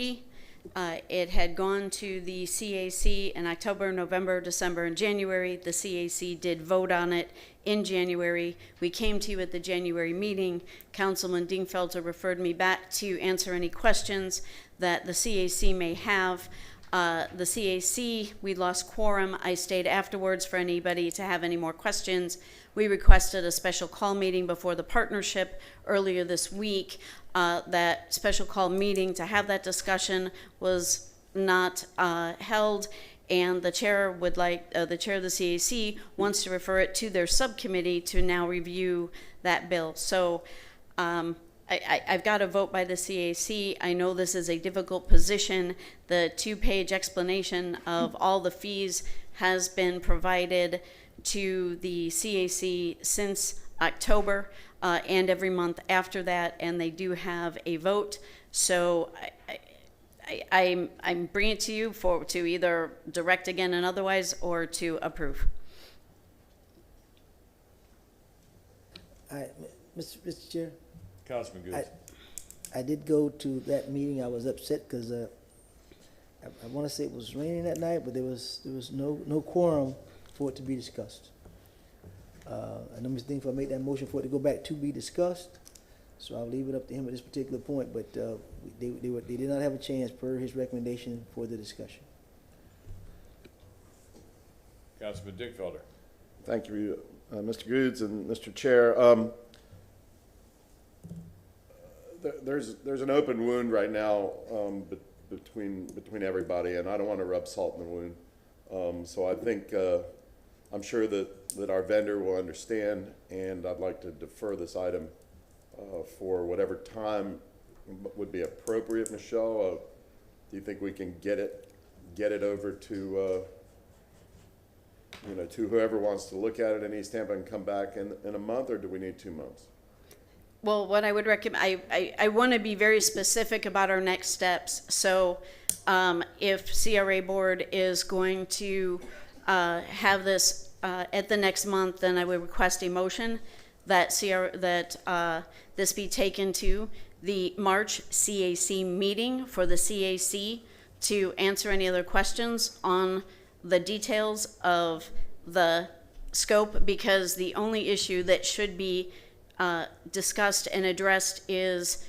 It had gone to the CAC in October, November, December, and January. The CAC did vote on it in January. We came to you at the January meeting. Councilman Dingfelder referred me back to answer any questions that the CAC may have. The CAC, we lost quorum. I stayed afterwards for anybody to have any more questions. We requested a special call meeting before the partnership earlier this week. That special call meeting to have that discussion was not held, and the chair would like, the chair of the CAC wants to refer it to their subcommittee to now review that bill. So I've got a vote by the CAC. I know this is a difficult position. The 2-page explanation of all the fees has been provided to the CAC since October and every month after that, and they do have a vote. So I'm bringing it to you to either direct again and otherwise, or to approve. Mr. Chair. Councilman Goods. I did go to that meeting. I was upset because I want to say it was raining that night, but there was no quorum for it to be discussed. I know Mr. Dingfelder made that motion for it to go back to be discussed, so I'll leave it up to him at this particular point. But they did not have a chance per his recommendation for the discussion. Councilman Dingfelder. Thank you, Mr. Goods and Mr. Chair. There's an open wound right now between everybody, and I don't want to rub salt in the wound. So I think I'm sure that our vendor will understand, and I'd like to defer this item for whatever time would be appropriate. Michelle, do you think we can get it over to to whoever wants to look at it in East Tampa and come back in a month, or do we need 2 months? Well, what I would recommend, I want to be very specific about our next steps. So if CRA board is going to have this at the next month, then I would request a motion that this be taken to the March CAC meeting for the CAC to answer any other questions on the details of the scope, because the only issue that should be discussed and addressed is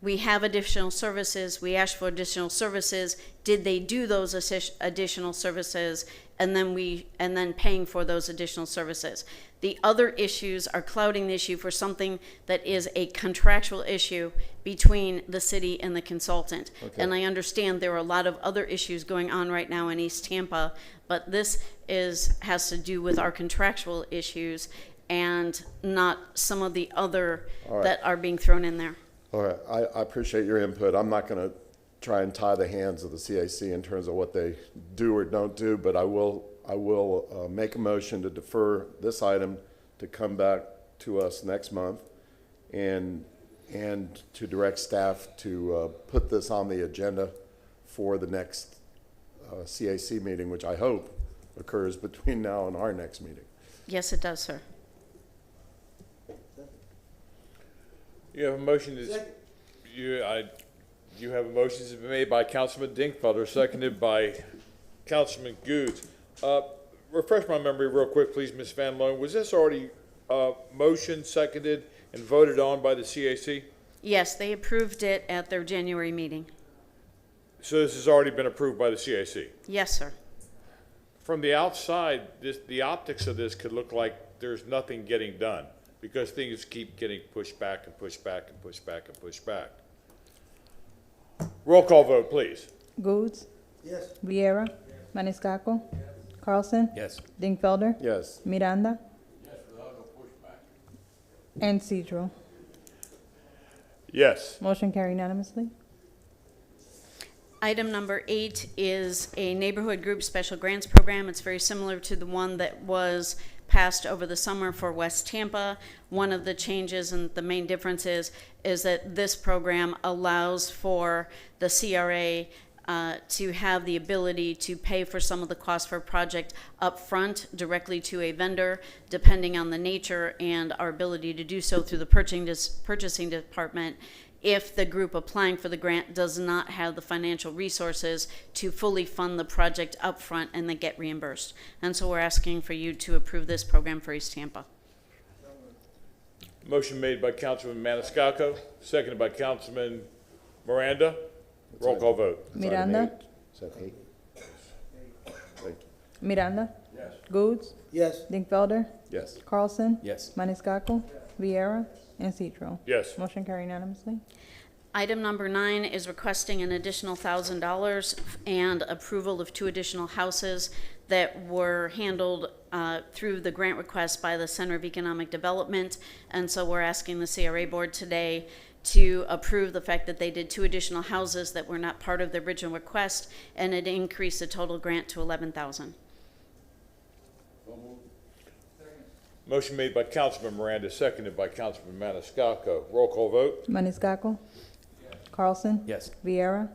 we have additional services, we asked for additional services, did they do those additional services, and then paying for those additional services. The other issues are clouding the issue for something that is a contractual issue between the city and the consultant. Okay. And I understand there are a lot of other issues going on right now in East Tampa, but this has to do with our contractual issues and not some of the other All right. that are being thrown in there. All right, I appreciate your input. I'm not going to try and tie the hands of the CAC in terms of what they do or don't do, but I will make a motion to defer this item to come back to us next month, and to direct staff to put this on the agenda for the next CAC meeting, which I hope occurs between now and our next meeting. Yes, it does, sir. You have a motion you have a motion that's been made by Councilman Dinkfelder, seconded by Councilman Goods. Refresh my memory real quick, please, Ms. Van Loan. Was this already motion, seconded, and voted on by the CAC? Yes, they approved it at their January meeting. So this has already been approved by the CAC? Yes, sir. From the outside, the optics of this could look like there's nothing getting done, because things keep getting pushed back and pushed back and pushed back and pushed back. Roll call vote, please. Goods? Yes. Vieira? Maniscalco? Carlson? Yes. Dingfelder? Yes. Miranda? And Cedro. Yes. Motion carried unanimously. Item number 8 is a neighborhood group special grants program. It's very similar to the one that was passed over the summer for West Tampa. One of the changes and the main difference is that this program allows for the CRA to have the ability to pay for some of the costs for a project up front directly to a vendor, depending on the nature and our ability to do so through the purchasing department, if the group applying for the grant does not have the financial resources to fully fund the project up front and then get reimbursed. And so we're asking for you to approve this program for East Tampa. Motion made by Councilman Maniscalco, seconded by Councilman Miranda. Roll call vote. Miranda? Is that 8? Thank you. Miranda? Yes. Goods? Yes. Dingfelder? Yes. Carlson? Yes. Maniscalco? Vieira? And Cedro. Yes. Motion carried unanimously. Item number 9 is requesting an additional $1,000 and approval of 2 additional houses that were handled through the grant request by the Center of Economic Development. And so we're asking the CRA board today to approve the fact that they did 2 additional houses that were not part of the original request, and it increased the total grant to $11,000. Motion made by Councilman Miranda, seconded by Councilman Maniscalco. Roll call vote. Maniscalco? Carlson? Yes. Vieira?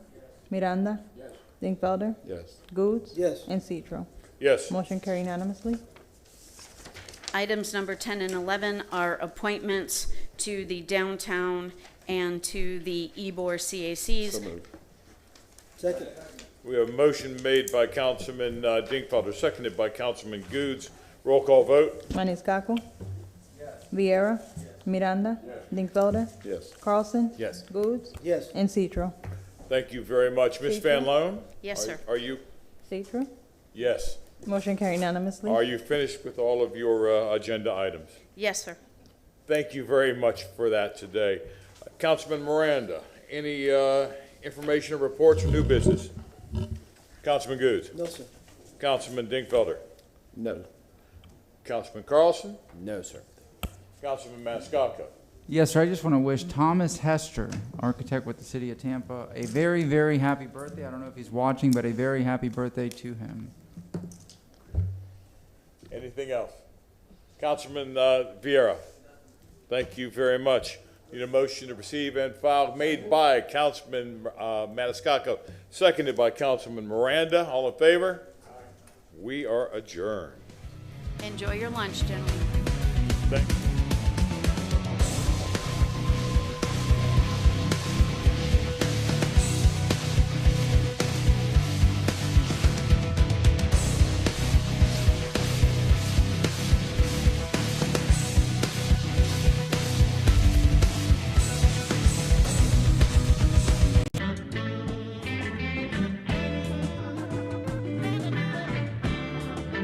Miranda? Yes. Dingfelder? Yes. Goods? Yes. And Cedro. Yes. Motion carried unanimously. Items number 10 and 11 are appointments to the downtown and to the EBOR CACs. So moved. Second. We have a motion made by Councilman Dinkfelder, seconded by Councilman Goods. Roll call vote. Maniscalco? Vieira? Miranda? Dingfelder? Yes. Carlson? Yes. Goods? Yes. And Cedro. Thank you very much. Ms. Van Loan? Yes, sir. Are you? Cedro? Yes. Motion carried unanimously. Are you finished with all of your agenda items? Yes, sir. Thank you very much for that today. Councilman Miranda, any information or reports or new business? Councilman Goods? No, sir. Councilman Dinkfelder? No. Councilman Carlson? No, sir. Councilman Maniscalco? Yes, sir. I just want to wish Thomas Hester, architect with the City of Tampa, a very, very happy birthday. I don't know if he's watching, but a very happy birthday to him. Anything else? Councilman Vieira? Thank you very much. Need a motion to receive and file made by Councilman Maniscalco, seconded by Councilman Miranda. All in favor? We are adjourned. Enjoy your lunch, gentlemen. Thank you.